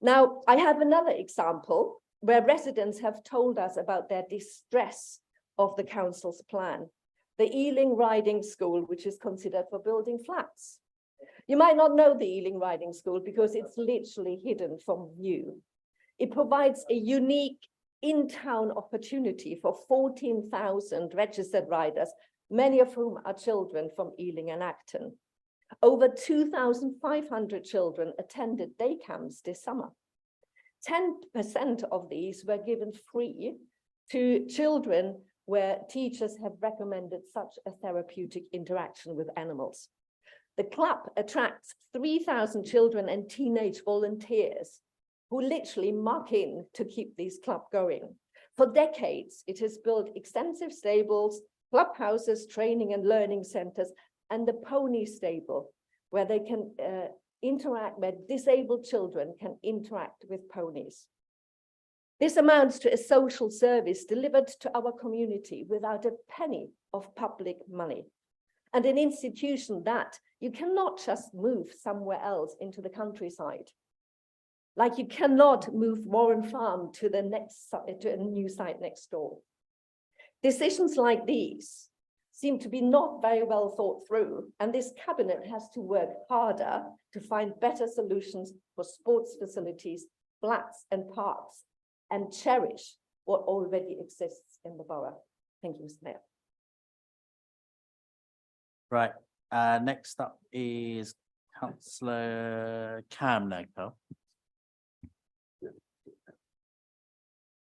V: Now, I have another example where residents have told us about their distress of the council's plan, the Ealing Riding School, which is considered for building flats. You might not know the Ealing Riding School because it's literally hidden from view. It provides a unique in-town opportunity for 14,000 registered riders, many of whom are children from Ealing and Acton. Over 2,500 children attended day camps this summer. 10% of these were given free to children where teachers have recommended such a therapeutic interaction with animals. The club attracts 3,000 children and teenage volunteers who literally muck in to keep this club going. For decades, it has built extensive stables, clubhouses, training and learning centers, and the pony stable, where they can interact, where disabled children can interact with ponies. This amounts to a social service delivered to our community without a penny of public money, and an institution that you cannot just move somewhere else into the countryside. Like you cannot move Warren Farm to the next to a new site next door. Decisions like these seem to be not very well thought through, and this cabinet has to work harder to find better solutions for sports facilities, flats and parks, and cherish what already exists in the borough. Thank you, Mr. Mayor.
A: Right, next up is councillor Cam Nagpal.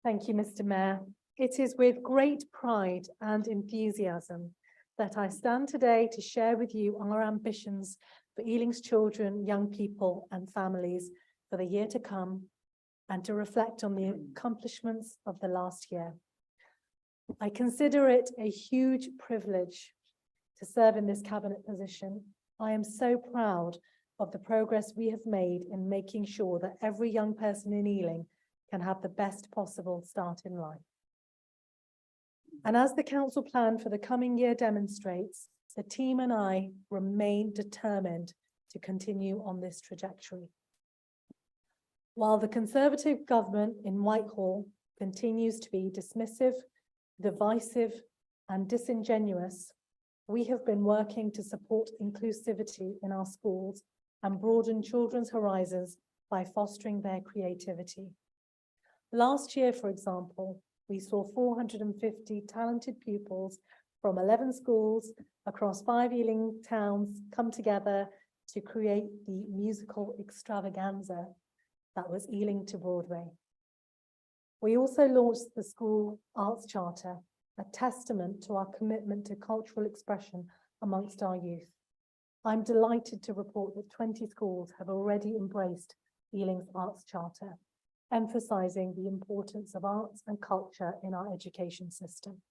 K: Thank you, Mr. Mayor. It is with great pride and enthusiasm that I stand today to share with you our ambitions for Ealing's children, young people and families for the year to come, and to reflect on the accomplishments of the last year. I consider it a huge privilege to serve in this cabinet position. I am so proud of the progress we have made in making sure that every young person in Ealing can have the best possible start in life. And as the council plan for the coming year demonstrates, the team and I remain determined to continue on this trajectory. While the Conservative government in Whitehall continues to be dismissive, divisive, and disingenuous, we have been working to support inclusivity in our schools and broaden children's horizons by fostering their creativity. Last year, for example, we saw 450 talented pupils from 11 schools across 5 Ealing towns come together to create the musical extravaganza that was Ealing to Broadway. We also launched the School Arts Charter, a testament to our commitment to cultural expression amongst our youth. I'm delighted to report that 20 schools have already embraced Ealing's Arts Charter, emphasising the importance of arts and culture in our education system.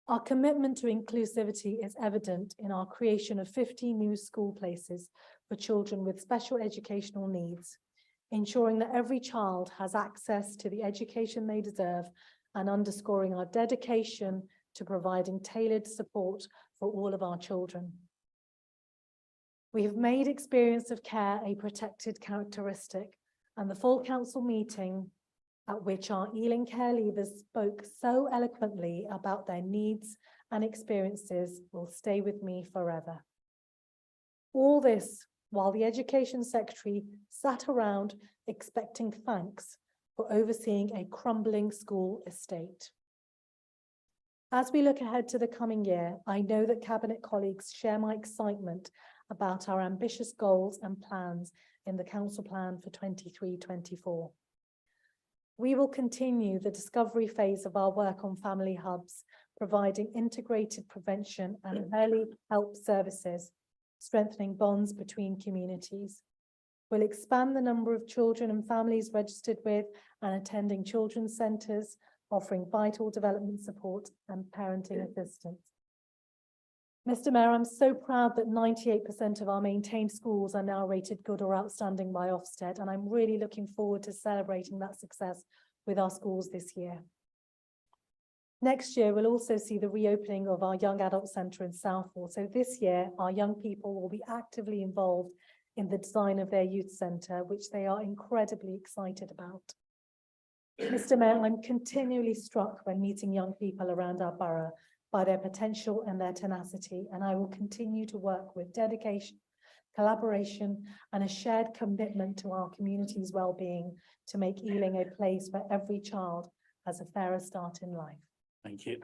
K: Our commitment to inclusivity is evident in our creation of 50 new school places for children with special educational needs, ensuring that every child has access to the education they deserve and underscoring our dedication to providing tailored support for all of our children. We have made experience of care a protected characteristic, and the full council meeting at which our Ealing care leavers spoke so eloquently about their needs and experiences will stay with me forever. All this while the Education Secretary sat around expecting thanks for overseeing a crumbling school estate. As we look ahead to the coming year, I know that Cabinet colleagues share my excitement about our ambitious goals and plans in the Council Plan for 23-24. We will continue the discovery phase of our work on family hubs, providing integrated prevention and early help services, strengthening bonds between communities. We'll expand the number of children and families registered with and attending children's centres, offering vital development support and parenting assistance. Mr. Mayor, I'm so proud that 98% of our maintained schools are now rated good or outstanding by Ofsted, and I'm really looking forward to celebrating that success with our schools this year. Next year, we'll also see the reopening of our Young Adult Centre in Southall. So this year, our young people will be actively involved in the design of their youth centre, which they are incredibly excited about. Mr. Mayor, I'm continually struck when meeting young people around our borough by their potential and their tenacity, and I will continue to work with dedication, collaboration, and a shared commitment to our community's well-being to make Ealing a place where every child has a fairer start in life.
A: Thank you.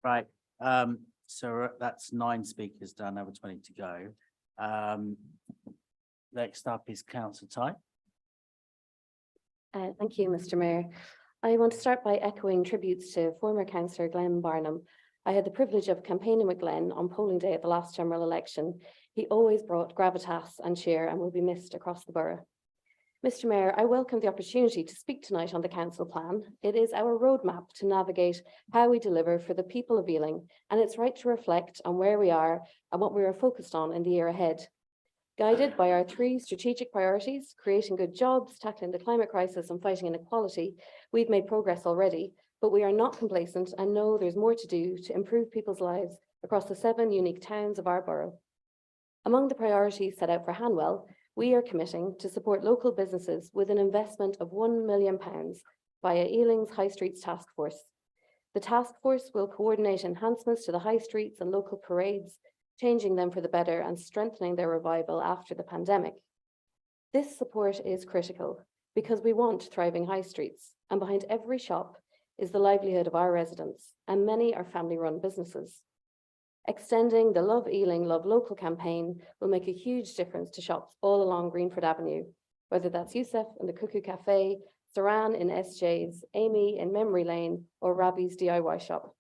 A: Right, so that's 9 speakers done, over 20 to go. Next up is Councillor Ty.
C: Thank you, Mr. Mayor. I want to start by echoing tributes to former Councillor Glenn Barnum. I had the privilege of campaigning with Glenn on polling day at the last general election. He always brought gravitas and cheer and will be missed across the borough. Mr. Mayor, I welcome the opportunity to speak tonight on the council plan. It is our roadmap to navigate how we deliver for the people of Ealing, and it's right to reflect on where we are and what we are focused on in the year ahead. Guided by our 3 strategic priorities, creating good jobs, tackling the climate crisis and fighting inequality, we've made progress already, but we are not complacent and know there's more to do to improve people's lives across the 7 unique towns of our borough. Among the priorities set out for Hanwell, we are committing to support local businesses with an investment of £1 million via Ealing's High Streets Task Force. The task force will coordinate enhancements to the high streets and local parades, changing them for the better and strengthening their revival after the pandemic. This support is critical because we want thriving high streets, and behind every shop is the livelihood of our residents, and many are family-run businesses. Extending the Love Ealing, Love Local campaign will make a huge difference to shops all along Greenford Avenue, whether that's Youssef in the Cuckoo Cafe, Saran in SJ's, Amy in Memory Lane, or Rabi's DIY shop.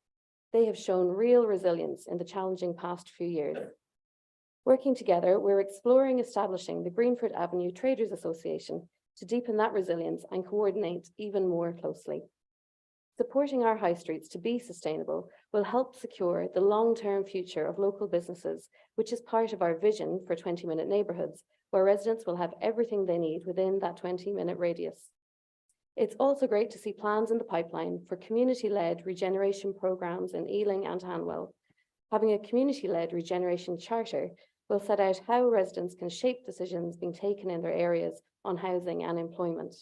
C: They have shown real resilience in the challenging past few years. Working together, we're exploring establishing the Greenford Avenue Traders Association to deepen that resilience and coordinate even more closely. Supporting our high streets to be sustainable will help secure the long-term future of local businesses, which is part of our vision for 20-minute neighbourhoods, where residents will have everything they need within that 20-minute radius. It's also great to see plans in the pipeline for community-led regeneration programmes in Ealing and Hanwell. Having a community-led regeneration charter will set out how residents can shape decisions being taken in their areas on housing and employment.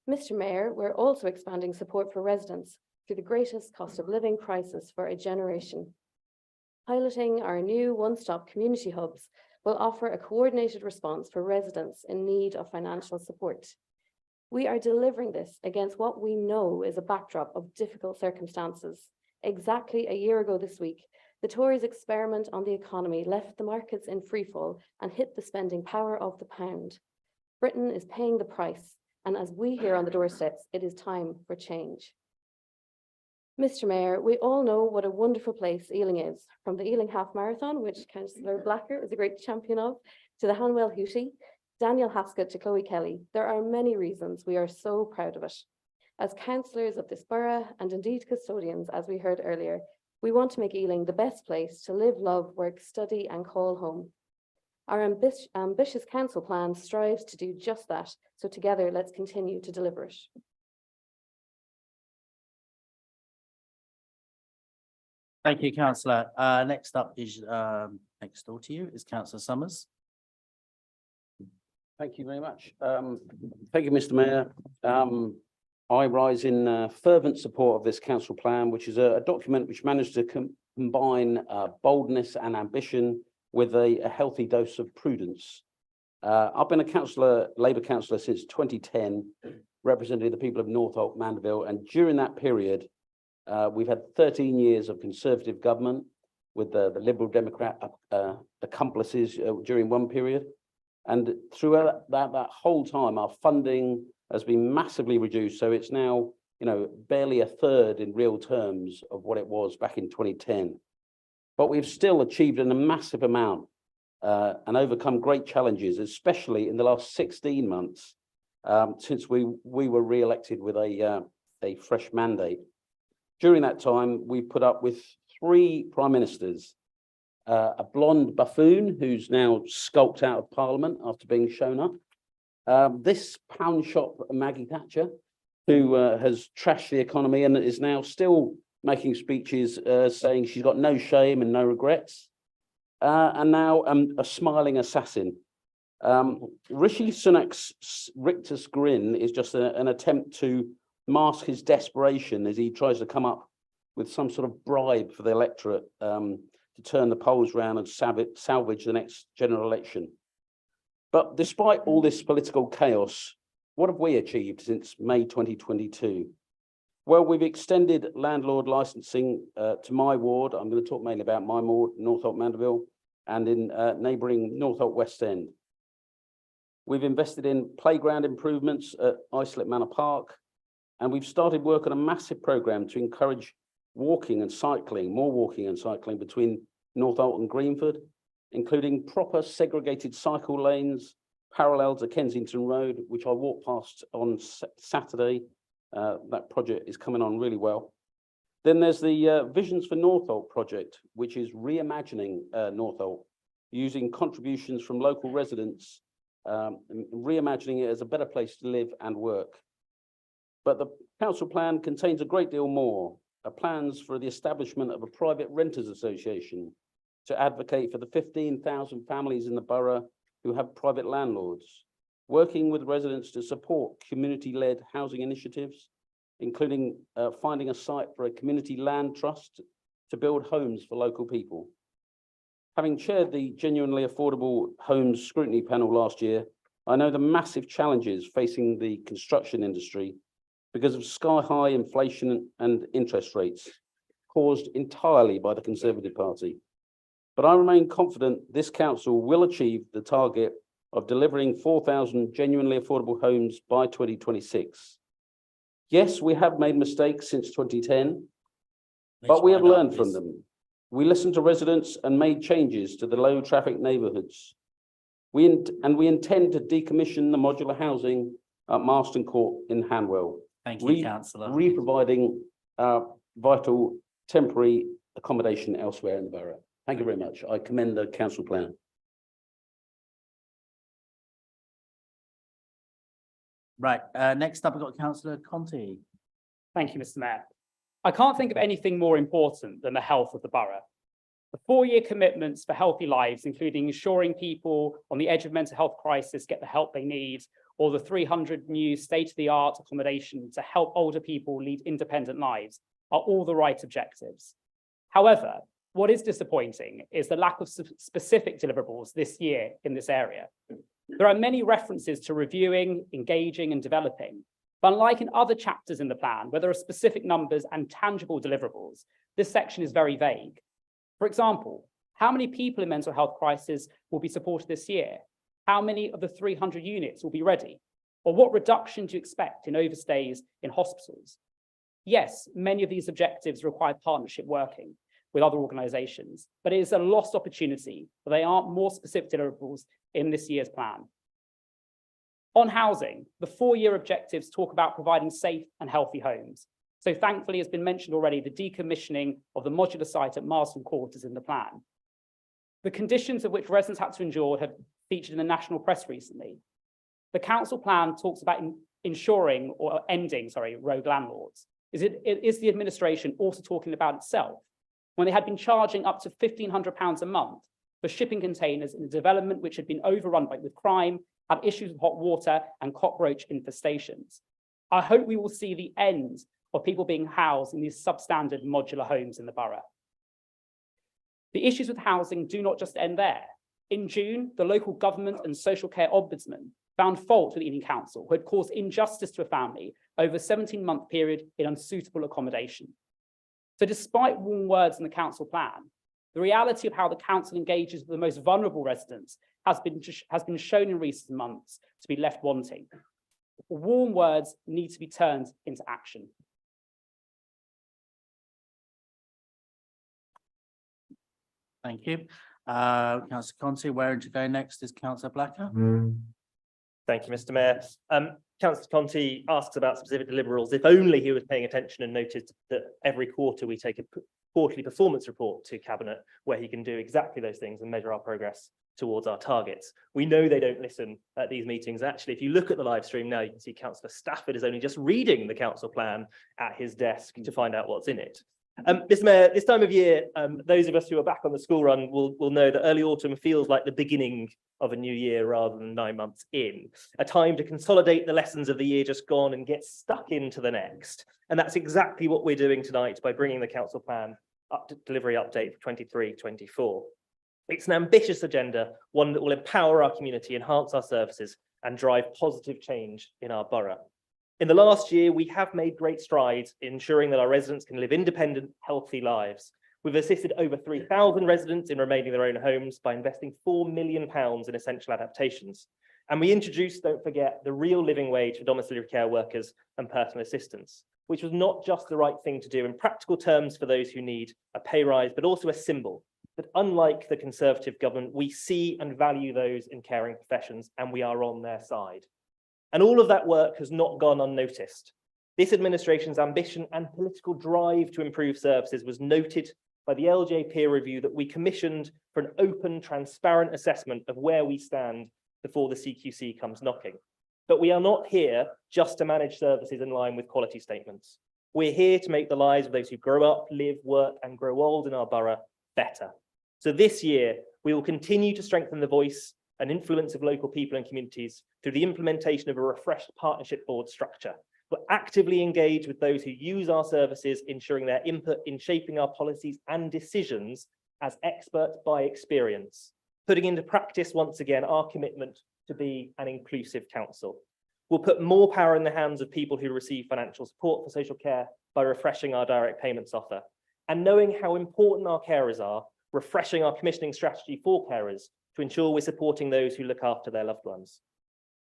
C: Mr. Mayor, we're also expanding support for residents through the greatest cost of living crisis for a generation. Piloting our new one-stop community hubs will offer a coordinated response for residents in need of financial support. We are delivering this against what we know is a backdrop of difficult circumstances. Exactly a year ago this week, the Tories' experiment on the economy left the markets in freefall and hit the spending power of the pound. Britain is paying the price, and as we hear on the doorsteps, it is time for change. Mr. Mayor, we all know what a wonderful place Ealing is, from the Ealing Half Marathon, which Councillor Blacker is a great champion of, to the Hanwell Hootie, Daniel Haskett to Chloe Kelly. There are many reasons we are so proud of it. As councillors of this borough, and indeed custodians, as we heard earlier, we want to make Ealing the best place to live, love, work, study and call home. Our ambitious council plan strives to do just that, so together let's continue to deliver it.
A: Thank you, Councillor. Next up is, next door to you is Councillor Summers.
D: Thank you very much. Thank you, Mr. Mayor. I rise in fervent support of this council plan, which is a document which managed to combine boldness and ambition with a healthy dose of prudence. I've been a councillor, Labour councillor since 2010, representing the people of Northolt, Mandeville, and during that period, we've had 13 years of Conservative government with the Liberal Democrat accomplices during one period. And throughout that whole time, our funding has been massively reduced. So it's now, barely a third in real terms of what it was back in 2010. But we've still achieved a massive amount and overcome great challenges, especially in the last 16 months since we were re-elected with a fresh mandate. During that time, we put up with 3 prime ministers, a blonde buffoon who's now skulked out of Parliament after being shown up, this pound shop Maggie Thatcher, who has trashed the economy and is now still making speeches saying she's got no shame and no regrets, and now a smiling assassin. Rishi Sunak's rictus grin is just an attempt to mask his desperation as he tries to come up with some sort of bribe for the electorate to turn the polls round and salvage the next general election. But despite all this political chaos, what have we achieved since May 2022? Well, we've extended landlord licensing to my ward. I'm going to talk mainly about my ward, Northolt Mandeville, and in neighbouring Northolt West End. We've invested in playground improvements at Islip Manor Park, and we've started work on a massive programme to encourage walking and cycling, more walking and cycling between Northolt and Greenford, including proper segregated cycle lanes parallel to Kensington Road, which I walked past on Saturday. That project is coming on really well. Then there's the Visions for Northolt project, which is reimagining Northolt, using contributions from local residents, reimagining it as a better place to live and work. But the council plan contains a great deal more. Plans for the establishment of a private renters association to advocate for the 15,000 families in the borough who have private landlords, working with residents to support community-led housing initiatives including finding a site for a community land trust to build homes for local people. Having chaired the Genuinely Affordable Homes Scrutiny Panel last year, I know the massive challenges facing the construction industry because of sky-high inflation and interest rates caused entirely by the Conservative Party. But I remain confident this council will achieve the target of delivering 4,000 genuinely affordable homes by 2026. Yes, we have made mistakes since 2010, but we have learned from them. We listened to residents and made changes to the low traffic neighbourhoods. We intend to decommission the modular housing at Marston Court in Hanwell.
A: Thank you, councillor.
D: Re-providing vital temporary accommodation elsewhere in the borough. Thank you very much. I commend the council plan.
A: Right, next up, we've got councillor Conti.
E: Thank you, Mr. Mayor. I can't think of anything more important than the health of the borough. The 4-year commitments for healthy lives, including ensuring people on the edge of mental health crisis get the help they need, or the 300 new state-of-the-art accommodation to help older people lead independent lives, are all the right objectives. However, what is disappointing is the lack of specific deliverables this year in this area. There are many references to reviewing, engaging, and developing, but unlike in other chapters in the plan, where there are specific numbers and tangible deliverables, this section is very vague. For example, how many people in mental health crisis will be supported this year? How many of the 300 units will be ready? Or what reduction do you expect in overstays in hospitals? Yes, many of these objectives require partnership working with other organisations, but it is a lost opportunity that they aren't more specific deliverables in this year's plan. On housing, the 4-year objectives talk about providing safe and healthy homes. So thankfully, as been mentioned already, the decommissioning of the modular site at Marston Court is in the plan. The conditions of which residents had to endure have featured in the national press recently. The council plan talks about ensuring or ending, rogue landlords. Is the administration also talking about itself when they had been charging up to £1,500 a month for shipping containers in a development which had been overrun with crime, had issues with hot water and cockroach infestations? I hope we will see the end of people being housed in these substandard modular homes in the borough. The issues with housing do not just end there. In June, the local government and social care ombudsman found fault with Ealing Council, who had caused injustice to a family over a 17-month period in unsuitable accommodation. So despite warm words in the council plan, the reality of how the council engages with the most vulnerable residents has been shown in recent months to be left wanting. Warm words need to be turned into action.
A: Thank you. Councillor Conti, where to go next is Councillor Blacker.
H: Thank you, Mr. Mayor. Councillor Conti asks about specific deliverables. If only he was paying attention and noted that every quarter we take a quarterly performance report to Cabinet where he can do exactly those things and measure our progress towards our targets. We know they don't listen at these meetings. Actually, if you look at the live stream now, you can see Councillor Stafford is only just reading the council plan at his desk to find out what's in it. Mr. Mayor, this time of year, those of us who are back on the school run will know that early autumn feels like the beginning of a new year rather than 9 months in, a time to consolidate the lessons of the year just gone and get stuck into the next. And that's exactly what we're doing tonight by bringing the council plan up to delivery update for 23-24. It's an ambitious agenda, one that will empower our community, enhance our services, and drive positive change in our borough. In the last year, we have made great strides in ensuring that our residents can live independent, healthy lives. We've assisted over 3,000 residents in remaining in their own homes by investing £4 million in essential adaptations. And we introduced, don't forget, the real living wage for domiciliary care workers and personal assistants, which was not just the right thing to do in practical terms for those who need a pay rise, but also a symbol that unlike the Conservative government, we see and value those in caring professions, and we are on their side. And all of that work has not gone unnoticed. This administration's ambition and political drive to improve services was noted by the LJ peer review that we commissioned for an open, transparent assessment of where we stand before the CQC comes knocking. But we are not here just to manage services in line with quality statements. We're here to make the lives of those who grow up, live, work, and grow old in our borough better. So this year, we will continue to strengthen the voice and influence of local people and communities through the implementation of a refreshed partnership board structure We're actively engaged with those who use our services, ensuring their input in shaping our policies and decisions as experts by experience, putting into practice once again our commitment to be an inclusive council. We'll put more power in the hands of people who receive financial support for social care by refreshing our direct payments offer. And knowing how important our carers are, refreshing our commissioning strategy for carers to ensure we're supporting those who look after their loved ones.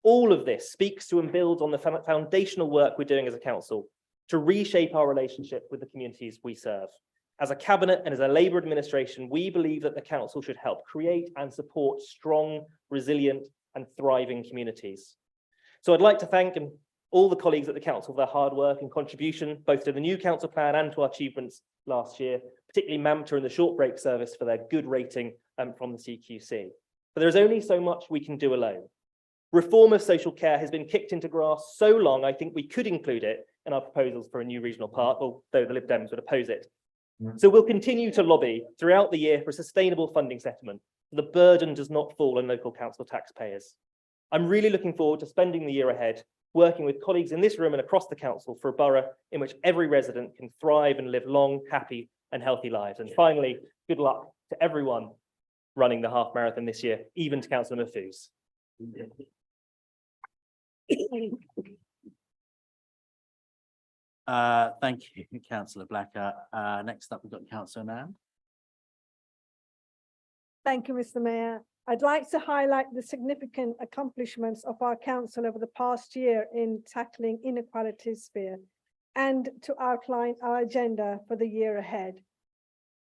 H: All of this speaks to and builds on the foundational work we're doing as a council to reshape our relationship with the communities we serve. As a cabinet and as a Labour administration, we believe that the council should help create and support strong, resilient and thriving communities. So I'd like to thank all the colleagues at the council for their hard work and contribution, both to the new council plan and to our achievements last year, particularly MAMTA and the short break service for their good rating from the CQC. But there's only so much we can do alone. Reform of social care has been kicked into grass so long, I think we could include it in our proposals for a new regional park, although the Lib Dems would oppose it. So we'll continue to lobby throughout the year for a sustainable funding settlement. The burden does not fall on local council taxpayers. I'm really looking forward to spending the year ahead working with colleagues in this room and across the council for a borough in which every resident can thrive and live long, happy and healthy lives. And finally, good luck to everyone running the half marathon this year, even to Councillor Mahfouz.
A: Thank you, Councillor Blacker. Next up, we've got Councillor Nan.
M: Thank you, Mr. Mayor. I'd like to highlight the significant accomplishments of our council over the past year in tackling inequality sphere and to outline our agenda for the year ahead.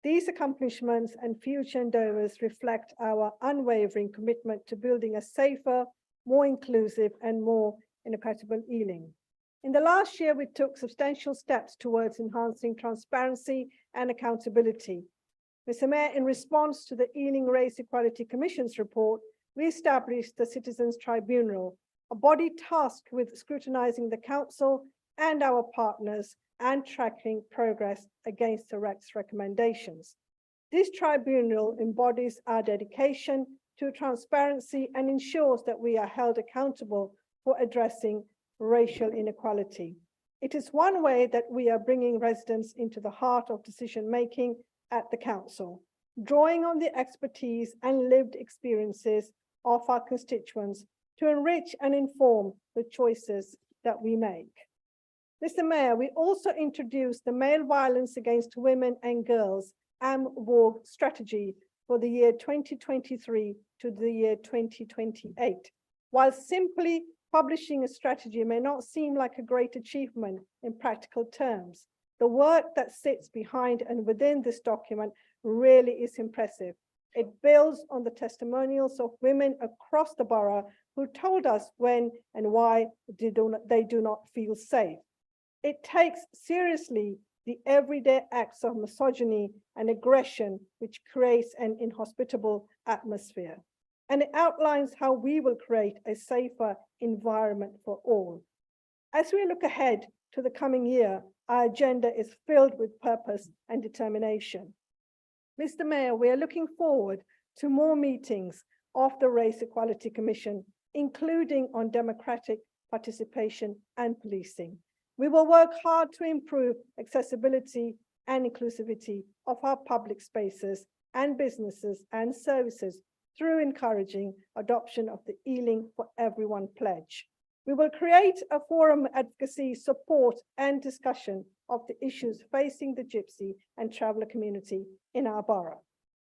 M: These accomplishments and future endeavours reflect our unwavering commitment to building a safer, more inclusive and more inequitable Ealing. In the last year, we took substantial steps towards enhancing transparency and accountability. Mr. Mayor, in response to the Ealing Race Equality Commission's report, we established the Citizens Tribunal, a body tasked with scrutinising the council and our partners and tracking progress against the REC's recommendations. This tribunal embodies our dedication to transparency and ensures that we are held accountable for addressing racial inequality. It is one way that we are bringing residents into the heart of decision-making at the council, drawing on the expertise and lived experiences of our constituents to enrich and inform the choices that we make. Mr. Mayor, we also introduced the Male Violence Against Women and Girls (AMWOG) strategy for the year 2023 to the year 2028. While simply publishing a strategy may not seem like a great achievement in practical terms, the work that sits behind and within this document really is impressive. It builds on the testimonials of women across the borough who told us when and why they do not feel safe. It takes seriously the everyday acts of misogyny and aggression which creates an inhospitable atmosphere. And it outlines how we will create a safer environment for all. As we look ahead to the coming year, our agenda is filled with purpose and determination. Mr. Mayor, we are looking forward to more meetings of the Race Equality Commission, including on democratic participation and policing. We will work hard to improve accessibility and inclusivity of our public spaces and businesses and services through encouraging adoption of the Ealing for Everyone pledge. We will create a forum advocacy, support and discussion of the issues facing the Gypsy and traveller community in our borough.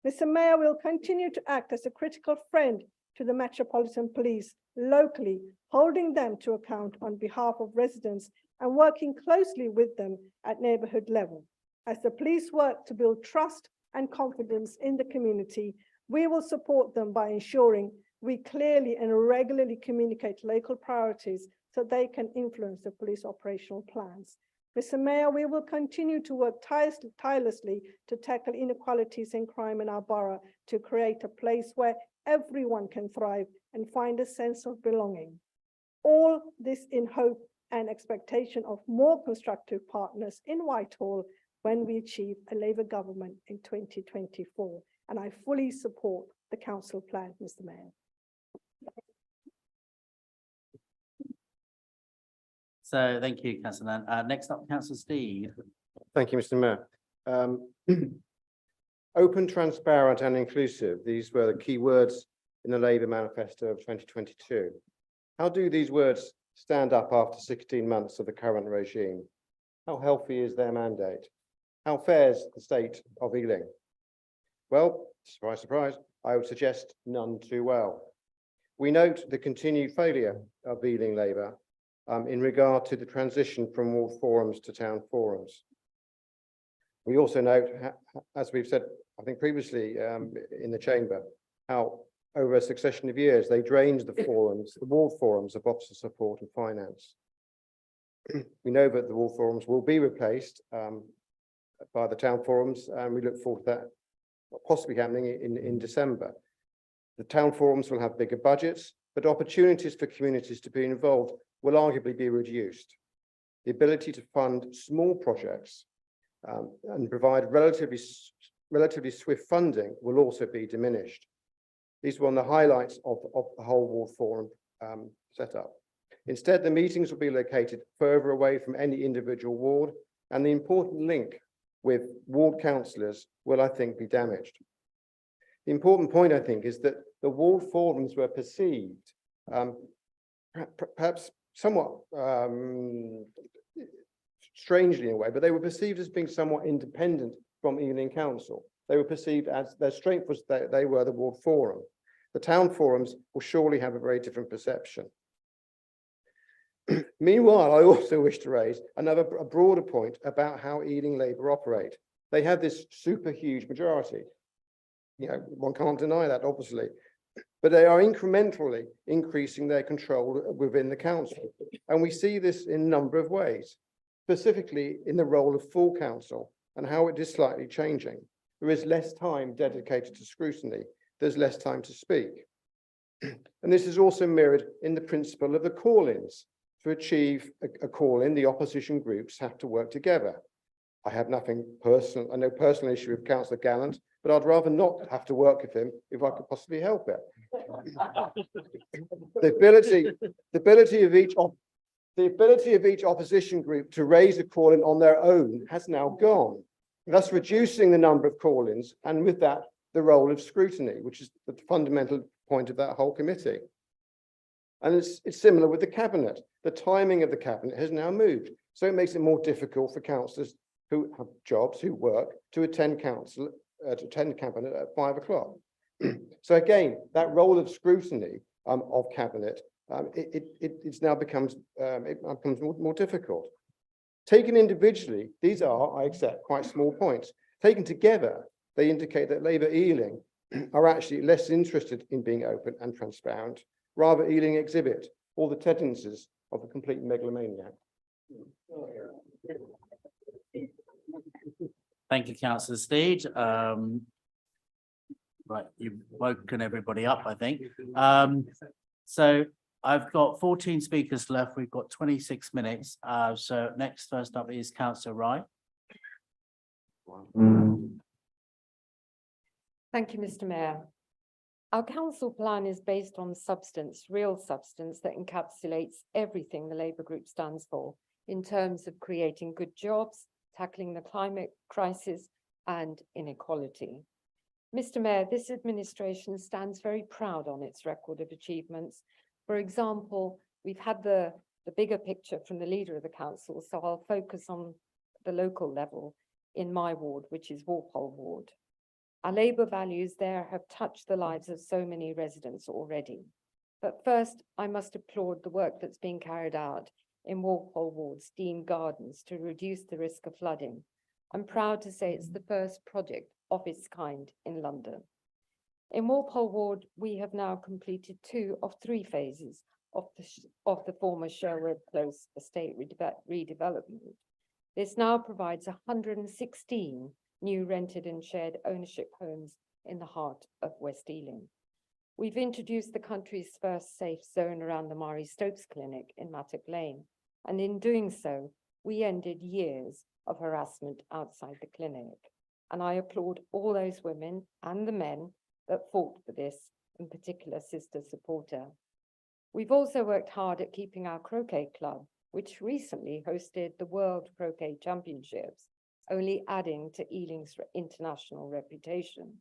M: Mr. Mayor will continue to act as a critical friend to the Metropolitan Police locally, holding them to account on behalf of residents and working closely with them at neighbourhood level. As the police work to build trust and confidence in the community, we will support them by ensuring we clearly and regularly communicate local priorities so they can influence the police operational plans. Mr. Mayor, we will continue to work tirelessly to tackle inequalities and crime in our borough to create a place where everyone can thrive and find a sense of belonging. All this in hope and expectation of more constructive partners in Whitehall when we achieve a Labour government in 2024. And I fully support the council plan, Mr. Mayor.
A: So thank you, councillor Nan. Next up, councillor Steve.
R: Thank you, Mr. Mayor. Open, transparent and inclusive. These were the key words in the Labour manifesto of 2022. How do these words stand up after 16 months of the current regime? How healthy is their mandate? How fares the state of Ealing? Well, surprise, surprise, I would suggest none too well. We note the continued failure of Ealing Labour in regard to the transition from ward forums to town forums. We also note, as we've said, I think previously in the chamber, how over a succession of years, they drained the forums, the ward forums of officer support and finance. We know that the ward forums will be replaced by the town forums, and we look forward to that possibly happening in December. The town forums will have bigger budgets, but opportunities for communities to be involved will arguably be reduced. The ability to fund small projects and provide relatively swift funding will also be diminished. These were one of the highlights of the whole ward forum setup. Instead, the meetings will be located further away from any individual ward, and the important link with ward councillors will, I think, be damaged. The important point, I think, is that the ward forums were perceived, perhaps somewhat strangely in a way, but they were perceived as being somewhat independent from Ealing Council. They were perceived as their strength was that they were the ward forum. The town forums will surely have a very different perception. Meanwhile, I also wish to raise a broader point about how Ealing Labour operate. They have this super huge majority. You know, one can't deny that, obviously, but they are incrementally increasing their control within the council. And we see this in a number of ways, specifically in the role of full council and how it is slightly changing. There is less time dedicated to scrutiny. There's less time to speak. And this is also mirrored in the principle of the call-ins. To achieve a call-in, the opposition groups have to work together. I have nothing personal, no personal issue with Councillor Gallant, but I'd rather not have to work with him if I could possibly help it. The ability of each opposition group to raise a call-in on their own has now gone, thus reducing the number of call-ins, and with that, the role of scrutiny, which is the fundamental point of that whole committee. And it's similar with the cabinet. The timing of the cabinet has now moved, so it makes it more difficult for councillors who have jobs, who work, to attend cabinet at 5 o'clock. So again, that role of scrutiny of cabinet, it now becomes more difficult. Taken individually, these are, I accept, quite small points. Taken together, they indicate that Labour Ealing are actually less interested in being open and transparent. Rather, Ealing exhibit all the tendencies of a complete megalomaniac.
A: Thank you, councillor Steed. Right, you've woken everybody up, I think. So I've got 14 speakers left. We've got 26 minutes. So first up is councillor Wright.
J: Thank you, Mr. Mayor. Our council plan is based on substance, real substance that encapsulates everything the Labour Group stands for in terms of creating good jobs, tackling the climate crisis and inequality. Mr. Mayor, this administration stands very proud on its record of achievements. For example, we've had the bigger picture from the leader of the council, so I'll focus on the local level in my ward, which is Walpole Ward. Our Labour values there have touched the lives of so many residents already. But first, I must applaud the work that's being carried out in Walpole Ward's Dean Gardens to reduce the risk of flooding. I'm proud to say it's the first project of its kind in London. In Walpole Ward, we have now completed 2 of 3 phases of the former Sherwood Close estate redevelopment. This now provides 116 new rented and shared ownership homes in the heart of West Ealing. We've introduced the country's first safe zone around the Mari Stopes Clinic in Mattock Lane, and in doing so, we ended years of harassment outside the clinic. And I applaud all those women and the men that fought for this, in particular Sister Supporter. We've also worked hard at keeping our croquet club which recently hosted the World Croquet Championships, only adding to Ealing's international reputation.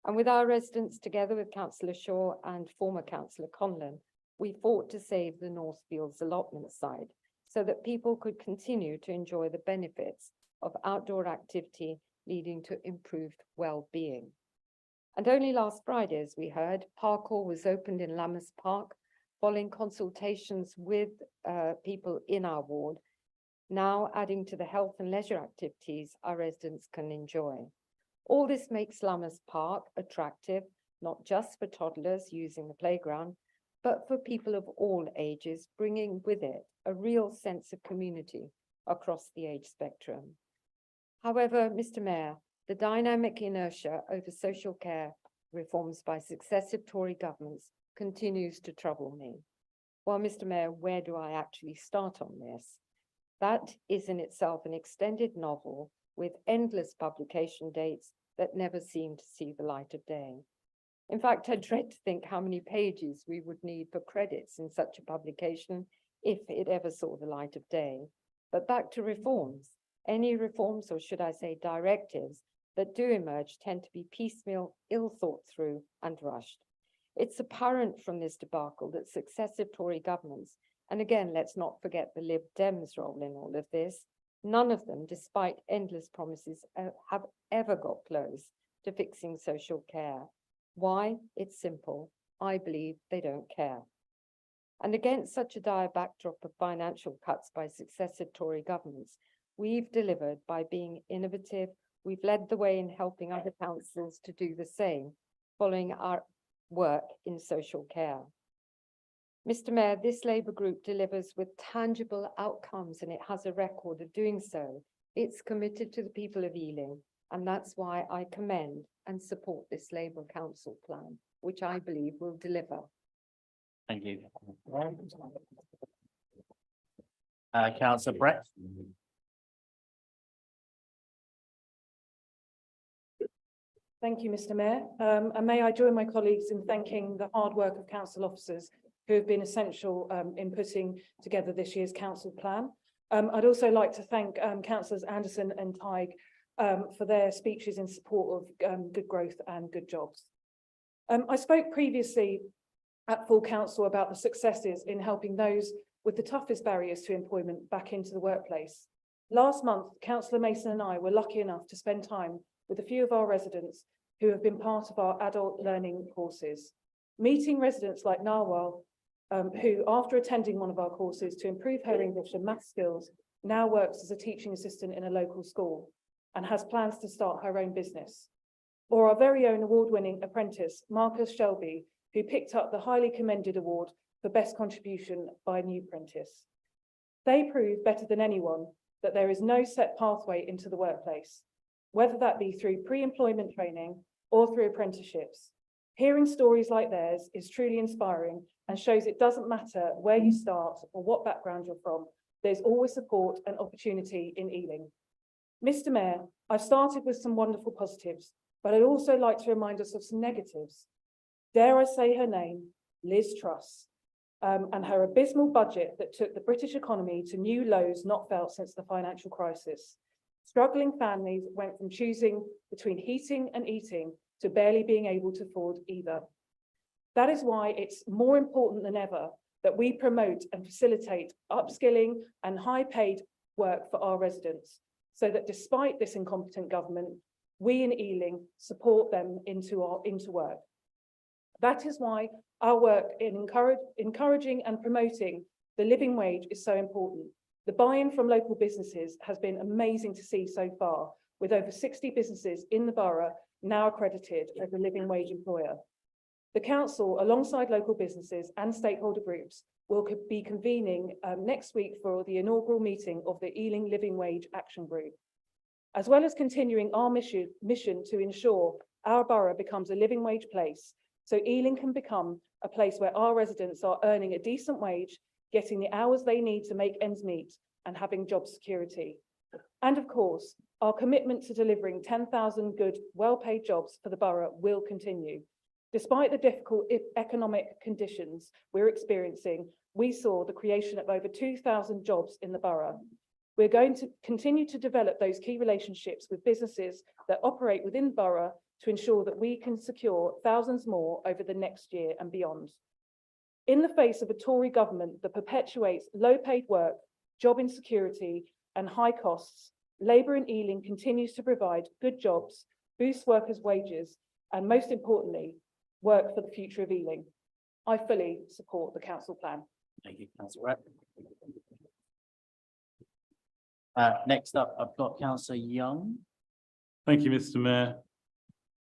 J: And with our residents, together with Councillor Shaw and former Councillor Conlon, we fought to save the Northfields allotment site so that people could continue to enjoy the benefits of outdoor activity leading to improved well-being. And only last Friday, as we heard, parkour was opened in Lammas Park following consultations with people in our ward, now adding to the health and leisure activities our residents can enjoy. All this makes Lammas Park attractive, not just for toddlers using the playground, but for people of all ages, bringing with it a real sense of community across the age spectrum. However, Mr. Mayor, the dynamic inertia over social care reforms by successive Tory governments continues to trouble me. Well, Mr. Mayor, where do I actually start on this? That is in itself an extended novel with endless publication dates that never seem to see the light of day. In fact, I dread to think how many pages we would need for credits in such a publication if it ever saw the light of day. But back to reforms. Any reforms, or should I say directives, that do emerge tend to be piecemeal, ill thought through and rushed. It's apparent from this debacle that successive Tory governments, and again, let's not forget the Lib Dems role in all of this, none of them, despite endless promises, have ever got close to fixing social care. Why? It's simple. I believe they don't care. And against such a dire backdrop of financial cuts by successive Tory governments, we've delivered by being innovative. We've led the way in helping other councils to do the same, following our work in social care. Mr. Mayor, this Labour group delivers with tangible outcomes and it has a record of doing so. It's committed to the people of Ealing, and that's why I commend and support this Labour Council plan, which I believe will deliver.
A: Thank you. Councillor Brett.
L: Thank you, Mr. Mayor. And may I join my colleagues in thanking the hard work of council officers who have been essential in putting together this year's council plan. I'd also like to thank councillors Anderson and Tighe for their speeches in support of good growth and good jobs. I spoke previously at full council about the successes in helping those with the toughest barriers to employment back into the workplace. Last month, Councillor Mason and I were lucky enough to spend time with a few of our residents who have been part of our adult learning courses. Meeting residents like Narwhal, who after attending one of our courses to improve her English and math skills, now works as a teaching assistant in a local school and has plans to start her own business. Or our very own award-winning apprentice, Marcus Shelby, who picked up the highly commended award for best contribution by a new apprentice. They prove better than anyone that there is no set pathway into the workplace, whether that be through pre-employment training or through apprenticeships. Hearing stories like theirs is truly inspiring and shows it doesn't matter where you start or what background you're from, there's always support and opportunity in Ealing. Mr. Mayor, I've started with some wonderful positives, but I'd also like to remind us of some negatives. Dare I say her name, Liz Truss, and her abysmal budget that took the British economy to new lows not felt since the financial crisis. Struggling families went from choosing between heating and eating to barely being able to afford either. That is why it's more important than ever that we promote and facilitate upskilling and high-paid work for our residents, so that despite this incompetent government, we in Ealing support them into work. That is why our work in encouraging and promoting the living wage is so important. The buy-in from local businesses has been amazing to see so far, with over 60 businesses in the borough now accredited as a living wage employer. The council, alongside local businesses and stakeholder groups, will be convening next week for the inaugural meeting of the Ealing Living Wage Action Group. As well as continuing our mission to ensure our borough becomes a living wage place, so Ealing can become a place where our residents are earning a decent wage, getting the hours they need to make ends meet, and having job security. And of course, our commitment to delivering 10,000 good, well-paid jobs for the borough will continue. Despite the difficult economic conditions we're experiencing, we saw the creation of over 2,000 jobs in the borough. We're going to continue to develop those key relationships with businesses that operate within the borough to ensure that we can secure thousands more over the next year and beyond. In the face of a Tory government that perpetuates low-paid work, job insecurity, and high costs, Labour in Ealing continues to provide good jobs, boost workers' wages, and most importantly, work for the future of Ealing. I fully support the council plan.
A: Thank you, councillor Rapp. Next up, I've got councillor Young.
N: Thank you, Mr. Mayor.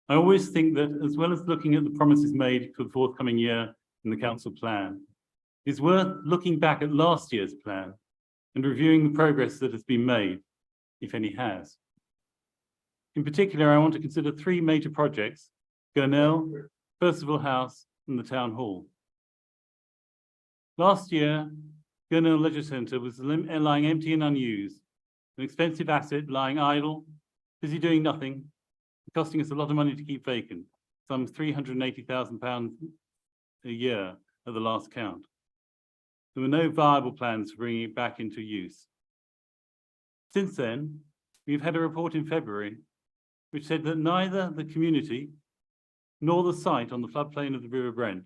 N: I always think that as well as looking at the promises made for the forthcoming year in the council plan, it's worth looking back at last year's plan and reviewing the progress that has been made, if any has. In particular, I want to consider three major projects: Gurnell, Percival House, and the Town Hall. Last year, Gurnell Leisure Centre was lying empty and unused, an expensive asset lying idle, busy doing nothing, costing us a lot of money to keep vacant, some £380,000 a year at the last count. There were no viable plans for bringing it back into use. Since then, we've had a report in February which said that neither the community nor the site on the floodplain of the River Brent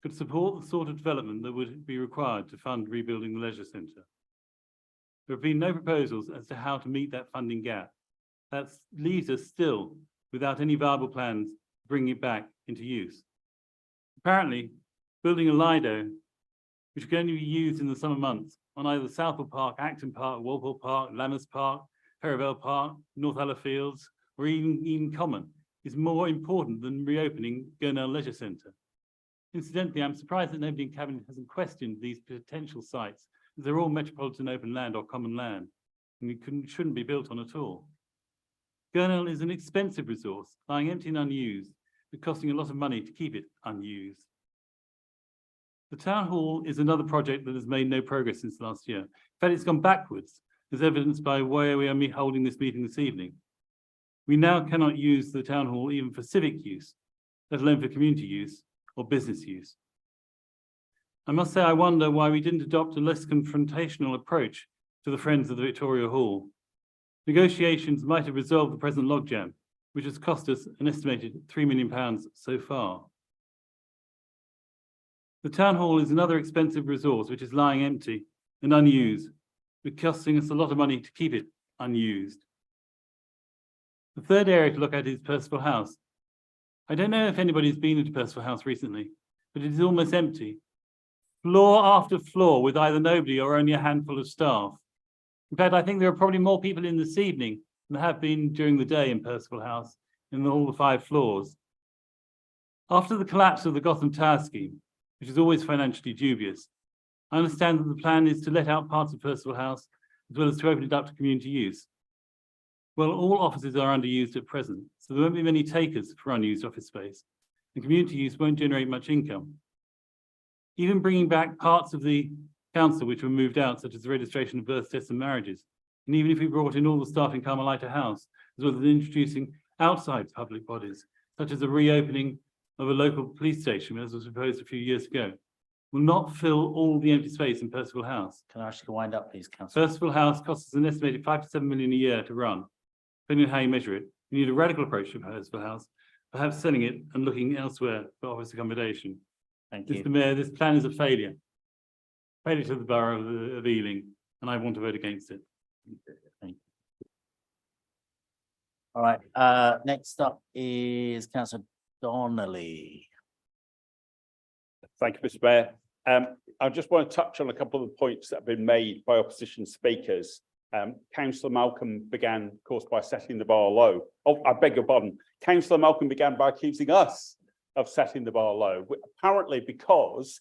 N: could support the sort of development that would be required to fund rebuilding the leisure centre. There have been no proposals as to how to meet that funding gap. That leaves us still without any viable plans to bring it back into use. Apparently, building a Lido, which can only be used in the summer months on either Southall Park, Acton Park, Walpole Park, Lammas Park, Perivale Park, North Aller Fields, or even Eden Common, is more important than reopening Gurnell Leisure Centre. Incidentally, I'm surprised that nobody in Cabinet hasn't questioned these potential sites, as they're all metropolitan open land or common land, and shouldn't be built on at all. Gurnell is an expensive resource, lying empty and unused, but costing a lot of money to keep it unused. The Town Hall is another project that has made no progress since last year. In fact, it's gone backwards, as evidenced by where we are holding this meeting this evening. We now cannot use the Town Hall even for civic use, let alone for community use or business use. I must say I wonder why we didn't adopt a less confrontational approach to the Friends of the Victoria Hall. Negotiations might have resolved the present logjam, which has cost us an estimated £3 million so far. The Town Hall is another expensive resource which is lying empty and unused, but costing us a lot of money to keep it unused. The third area to look at is Percival House. I don't know if anybody's been to Percival House recently, but it is almost empty. Floor after floor with either nobody or only a handful of staff. In fact, I think there are probably more people in this evening than there have been during the day in Percival House in all the 5 floors. After the collapse of the Gotham Tower scheme, which is always financially dubious, I understand that the plan is to let out parts of Percival House as well as to open it up to community use. Well, all offices are underused at present, so there won't be many takers for unused office space, and community use won't generate much income. Even bringing back parts of the council which were moved out, such as the registration of births, deaths and marriages, and even if we brought in all the staff in Carmelita House, as well as introducing outside public bodies, such as the reopening of a local police station, as was proposed a few years ago, will not fill all the empty space in Percival House.
A: Can I ask you to wind up, please, councillor?
H: Percival House costs us an estimated 5 to 7 million a year to run. Depending on how you measure it, you need a radical approach to Percival House, perhaps selling it and looking elsewhere for office accommodation.
A: Thank you.
H: Mr. Mayor, this plan is a failure. Failure to the borough of Ealing, and I want to vote against it.
A: Thank you. All right, next up is councillor Donnelly.
O: Thank you, Mr. Mayor. I just want to touch on a couple of the points that have been made by opposition speakers. Councillor Malcolm began, of course, by setting the bar low. Oh, I beg your pardon. Councillor Malcolm began by accusing us of setting the bar low, apparently because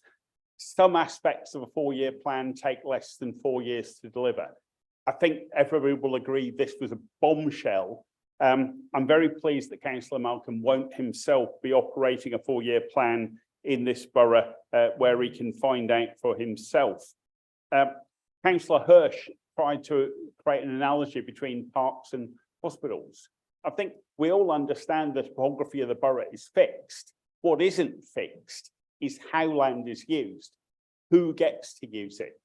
O: some aspects of a 4-year plan take less than 4 years to deliver. I think everybody will agree this was a bombshell. I'm very pleased that Councillor Malcolm won't himself be operating a 4-year plan in this borough where he can find out for himself. Councillor Hirsch tried to create an analogy between parks and hospitals. I think we all understand the topography of the borough is fixed. What isn't fixed is how land is used, who gets to use it.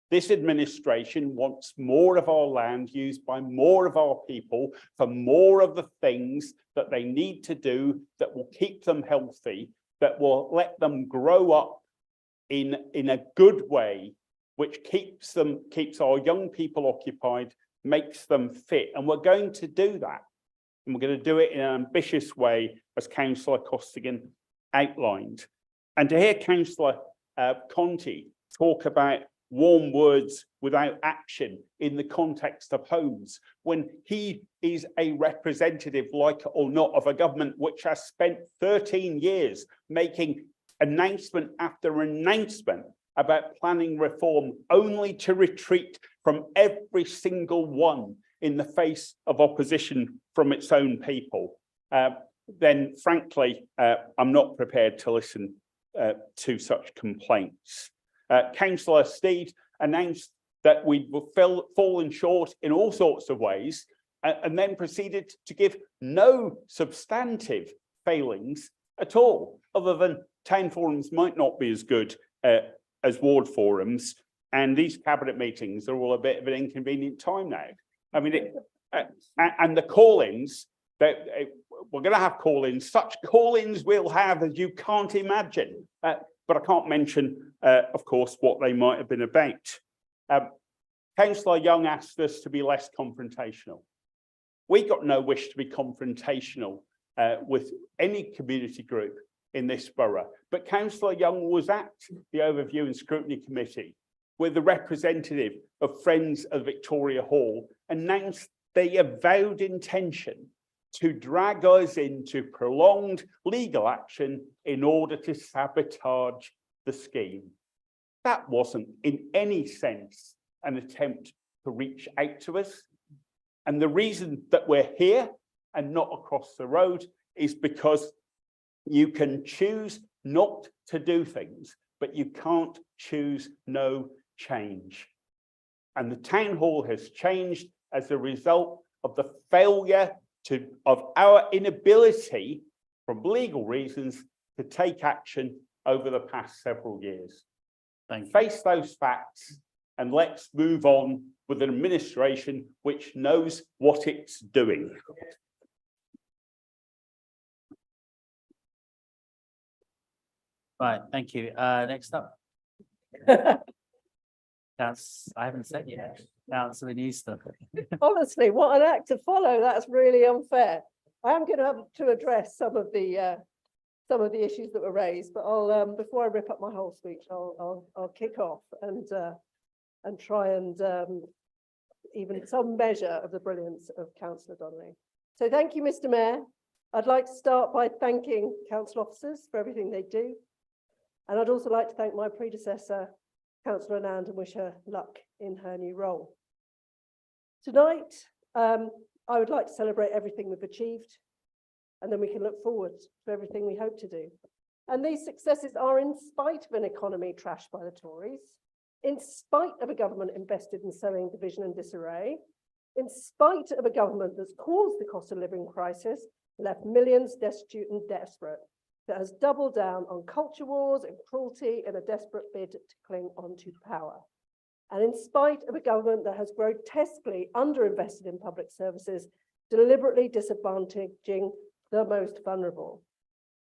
O: This administration wants more of our land used by more of our people for more of the things that they need to do that will keep them healthy, that will let them grow up in a good way, which keeps our young people occupied, makes them fit. And we're going to do that. And we're going to do it in an ambitious way, as Councillor Costigan outlined. And to hear Councillor Conti talk about warm words without action in the context of homes, when he is a representative, like it or not, of a government which has spent 13 years making announcement after announcement about planning reform, only to retreat from every single one in the face of opposition from its own people, then frankly, I'm not prepared to listen to such complaints. Councillor Steed announced that we'd fallen short in all sorts of ways, and then proceeded to give no substantive failings at all, other than town forums might not be as good as ward forums, and these cabinet meetings are all a bit of an inconvenient time now. I mean, and the call-ins, we're going to have call-ins, such call-ins we'll have as you can't imagine. But I can't mention, of course, what they might have been about. Councillor Young asked us to be less confrontational. We got no wish to be confrontational with any community group in this borough. But Councillor Young was at the Overview and Scrutiny Committee with the representative of Friends of Victoria Hall, announced their avowed intention to drag us into prolonged legal action in order to sabotage the scheme. That wasn't in any sense an attempt to reach out to us. And the reason that we're here and not across the road is because you can choose not to do things, but you can't choose no change. And the town hall has changed as a result of the failure of our inability, from legal reasons, to take action over the past several years. Face those facts and let's move on with an administration which knows what it's doing.
A: Right, thank you. Next up. I haven't said yet. Councillor Newster.
M: Honestly, what an act to follow. That's really unfair. I am going to have to address some of the issues that were raised, but I'll before I rip up my whole speech, I'll kick off and try and even some measure of the brilliance of Councillor Donnelly. So thank you, Mr. Mayor. I'd like to start by thanking council officers for everything they do. And I'd also like to thank my predecessor, Councillor Anand, and wish her luck in her new role. Tonight, I would like to celebrate everything we've achieved, and then we can look forward to everything we hope to do. And these successes are in spite of an economy trashed by the Tories, in spite of a government invested in sowing division and disarray, in spite of a government that's caused the cost of living crisis, left millions destitute and desperate, that has doubled down on culture wars and cruelty in a desperate bid to cling onto power. And in spite of a government that has grotesquely underinvested in public services, deliberately disadvantaging the most vulnerable.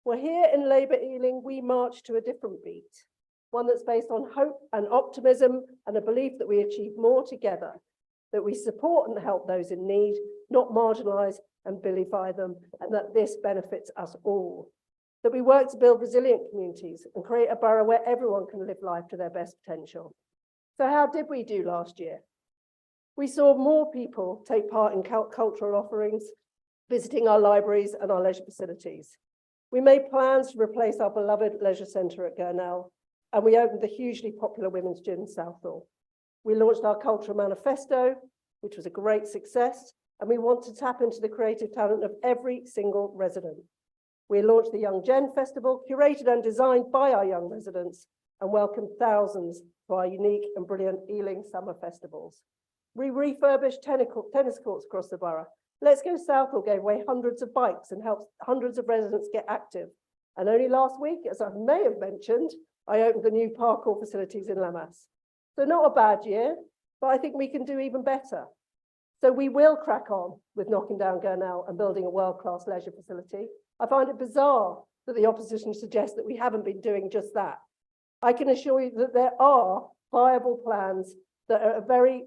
M: Well, here in Labour Ealing, we march to a different beat, one that's based on hope and optimism and a belief that we achieve more together, that we support and help those in need, not marginalise and vilify them, and that this benefits us all. That we work to build resilient communities and create a borough where everyone can live life to their best potential. So how did we do last year? We saw more people take part in cultural offerings, visiting our libraries and our leisure facilities. We made plans to replace our beloved leisure centre at Gurnell, and we opened the hugely popular women's gym in Southall. We launched our cultural manifesto, which was a great success, and we want to tap into the creative talent of every single resident. We launched the Young Gen Festival, curated and designed by our young residents, and welcomed thousands to our unique and brilliant Ealing Summer Festivals. We refurbished tennis courts across the borough. Let's Go Southall gave away hundreds of bikes and helped hundreds of residents get active. And only last week, as I may have mentioned, I opened the new parkour facilities in Lammas. So not a bad year, but I think we can do even better. So we will crack on with knocking down Gurnell and building a world-class leisure facility. I find it bizarre that the opposition suggests that we haven't been doing just that. I can assure you that there are viable plans that are at a very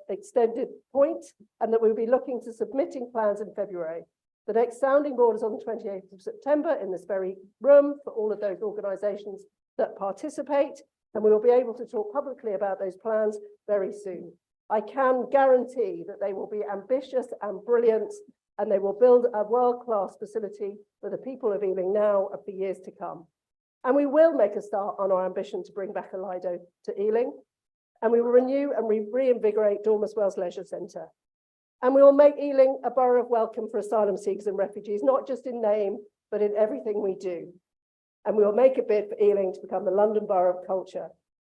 M: extended point, and that we'll be looking to submitting plans in February. The next sounding board is on the 28th of September in this very room for all of those organisations that participate, and we will be able to talk publicly about those plans very soon. I can guarantee that they will be ambitious and brilliant, and they will build a world-class facility for the people of Ealing now and for years to come. And we will make a start on our ambition to bring back a Lido to Ealing, and we will renew and reinvigorate Dormers Wells Leisure Centre. And we will make Ealing a borough of welcome for asylum seekers and refugees, not just in name, but in everything we do. And we will make a bid for Ealing to become the London Borough of Culture.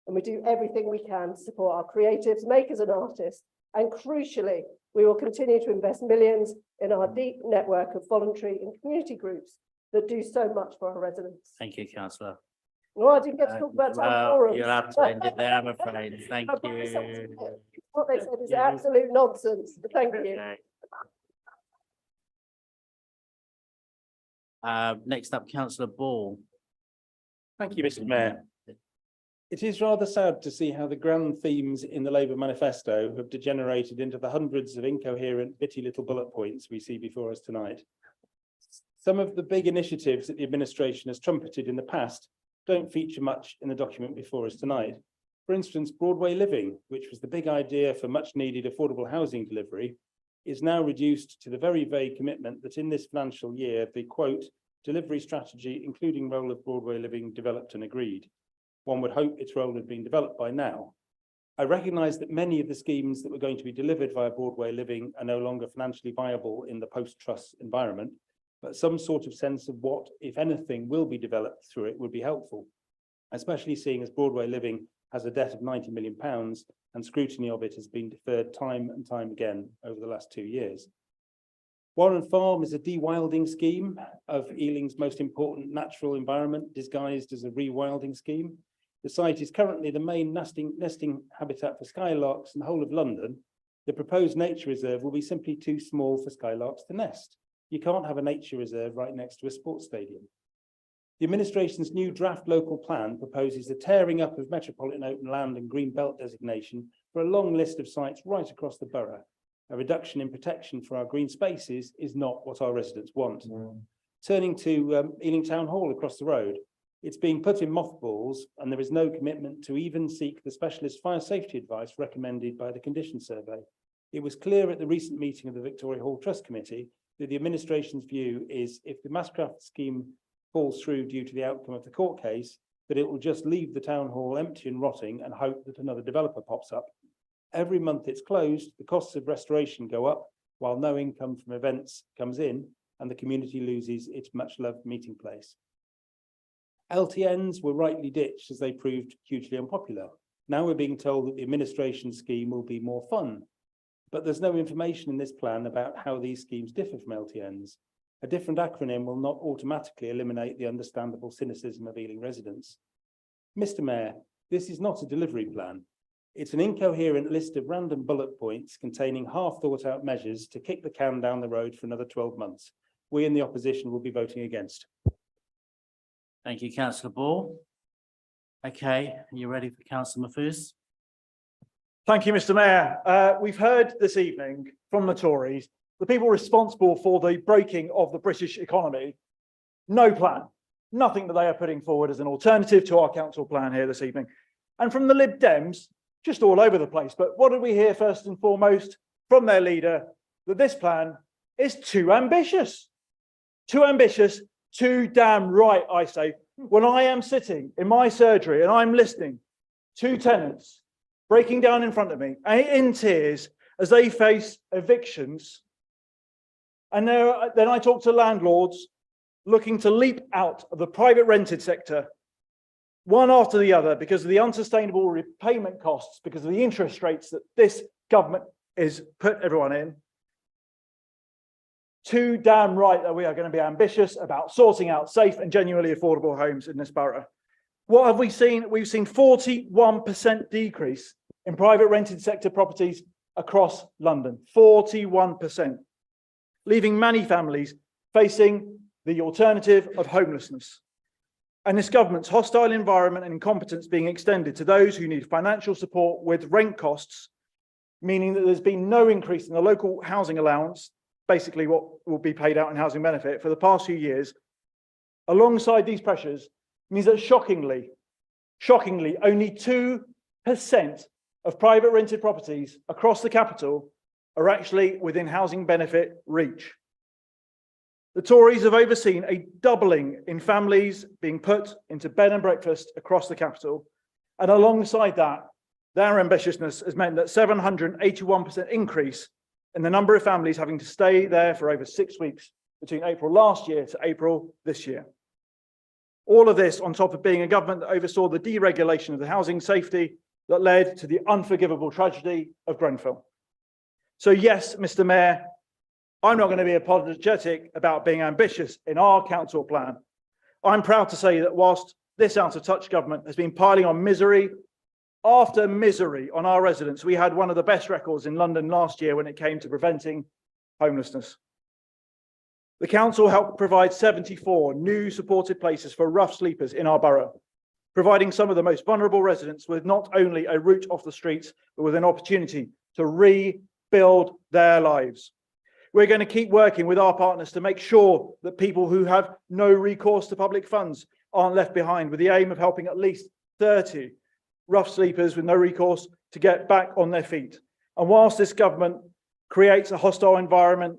M: And we do everything we can to support our creatives, makers and artists. And crucially, we will continue to invest millions in our deep network of voluntary and community groups that do so much for our residents.
A: Thank you, councillor.
M: Well, I didn't get to talk about town forums.
A: You'll have to end it there, I'm afraid. Thank
M: I've got myself to
A: you.
M: it. What they said is absolute nonsense. Thank you.
A: Okay. Next up, councillor Ball.
F: Thank you, Mr. Mayor. It is rather sad to see how the grand themes in the Labour manifesto have degenerated into the hundreds of incoherent, bitty little bullet points we see before us tonight. Some of the big initiatives that the administration has trumpeted in the past don't feature much in the document before us tonight. For instance, Broadway Living, which was the big idea for much needed affordable housing delivery, is now reduced to the very vague commitment that in this financial year, the quote, delivery strategy, including role of Broadway Living, developed and agreed. One would hope its role had been developed by now. I recognise that many of the schemes that were going to be delivered via Broadway Living are no longer financially viable in the post-trust environment, but some sort of sense of what, if anything, will be developed through it would be helpful, especially seeing as Broadway Living has a debt of £90 million and scrutiny of it has been deferred time and time again over the last 2 years. Warren Farm is a de-wilding scheme of Ealing's most important natural environment, disguised as a rewilding scheme. The site is currently the main nesting habitat for skylarks in the whole of London. The proposed nature reserve will be simply too small for skylarks to nest. You can't have a nature reserve right next to a sports stadium. The administration's new draft local plan proposes the tearing up of metropolitan open land and green belt designation for a long list of sites right across the borough. A reduction in protection for our green spaces is not what our residents want. Turning to Ealing Town Hall across the road, it's being put in mothballs and there is no commitment to even seek the specialist fire safety advice recommended by the condition survey. It was clear at the recent meeting of the Victoria Hall Trust Committee that the administration's view is if the Masscraft scheme falls through due to the outcome of the court case, that it will just leave the town hall empty and rotting and hope that another developer pops up. Every month it's closed, the costs of restoration go up while no income from events comes in and the community loses its much loved meeting place. LTNs were rightly ditched as they proved hugely unpopular. Now we're being told that the administration scheme will be more fun, but there's no information in this plan about how these schemes differ from LTNs. A different acronym will not automatically eliminate the understandable cynicism of Ealing residents. Mr. Mayor, this is not a delivery plan. It's an incoherent list of random bullet points containing half thought out measures to kick the can down the road for another 12 months. We in the opposition will be voting against.
A: Thank you, councillor Ball. Okay, are you ready for councillor Mahfouz?
S: Thank you, Mr. Mayor. We've heard this evening from the Tories, the people responsible for the breaking of the British economy, no plan, nothing that they are putting forward as an alternative to our council plan here this evening. And from the Lib Dems, just all over the place. But what did we hear first and foremost from their leader? That this plan is too ambitious. Too ambitious, too damn right, I say. When I am sitting in my surgery and I'm listening to tenants breaking down in front of me in tears as they face evictions, and then I talk to landlords looking to leap out of the private rented sector, one after the other, because of the unsustainable repayment costs, because of the interest rates that this government is put everyone in.
I: too damn right that we are going to be ambitious about sorting out safe and genuinely affordable homes in this borough. What have we seen? We've seen 41% decrease in private rented sector properties across London, 41%, leaving many families facing the alternative of homelessness. And this government's hostile environment and incompetence being extended to those who need financial support with rent costs, meaning that there's been no increase in the local housing allowance, basically what will be paid out in housing benefit for the past few years, alongside these pressures, means that shockingly, only 2% of private rented properties across the capital are actually within housing benefit reach. The Tories have overseen a doubling in families being put into bed and breakfast across the capital. And alongside that, their ambitiousness has meant that 781% increase in the number of families having to stay there for over 6 weeks between April last year to April this year. All of this on top of being a government that oversaw the deregulation of the housing safety that led to the unforgivable tragedy of Grenfell. So yes, Mr. Mayor, I'm not going to be apologetic about being ambitious in our council plan. I'm proud to say that whilst this out of touch government has been piling on misery after misery on our residents, we had one of the best records in London last year when it came to preventing homelessness. The council helped provide 74 new supported places for rough sleepers in our borough, providing some of the most vulnerable residents with not only a route off the streets, but with an opportunity to rebuild their lives. We're going to keep working with our partners to make sure that people who have no recourse to public funds aren't left behind, with the aim of helping at least 30 rough sleepers with no recourse to get back on their feet. And whilst this government creates a hostile environment,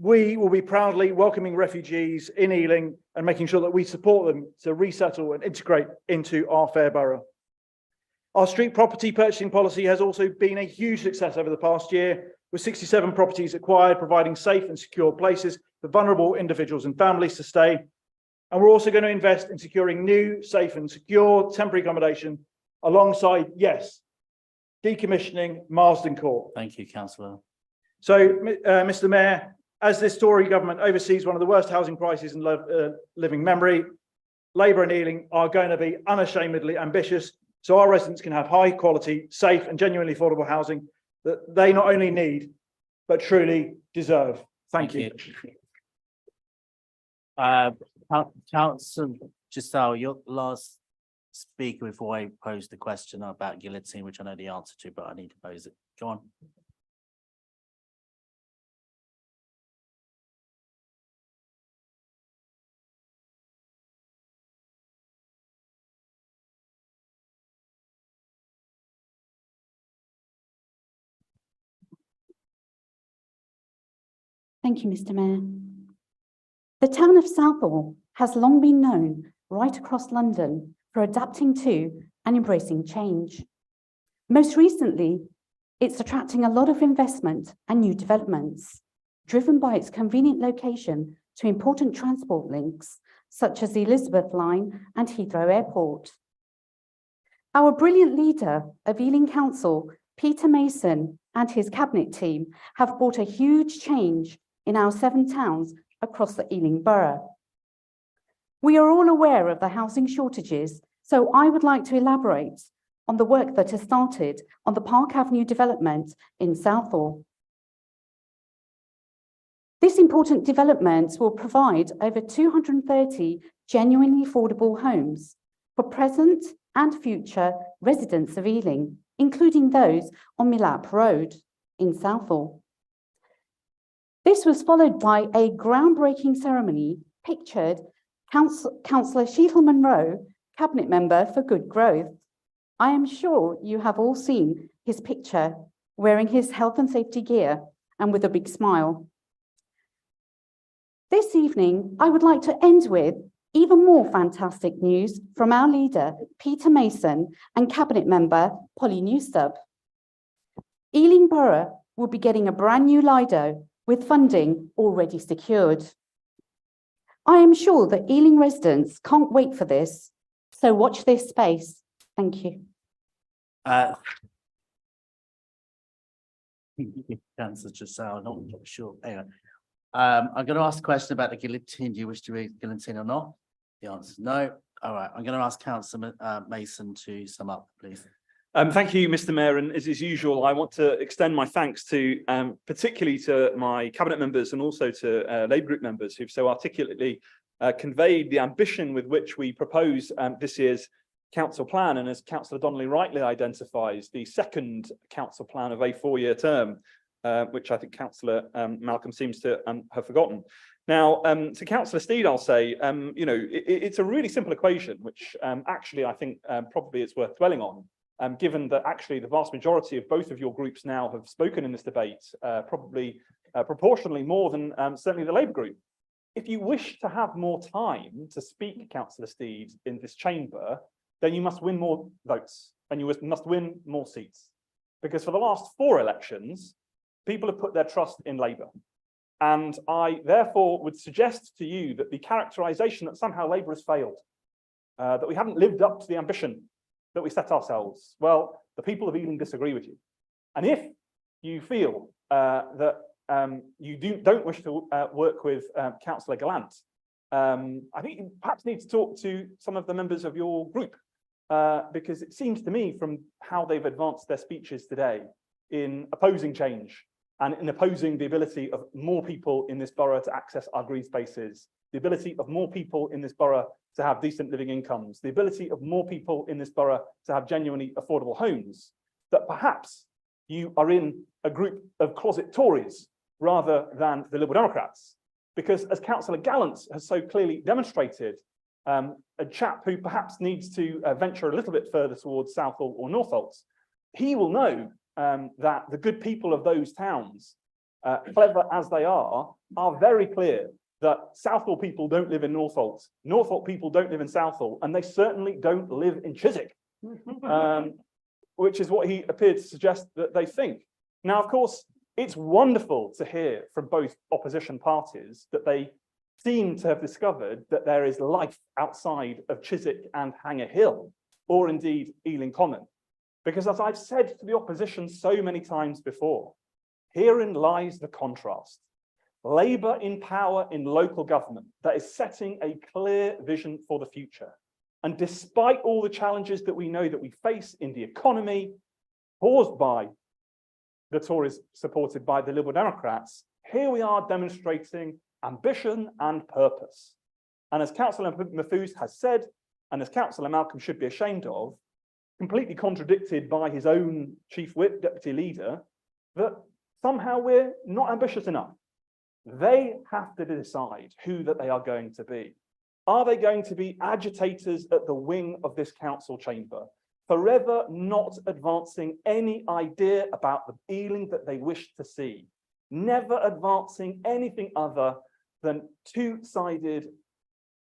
I: we will be proudly welcoming refugees in Ealing and making sure that we support them to resettle and integrate into our fair borough. Our street property purchasing policy has also been a huge success over the past year, with 67 properties acquired, providing safe and secure places for vulnerable individuals and families to stay. And we're also going to invest in securing new, safe and secure temporary accommodation alongside, yes, decommissioning Marsden Court.
A: Thank you, Councillor.
I: So, Mr. Mayor, as this Tory government oversees one of the worst housing crises in living memory, Labour and Ealing are going to be unashamedly ambitious so our residents can have high quality, safe and genuinely affordable housing that they not only need, but truly deserve. Thank you.
A: Councillor Giselle, your last speaker before I pose the question about guillotine, which I know the answer to, but I need to pose it. Go on.
Q: Thank you, Mr. Mayor. The town of Southall has long been known right across London for adapting to and embracing change. Most recently, it's attracting a lot of investment and new developments, driven by its convenient location to important transport links, such as the Elizabeth Line and Heathrow Airport. Our brilliant leader of Ealing Council, Peter Mason, and his cabinet team have brought a huge change in our 7 towns across the Ealing Borough. We are all aware of the housing shortages, so I would like to elaborate on the work that has started on the Park Avenue development in Southall. This important development will provide over 230 genuinely affordable homes for present and future residents of Ealing, including those on Millap Road in Southall. This was followed by a groundbreaking ceremony pictured Councillor Sheetal Monroe, Cabinet Member for Good Growth. I am sure you have all seen his picture wearing his health and safety gear and with a big smile. This evening, I would like to end with even more fantastic news from our leader, Peter Mason, and Cabinet Member, Polly Newstub. Ealing Borough will be getting a brand new Lido with funding already secured. I am sure that Ealing residents can't wait for this, so watch this space. Thank you.
A: Councillor Giselle, not sure. Anyway, I'm going to ask a question about the guillotine. Do you wish to read guillotine or not? The answer is no. All right, I'm going to ask Councillor Mason to sum up, please.
S: Thank you, Mr. Mayor, and as is usual, I want to extend my thanks to particularly to my cabinet members and also to Labour Group members who've so articulately conveyed the ambition with which we propose this year's council plan, and as Councillor Donnelly rightly identifies, the second council plan of a 4-year term, which I think Councillor Malcolm seems to have forgotten. Now, to Councillor Steed, I'll say, you know, it's a really simple equation, which actually I think probably it's worth dwelling on. Given that actually the vast majority of both of your groups now have spoken in this debate, probably proportionally more than certainly the Labour group. If you wish to have more time to speak, Councillor Steed, in this chamber, then you must win more votes and you must win more seats. Because for the last 4 elections, people have put their trust in Labour. And I therefore would suggest to you that the characterisation that somehow Labour has failed, that we haven't lived up to the ambition that we set ourselves, well, the people of Ealing disagree with you. And if you feel that you don't wish to work with Councillor Gallant, I think you perhaps need to talk to some of the members of your group, because it seems to me from how they've advanced their speeches today in opposing change and in opposing the ability of more people in this borough to access our green spaces, the ability of more people in this borough to have decent living incomes, the ability of more people in this borough to have genuinely affordable homes, that perhaps you are in a group of closet Tories rather than the Liberal Democrats. Because as Councillor Gallant has so clearly demonstrated, a chap who perhaps needs to venture a little bit further towards Southall or Northolt, he will know that the good people of those towns, clever as they are very clear that Southall people don't live in Northolt, Northolt people don't live in Southall, and they certainly don't live in Chiswick, which is what he appeared to suggest that they think. Now, of course, it's wonderful to hear from both opposition parties that they seem to have discovered that there is life outside of Chiswick and Hanger Hill, or indeed Ealing Common. Because as I've said to the opposition so many times before, herein lies the contrast. Labour in power in local government that is setting a clear vision for the future. And despite all the challenges that we know that we face in the economy, caused by the Tories supported by the Liberal Democrats, here we are demonstrating ambition and purpose. And as Councillor Mahfouz has said, and as Councillor Malcolm should be ashamed of, completely contradicted by his own chief whip, deputy leader, that somehow we're not ambitious enough. They have to decide who that they are going to be. Are they going to be agitators at the wing of this council chamber, forever not advancing any idea about the Ealing that they wish to see, never advancing anything other than two-sided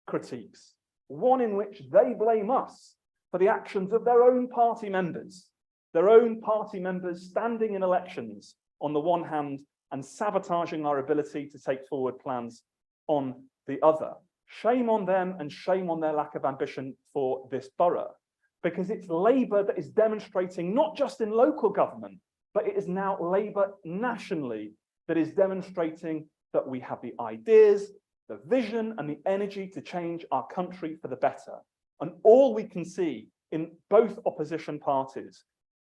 S: critiques, one in which they blame us for the actions of their own party members standing in elections on the one hand and sabotaging our ability to take forward plans on the other. Shame on them and shame on their lack of ambition for this borough, because it's Labour that is demonstrating, not just in local government, but it is now Labour nationally that is demonstrating that we have the ideas, the vision and the energy to change our country for the better. And all we can see in both opposition parties,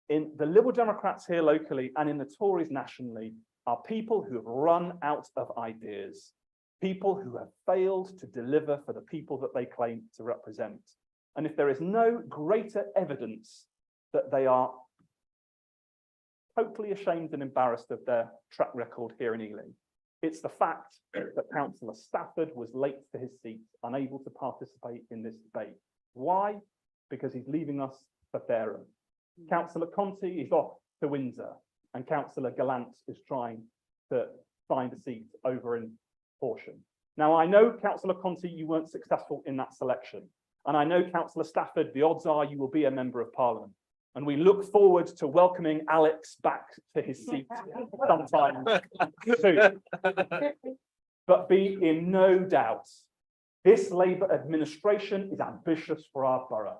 S: in the Liberal Democrats here locally and in the Tories nationally, are people who have run out of ideas, people who have failed to deliver for the people that they claim to represent. And if there is no greater evidence that they are totally ashamed and embarrassed of their track record here in Ealing, it's the fact that Councillor Stafford was late to his seat, unable to participate in this debate. Why? Because he's leaving us for Fareham. Councillor Conti is off to Windsor, and Councillor Gallant is trying to find a seat over in Horsham. Now, I know, Councillor Conti, you weren't successful in that selection. And I know, Councillor Stafford, the odds are you will be a member of Parliament. And we look forward to welcoming Alex back to his seat sometime soon. But be in no doubt, this Labour administration is ambitious for our borough.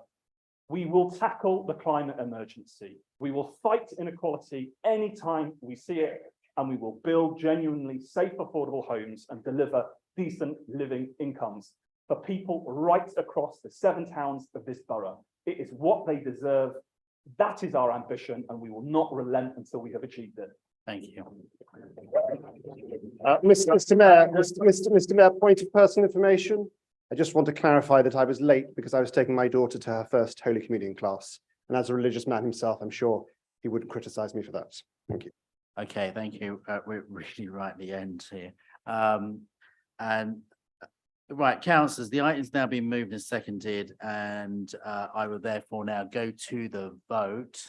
S: We will tackle the climate emergency. We will fight inequality anytime we see it. and we will build genuinely safe, affordable homes and deliver decent living incomes for people right across the 7 towns of this borough. It is what they deserve. That is our ambition, and we will not relent until we have achieved it.
A: Thank you.
G: Mr. Mayor, Mr. Mayor, point of personal information. I just want to clarify that I was late because I was taking my daughter to her first Holy Communion class. And as a religious man himself, I'm sure he wouldn't criticize me for that. Thank you.
A: Okay, thank you. We're really right at the end here. Right, councillors, the item's now been moved and seconded, and I will therefore now go to the vote.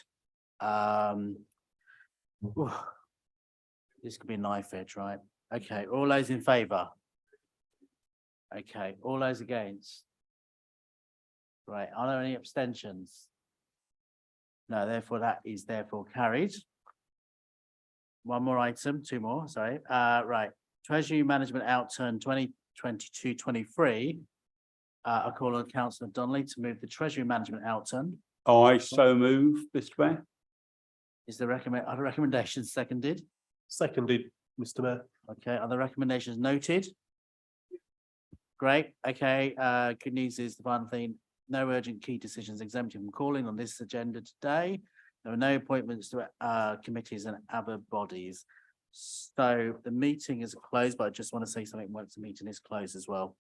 A: This could be a knife edge, right? Okay, all those in favour? Okay, all those against? Right, are there any abstentions? No, therefore that is therefore carried. One more item, two more, sorry. Right, Treasury Management Outturn 2022-23. I call on Councillor Donnelly to move the Treasury Management Outturn.
O: I so move, Mr. Mayor.
A: Is the are the recommendations seconded?
F: Seconded, Mr. Mayor.
A: Okay, are the recommendations noted? Great, okay, good news is the final thing, no urgent key decisions exempted from calling on this agenda today. There are no appointments to committees and other bodies. So the meeting is closed, but I just want to say something once the meeting is closed as well.